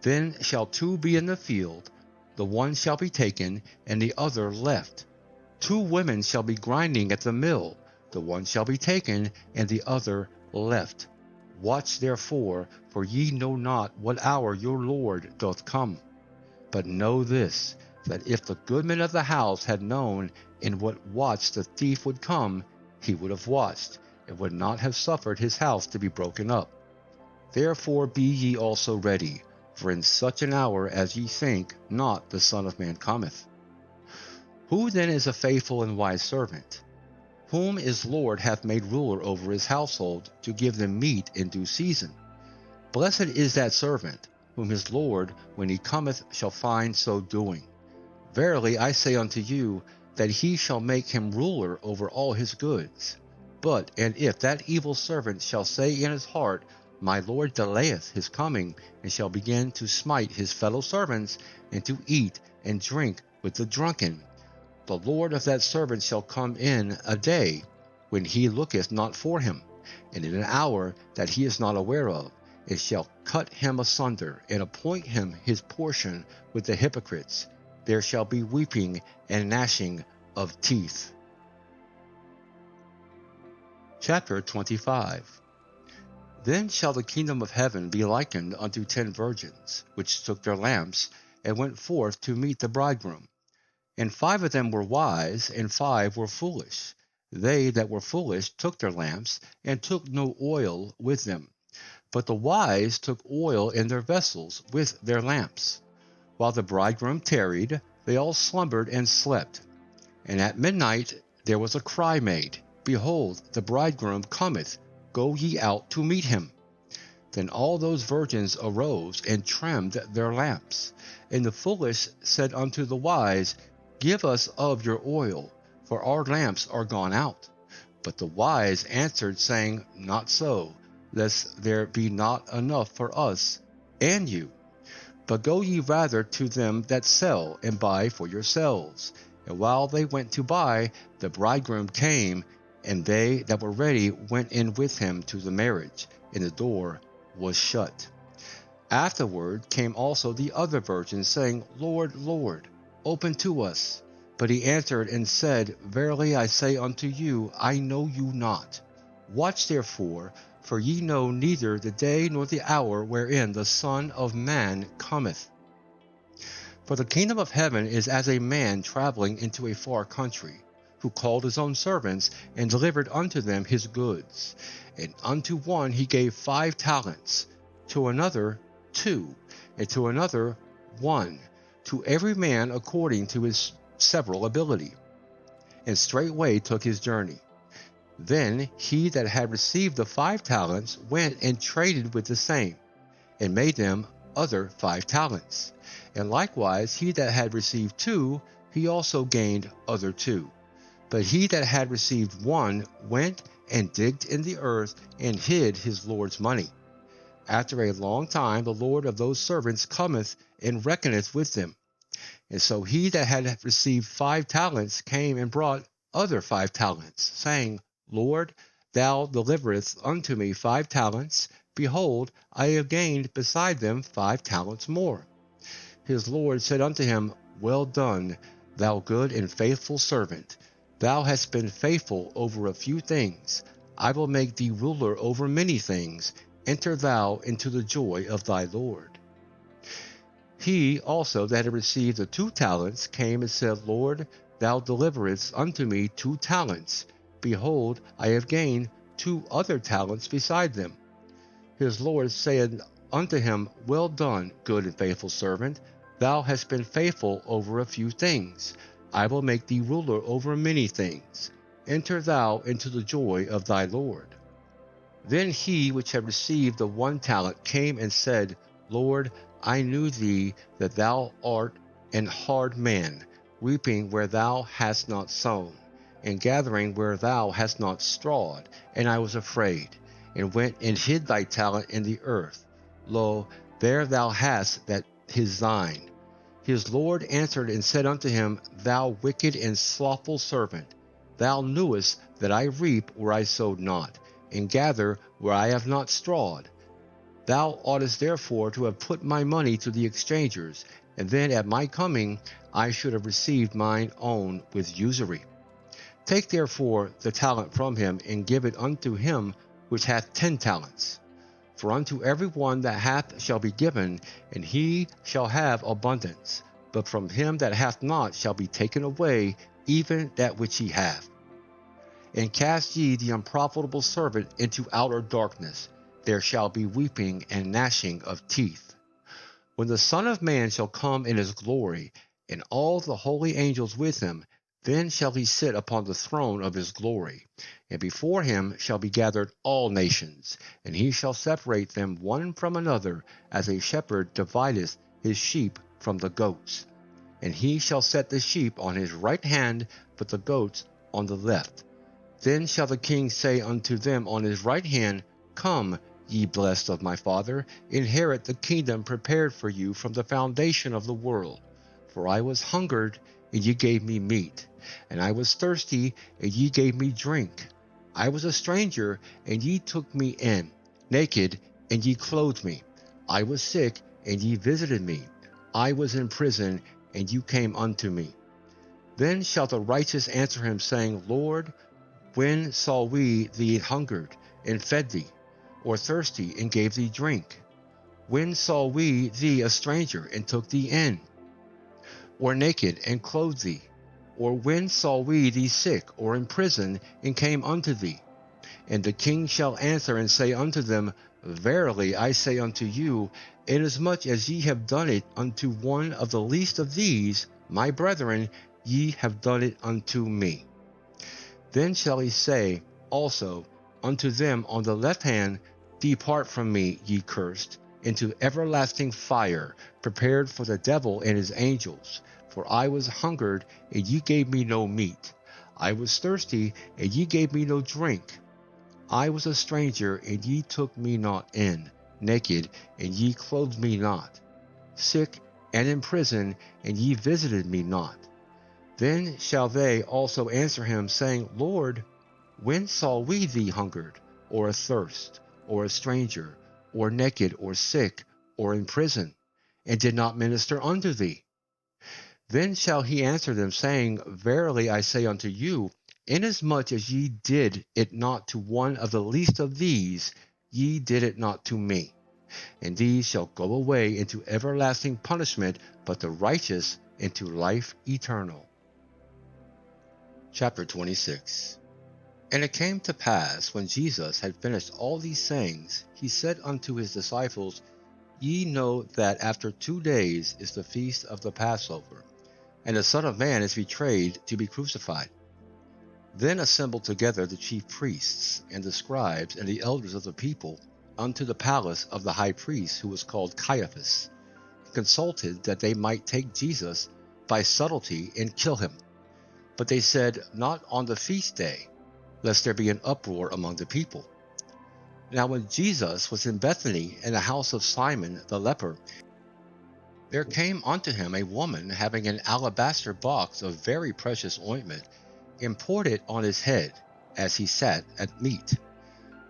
Then shall two be in the field, the one shall be taken, and the other left. Two women shall be grinding at the mill, the one shall be taken, and the other left. Watch therefore, for ye know not what hour your Lord doth come. But know this, that if the goodman of the house had known in what watch the thief would come, he would have watched, and would not have suffered his house to be broken up. Therefore be ye also ready, for in such an hour as ye think not the Son of Man cometh. Who then is a faithful and wise servant, whom his Lord hath made ruler over his household, to give them meat in due season? Blessed is that servant, whom his Lord, when he cometh, shall find so doing. Verily I say unto you, that he shall make him ruler over all his goods. And if that evil servant shall say in his heart, My Lord delayeth his coming, and shall begin to smite his fellow servants, and to eat and drink with the drunken. The Lord of that servant shall come in a day when he looketh not for him, and in an hour that he is not aware of, and shall cut him asunder, and appoint him his portion with the hypocrites. There shall be weeping and gnashing of teeth. Chapter 25. Then shall the kingdom of heaven be likened unto 10 virgins, which took their lamps, and went forth to meet the bridegroom. And 5 of them were wise, and 5 were foolish. They that were foolish took their lamps, and took no oil with them. But the wise took oil in their vessels with their lamps. While the bridegroom tarried, they all slumbered and slept. And at midnight there was a cry made, Behold, the bridegroom cometh, go ye out to meet him. Then all those virgins arose and trimmed their lamps. And the foolish said unto the wise, Give us of your oil, for our lamps are gone out. But the wise answered, saying, Not so, lest there be not enough for us and you. But go ye rather to them that sell, and buy for yourselves. And while they went to buy, the bridegroom came, and they that were ready went in with him to the marriage, and the door was shut. Afterward came also the other virgins, saying, Lord, Lord, open to us. But he answered and said, Verily I say unto you, I know you not. Watch therefore, for ye know neither the day nor the hour wherein the Son of Man cometh. For the kingdom of heaven is as a man traveling into a far country, who called his own servants, and delivered unto them his goods. And unto one he gave 5 talents, to another 2, and to another 1, to every man according to his several ability. And straightway took his journey. Then he that had received the 5 talents went and traded with the same, and made them other 5 talents. And likewise he that had received 2, he also gained other 2. But he that had received 1 went and digged in the earth, and hid his Lord's money. After a long time the Lord of those servants cometh, and reckoneth with them. And so he that had received 5 talents came and brought other 5 talents, saying, Lord, thou deliverest unto me 5 talents. Behold, I have gained beside them 5 talents more. His Lord said unto him, Well done, thou good and faithful servant. Thou hast been faithful over a few things. I will make thee ruler over many things. Enter thou into the joy of thy Lord. He also that had received the 2 talents came and said, Lord, thou deliverest unto me 2 talents. Behold, I have gained 2 other talents beside them. His Lord said unto him, Well done, good and faithful servant. Thou hast been faithful over a few things. I will make thee ruler over many things. Enter thou into the joy of thy Lord. Then he which had received the 1 talent came and said, Lord, I knew thee that thou art an hard man, reaping where thou hast not sown, and gathering where thou hast not strawed. And I was afraid, and went and hid thy talent in the earth. Lo, there thou hast that is thine. His Lord answered and said unto him, Thou wicked and slothful servant, thou knewest that I reap where I sowed not, and gather where I have not strawed. Thou oughtest therefore to have put my money to the exchangers, and then at my coming I should have received mine own with usury. Take therefore the talent from him, and give it unto him which hath 10 talents. For unto every one that hath shall be given, and he shall have abundance. But from him that hath not shall be taken away even that which he hath. And cast ye the unprofitable servant into outer darkness. There shall be weeping and gnashing of teeth. When the Son of Man shall come in his glory, and all the holy angels with him, then shall he sit upon the throne of his glory. And before him shall be gathered all nations, and he shall separate them one from another, as a shepherd divideth his sheep from the goats. And he shall set the sheep on his right hand, but the goats on the left. Then shall the king say unto them on his right hand, Come, ye blessed of my Father, inherit the kingdom prepared for you from the foundation of the world. For I was hungered, and ye gave me meat, and I was thirsty, and ye gave me drink. I was a stranger, and ye took me in, naked, and ye clothed me. I was sick, and ye visited me. I was in prison, and you came unto me. Then shall the righteous answer him, saying, Lord, when saw we thee hungered, and fed thee, or thirsty, and gave thee drink? When saw we thee a stranger, and took thee in, or naked, and clothed thee? Or when saw we thee sick, or in prison, and came unto thee? And the king shall answer and say unto them, Verily I say unto you, inasmuch as ye have done it unto one of the least of these, my brethren, ye have done it unto me. Then shall he say also unto them on the left hand, Depart from me, ye cursed, into everlasting fire, prepared for the devil and his angels. For I was hungered, and ye gave me no meat. I was thirsty, and ye gave me no drink. I was a stranger, and ye took me not in, naked, and ye clothed me not, sick and in prison, and ye visited me not. Then shall they also answer him, saying, Lord, when saw we thee hungered, or athirst, or a stranger, or naked, or sick, or in prison, and did not minister unto thee? Then shall he answer them, saying, Verily I say unto you, inasmuch as ye did it not to one of the least of these, ye did it not to me. And these shall go away into everlasting punishment, but the righteous into life eternal. Chapter 26. And it came to pass, when Jesus had finished all these things, he said unto his disciples, Ye know that after 2 days is the feast of the Passover, and the Son of Man is betrayed to be crucified. Then assembled together the chief priests, and the scribes, and the elders of the people, unto the palace of the high priest, who was called Caiaphas, and consulted that they might take Jesus by subtlety and kill him. But they said, Not on the feast day, lest there be an uproar among the people. Now when Jesus was in Bethany, in the house of Simon the leper, there came unto him a woman having an alabaster box of very precious ointment, and poured it on his head, as he sat at meat.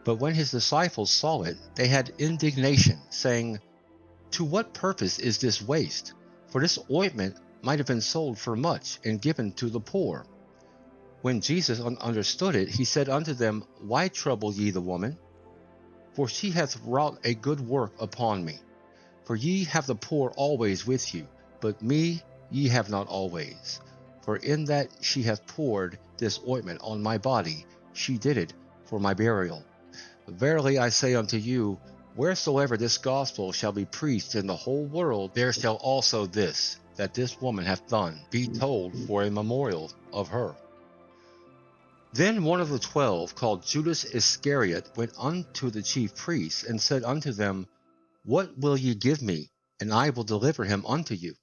But when his disciples saw it, they had indignation, saying, To what purpose is this waste? For this ointment might have been sold for much, and given to the poor. When Jesus understood it, he said unto them, Why trouble ye the woman? For she hath wrought a good work upon me. For ye have the poor always with you, but me ye have not always. For in that she hath poured this ointment on my body, she did it for my burial. Verily I say unto you, wheresoever this gospel shall be preached in the whole world, there shall also this, that this woman hath done, be told for a memorial of her. Then one of the 12, called Judas Iscariot, went unto the chief priests, and said unto them, What will ye give me, and I will deliver him unto you?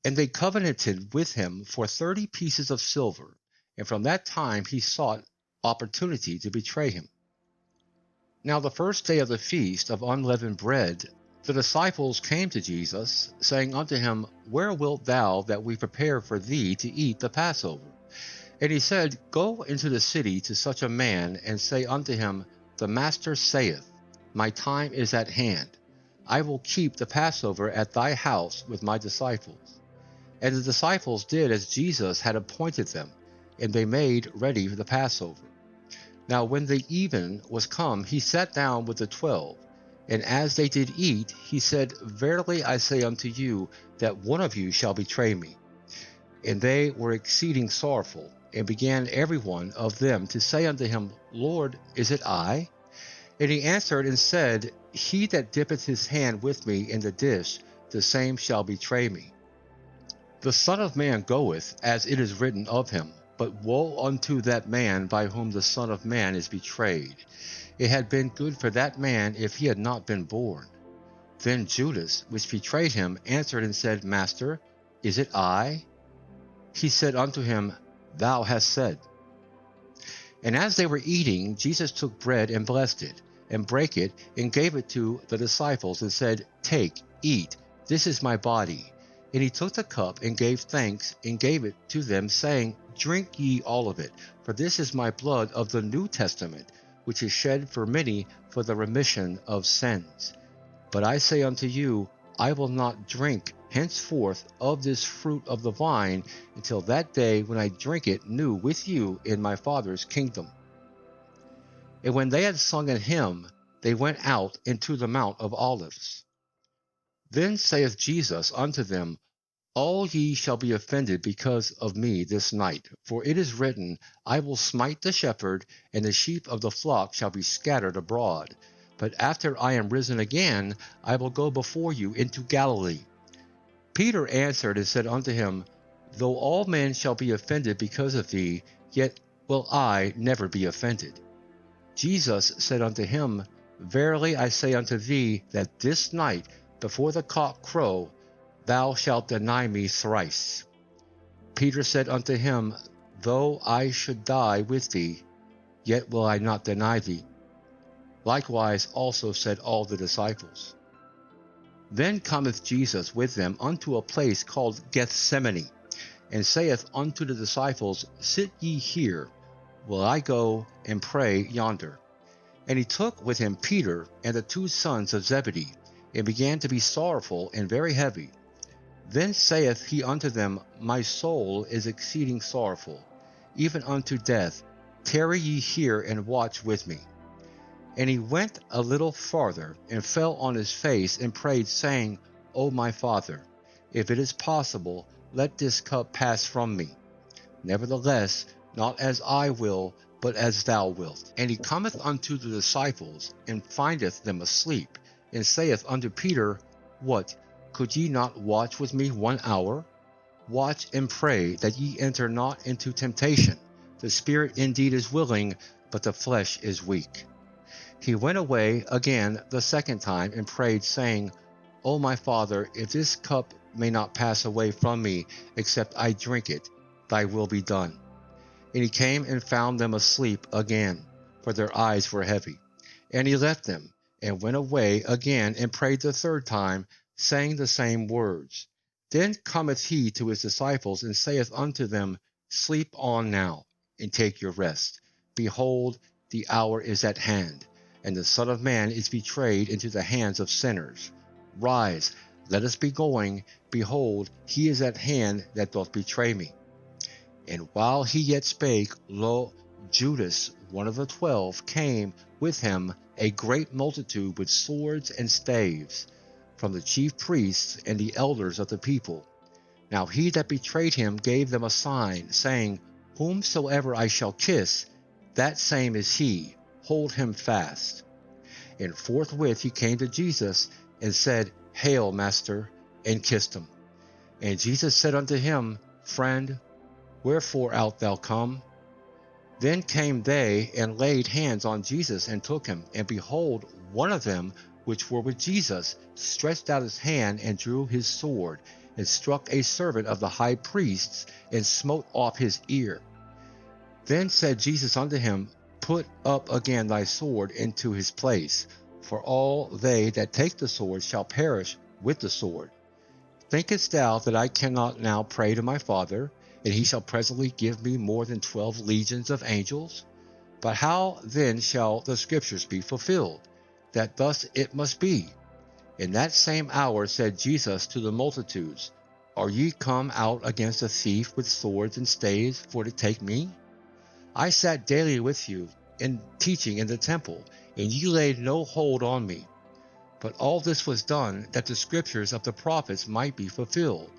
And they covenanted with him for 30 pieces of silver, and from that time he sought opportunity to betray him. Now the first day of the feast of unleavened bread, the disciples came to Jesus, saying unto him, Where wilt thou that we prepare for thee to eat the Passover? And he said, Go into the city to such a man, and say unto him, The Master saith, My time is at hand. I will keep the Passover at thy house with my disciples. And the disciples did as Jesus had appointed them, and they made ready the Passover. Now when the even was come, he sat down with the 12. And as they did eat, he said, Verily I say unto you, that one of you shall betray me. And they were exceeding sorrowful, and began every one of them to say unto him, Lord, is it I? And he answered and said, He that dippeth his hand with me in the dish, the same shall betray me. The Son of Man goeth, as it is written of him, but woe unto that man by whom the Son of Man is betrayed. It had been good for that man if he had not been born. Then Judas, which betrayed him, answered and said, Master, is it I? He said unto him, Thou hast said. And as they were eating, Jesus took bread and blessed it, and brake it, and gave it to the disciples, and said, Take, eat, this is my body. And he took the cup and gave thanks and gave it to them, saying, Drink ye all of it, for this is my blood of the New Testament, which is shed for many for the remission of sins. But I say unto you, I will not drink henceforth of this fruit of the vine until that day when I drink it new with you in my Father's kingdom. And when they had sung a hymn, they went out into the Mount of Olives. Then saith Jesus unto them, All ye shall be offended because of me this night. For it is written, I will smite the shepherd, and the sheep of the flock shall be scattered abroad. But after I am risen again, I will go before you into Galilee. Peter answered and said unto him, Though all men shall be offended because of thee, yet will I never be offended. Jesus said unto him, Verily I say unto thee, that this night, before the cock crow, thou shalt deny me thrice. Peter said unto him, Though I should die with thee, yet will I not deny thee. Likewise also said all the disciples. Then cometh Jesus with them unto a place called Gethsemane, and saith unto the disciples, Sit ye here, while I go and pray yonder. And he took with him Peter and the 2 sons of Zebedee, and began to be sorrowful and very heavy. Then saith he unto them, My soul is exceeding sorrowful, even unto death. Tarry ye here and watch with me. And he went a little farther, and fell on his face, and prayed, saying, O my Father, if it is possible, let this cup pass from me. Nevertheless, not as I will, but as thou wilt. And he cometh unto the disciples, and findeth them asleep, and saith unto Peter, What, could ye not watch with me 1 hour? Watch and pray, that ye enter not into temptation. The spirit indeed is willing, but the flesh is weak. He went away again the second time, and prayed, saying, O my Father, if this cup may not pass away from me, except I drink it, thy will be done. And he came and found them asleep again, for their eyes were heavy. And he left them, and went away again, and prayed the third time, saying the same words. Then cometh he to his disciples, and saith unto them, Sleep on now, and take your rest. Behold, the hour is at hand, and the Son of Man is betrayed into the hands of sinners. Rise, let us be going. Behold, he is at hand that doth betray me. And while he yet spake, lo, Judas, one of the 12, came with him, a great multitude with swords and staves, from the chief priests and the elders of the people. Now he that betrayed him gave them a sign, saying, Whomsoever I shall kiss, that same is he. Hold him fast. And forthwith he came to Jesus, and said, Hail, Master, and kissed him. And Jesus said unto him, Friend, wherefore art thou come? Then came they, and laid hands on Jesus, and took him. And behold, one of them which were with Jesus stretched out his hand, and drew his sword, and struck a servant of the high priest's, and smote off his ear. Then said Jesus unto him, Put up again thy sword into his place, for all they that take the sword shall perish with the sword. Thinkest thou that I cannot now pray to my Father, and he shall presently give me more than 12 legions of angels? But how then shall the scriptures be fulfilled, that thus it must be? In that same hour said Jesus to the multitudes, Are ye come out against a thief with swords and staves for to take me? I sat daily with you in teaching in the temple, and ye laid no hold on me. But all this was done, that the scriptures of the prophets might be fulfilled.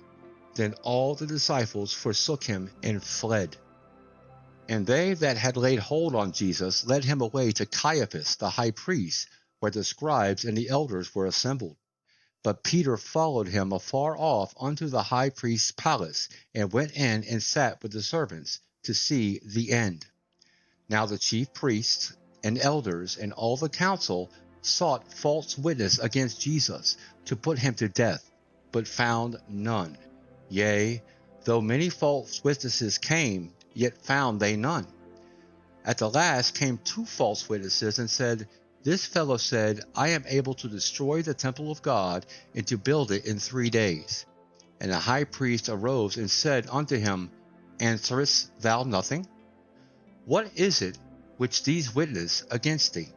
Then all the disciples forsook him and fled. And they that had laid hold on Jesus led him away to Caiaphas the high priest, where the scribes and the elders were assembled. But Peter followed him afar off unto the high priest's palace, and went in and sat with the servants, to see the end. Now the chief priests and elders and all the council sought false witness against Jesus, to put him to death, but found none. Yea, though many false witnesses came, yet found they none. At the last came 2 false witnesses, and said, This fellow said, I am able to destroy the temple of God, and to build it in 3 days. And the high priest arose and said unto him, Answerest thou nothing? What is it which these witness against thee?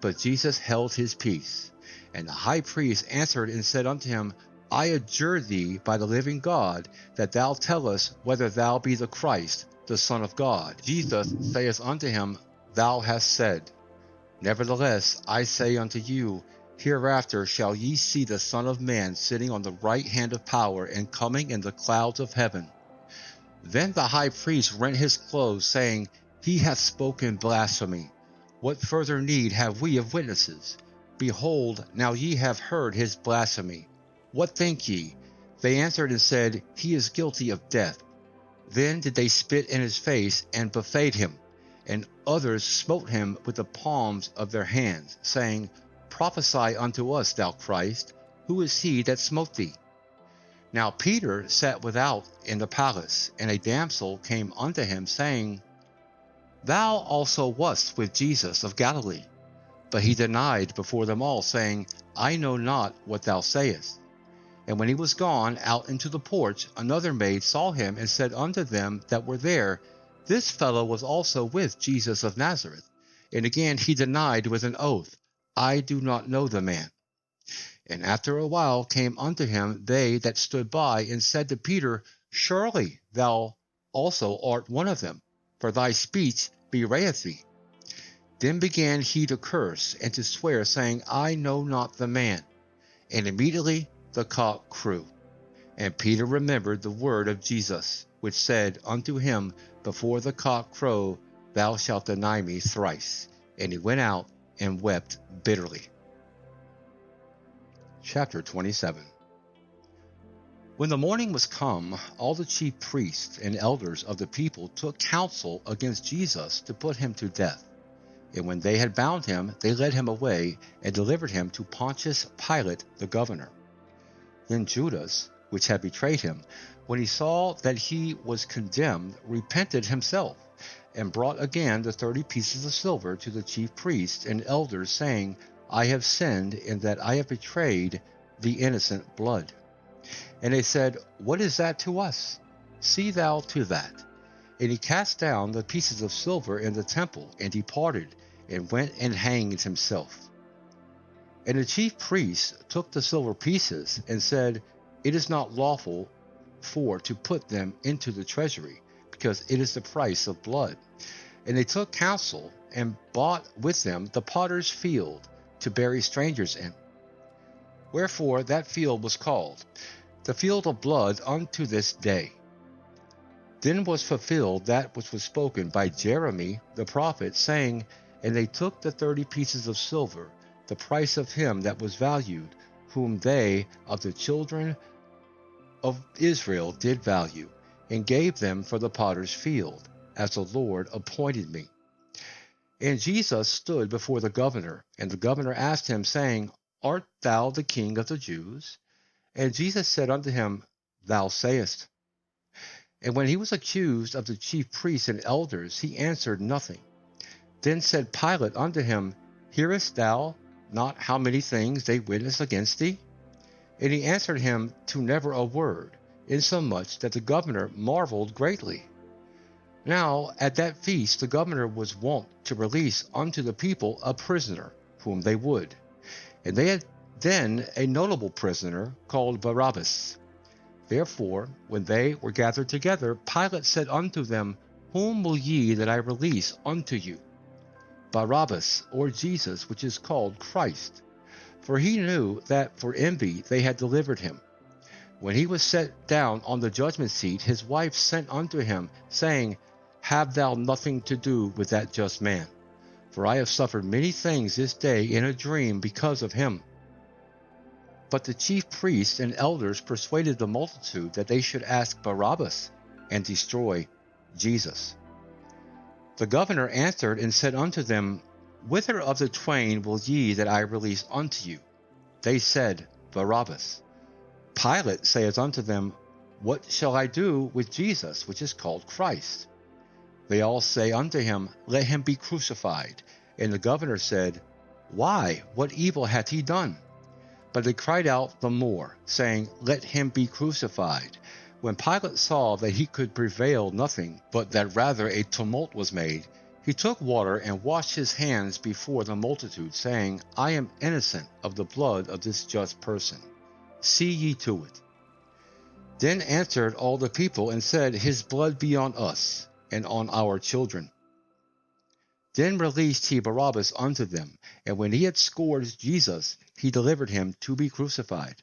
But Jesus held his peace. And the high priest answered and said unto him, I adjure thee by the living God, that thou tell us whether thou be the Christ, the Son of God. Jesus saith unto him, Thou hast said. Nevertheless, I say unto you, hereafter shall ye see the Son of Man sitting on the right hand of power, and coming in the clouds of heaven. Then the high priest rent his clothes, saying, He hath spoken blasphemy. What further need have we of witnesses? Behold, now ye have heard his blasphemy. What think ye? They answered and said, He is guilty of death. Then did they spit in his face, and buffet him. And others smote him with the palms of their hands, saying, Prophesy unto us, thou Christ. Who is he that smote thee? Now Peter sat without in the palace, and a damsel came unto him, saying, Thou also wast with Jesus of Galilee. But he denied before them all, saying, I know not what thou sayest. And when he was gone out into the porch, another maid saw him, and said unto them that were there, This fellow was also with Jesus of Nazareth. And again he denied with an oath, I do not know the man. And after a while came unto him they that stood by, and said to Peter, Surely thou also art one of them, for thy speech bewrayeth thee. Then began he to curse and to swear, saying, I know not the man. And immediately the cock crew. And Peter remembered the word of Jesus, which said unto him, Before the cock crow, thou shalt deny me thrice. And he went out and wept bitterly. Chapter 27. When the morning was come, all the chief priests and elders of the people took counsel against Jesus to put him to death. And when they had bound him, they led him away, and delivered him to Pontius Pilate the governor. Then Judas, which had betrayed him, when he saw that he was condemned, repented himself, and brought again the 30 pieces of silver to the chief priests and elders, saying, I have sinned in that I have betrayed the innocent blood. And they said, What is that to us? See thou to that. And he cast down the pieces of silver in the temple, and departed, and went and hanged himself. And the chief priests took the silver pieces, and said, It is not lawful for to put them into the treasury, because it is the price of blood. And they took counsel, and bought with them the potter's field, to bury strangers in. Wherefore that field was called the field of blood unto this day. Then was fulfilled that which was spoken by Jeremy the prophet, saying, And they took the 30 pieces of silver, the price of him that was valued, whom they of the children of Israel did value, and gave them for the potter's field, as the Lord appointed me. And Jesus stood before the governor, and the governor asked him, saying, Art thou the king of the Jews? And Jesus said unto him, Thou sayest. And when he was accused of the chief priests and elders, he answered nothing. Then said Pilate unto him, Hearest thou not how many things they witness against thee? And he answered him to never a word, insomuch that the governor marveled greatly. Now at that feast the governor was wont to release unto the people a prisoner, whom they would. And they had then a notable prisoner called Barabbas. Therefore, when they were gathered together, Pilate said unto them, Whom will ye that I release unto you? Barabbas, or Jesus, which is called Christ? For he knew that for envy they had delivered him. When he was set down on the judgment seat, his wife sent unto him, saying, Have thou nothing to do with that just man, for I have suffered many things this day in a dream because of him. But the chief priests and elders persuaded the multitude that they should ask Barabbas, and destroy Jesus. The governor answered and said unto them, Whither of the twain will ye that I release unto you? They said, Barabbas. Pilate saith unto them, What shall I do with Jesus, which is called Christ? They all say unto him, Let him be crucified. And the governor said, Why, what evil hath he done? But they cried out the more, saying, Let him be crucified. When Pilate saw that he could prevail nothing, but that rather a tumult was made, he took water and washed his hands before the multitude, saying, I am innocent of the blood of this just person. See ye to it. Then answered all the people and said, His blood be on us and on our children. Then released he Barabbas unto them, and when he had scourged Jesus, he delivered him to be crucified.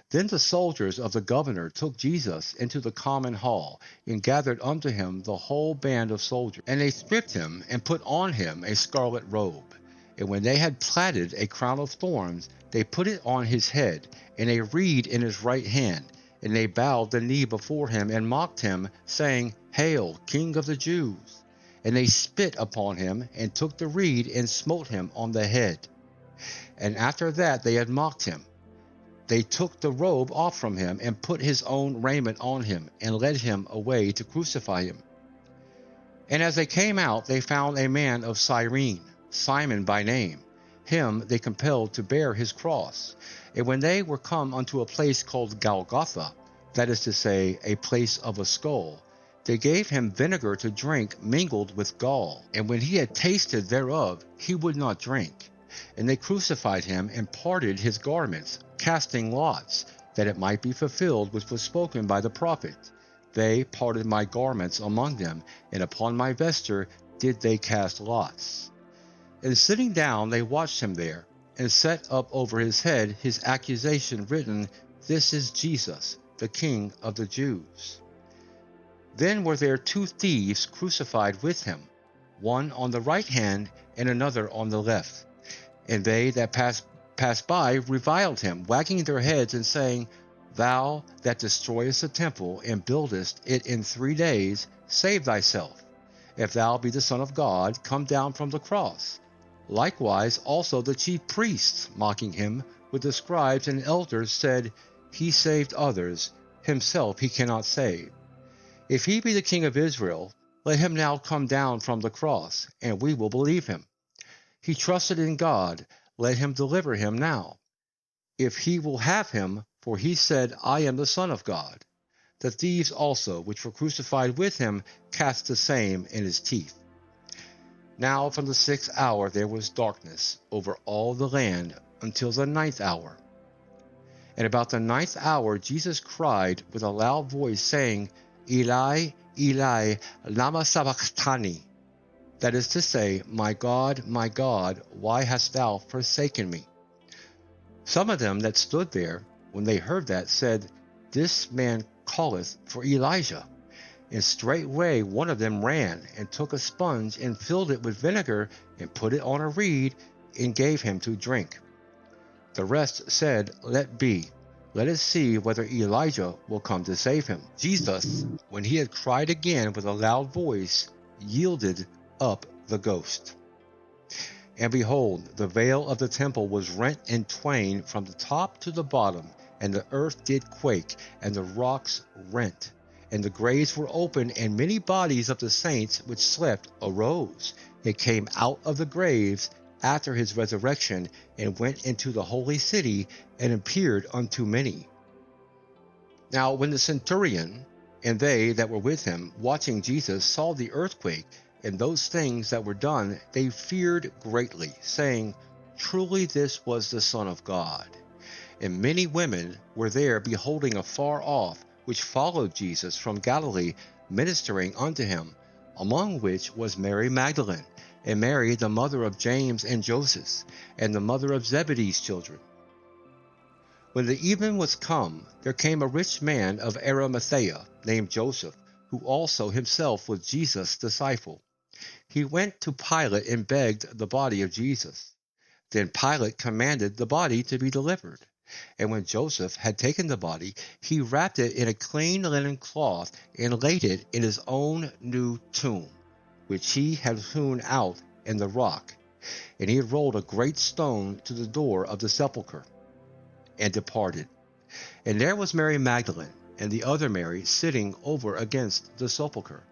Then the soldiers of the governor took Jesus into the common hall, and gathered unto him the whole band of soldiers. And they stripped him, and put on him a scarlet robe. And when they had platted a crown of thorns, they put it on his head, and a reed in his right hand. And they bowed the knee before him, and mocked him, saying, Hail, King of the Jews! And they spit upon him, and took the reed, and smote him on the head. And after that they had mocked him, they took the robe off from him, and put his own raiment on him, and led him away to crucify him. And as they came out, they found a man of Cyrene, Simon by name. Him they compelled to bear his cross. And when they were come unto a place called Golgotha, that is to say, a place of a skull, they gave him vinegar to drink mingled with gall. And when he had tasted thereof, he would not drink. And they crucified him, and parted his garments, casting lots, that it might be fulfilled which was spoken by the prophet. They parted my garments among them, and upon my vesture did they cast lots. And sitting down they watched him there, and set up over his head his accusation written, This is Jesus, the King of the Jews. Then were there 2 thieves crucified with him, one on the right hand, and another on the left. And they that passed by reviled him, wagging their heads, and saying, Thou that destroyest the temple, and buildest it in 3 days, save thyself. If thou be the Son of God, come down from the cross. Likewise also the chief priests, mocking him, with the scribes and elders, said, He saved others, himself he cannot save. If he be the King of Israel, let him now come down from the cross, and we will believe him. He trusted in God, let him deliver him now, if he will have him, for he said, I am the Son of God. The thieves also, which were crucified with him, cast the same in his teeth. Now from the 6th hour there was darkness over all the land until the 9th hour. And about the 9th hour Jesus cried with a loud voice, saying, Eli, Eli, lama sabachthani? That is to say, my God, why hast thou forsaken me? Some of them that stood there, when they heard that, said, This man calleth for Elijah. And straightway one of them ran, and took a sponge, and filled it with vinegar, and put it on a reed, and gave him to drink. The rest said, Let be. Let us see whether Elijah will come to save him. Jesus, when he had cried again with a loud voice, yielded up the ghost. And behold, the veil of the temple was rent in twain from the top to the bottom, and the earth did quake, and the rocks rent, and the graves were opened, and many bodies of the saints which slept arose, and came out of the graves after his resurrection, and went into the holy city, and appeared unto many. Now when the centurion and they that were with him, watching Jesus, saw the earthquake, and those things that were done, they feared greatly, saying, Truly this was the Son of God. And many women were there beholding afar off, which followed Jesus from Galilee, ministering unto him, among which was Mary Magdalene, and Mary the mother of James and Joseph, and the mother of Zebedee's children. When the even was come, there came a rich man of Arimathea, named Joseph, who also himself was Jesus' disciple. He went to Pilate and begged the body of Jesus. Then Pilate commanded the body to be delivered. And when Joseph had taken the body, he wrapped it in a clean linen cloth, and laid it in his own new tomb, which he had hewn out in the rock. And he had rolled a great stone to the door of the sepulchre, and departed. And there was Mary Magdalene, and the other Mary, sitting over against the sepulchre.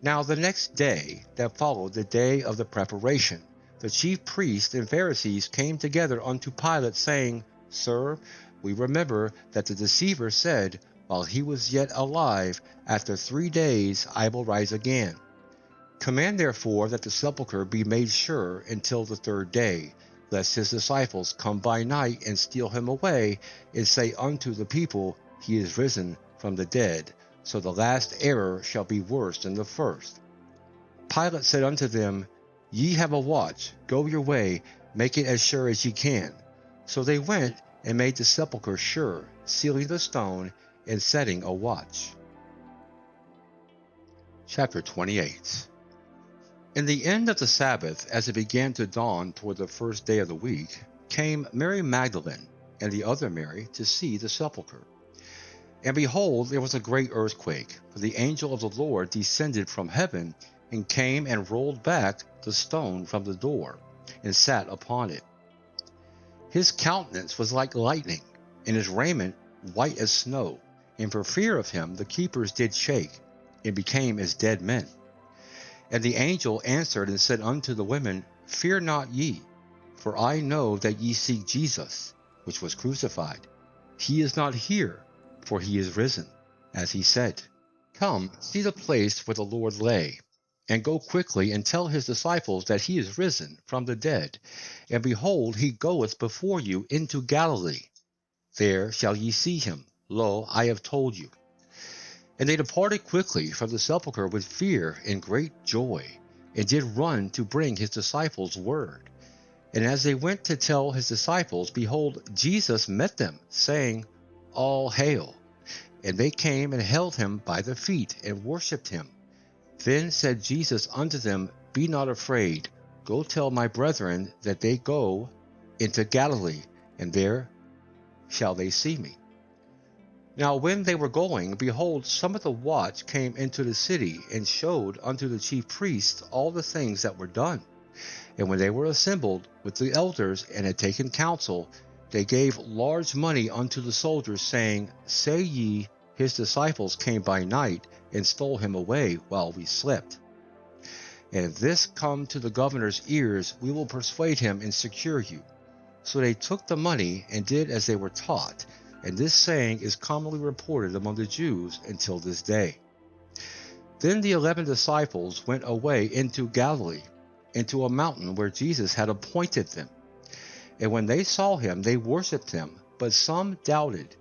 Now the next day that followed the day of the preparation, the chief priests and Pharisees came together unto Pilate, saying, Sir, we remember that the deceiver said, while he was yet alive, After 3 days I will rise again. Command therefore that the sepulchre be made sure until the 3rd day, lest his disciples come by night and steal him away, and say unto the people, He is risen from the dead. So the last error shall be worse than the first. Pilate said unto them, Ye have a watch, go your way, make it as sure as ye can. So they went and made the sepulchre sure, sealing the stone, and setting a watch. Chapter 28. In the end of the Sabbath, as it began to dawn toward the 1st day of the week, came Mary Magdalene and the other Mary to see the sepulchre. And behold, there was a great earthquake, for the angel of the Lord descended from heaven, and came and rolled back the stone from the door, and sat upon it. His countenance was like lightning, and his raiment white as snow, and for fear of him the keepers did shake, and became as dead men. And the angel answered and said unto the women, Fear not ye, for I know that ye seek Jesus, which was crucified. He is not here, for he is risen, as he said. Come, see the place where the Lord lay, and go quickly and tell his disciples that he is risen from the dead. And behold, he goeth before you into Galilee. There shall ye see him. Lo, I have told you. And they departed quickly from the sepulchre with fear and great joy, and did run to bring his disciples word. And as they went to tell his disciples, behold, Jesus met them, saying, All hail. And they came and held him by the feet, and worshipped him. Then said Jesus unto them, Be not afraid. Go tell my brethren that they go into Galilee, and there shall they see me. Now when they were going, behold, some of the watch came into the city, and showed unto the chief priests all the things that were done. And when they were assembled with the elders, and had taken counsel, they gave large money unto the soldiers, saying, Say ye, his disciples came by night, and stole him away while we slept. And if this come to the governor's ears, we will persuade him and secure you. So they took the money, and did as they were taught. And this saying is commonly reported among the Jews until this day. Then the 11 disciples went away into Galilee, into a mountain where Jesus had appointed them. And when they saw him, they worshipped him, but some doubted.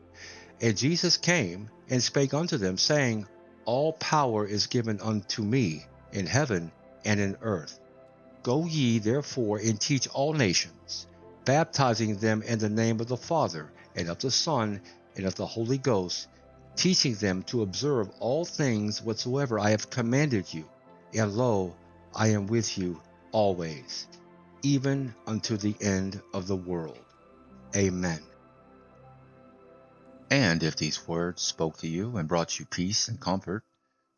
And Jesus came and spake unto them, saying, All power is given unto me in heaven and in earth. Go ye therefore and teach all nations, baptizing them in the name of the Father, and of the Son, and of the Holy Ghost, teaching them to observe all things whatsoever I have commanded you. And lo, I am with you always, even unto the end of the world. Amen. And if these words spoke to you and brought you peace and comfort,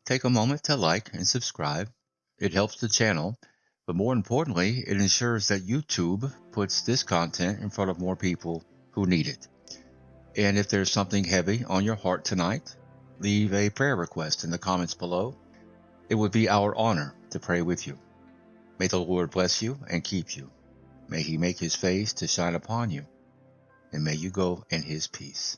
take a moment to like and subscribe. It helps the channel, but more importantly, it ensures that YouTube puts this content in front of more people who need it. And if there's something heavy on your heart tonight, leave a prayer request in the comments below. It would be our honor to pray with you. May the Lord bless you and keep you. May he make his face to shine upon you, and may you go in his peace.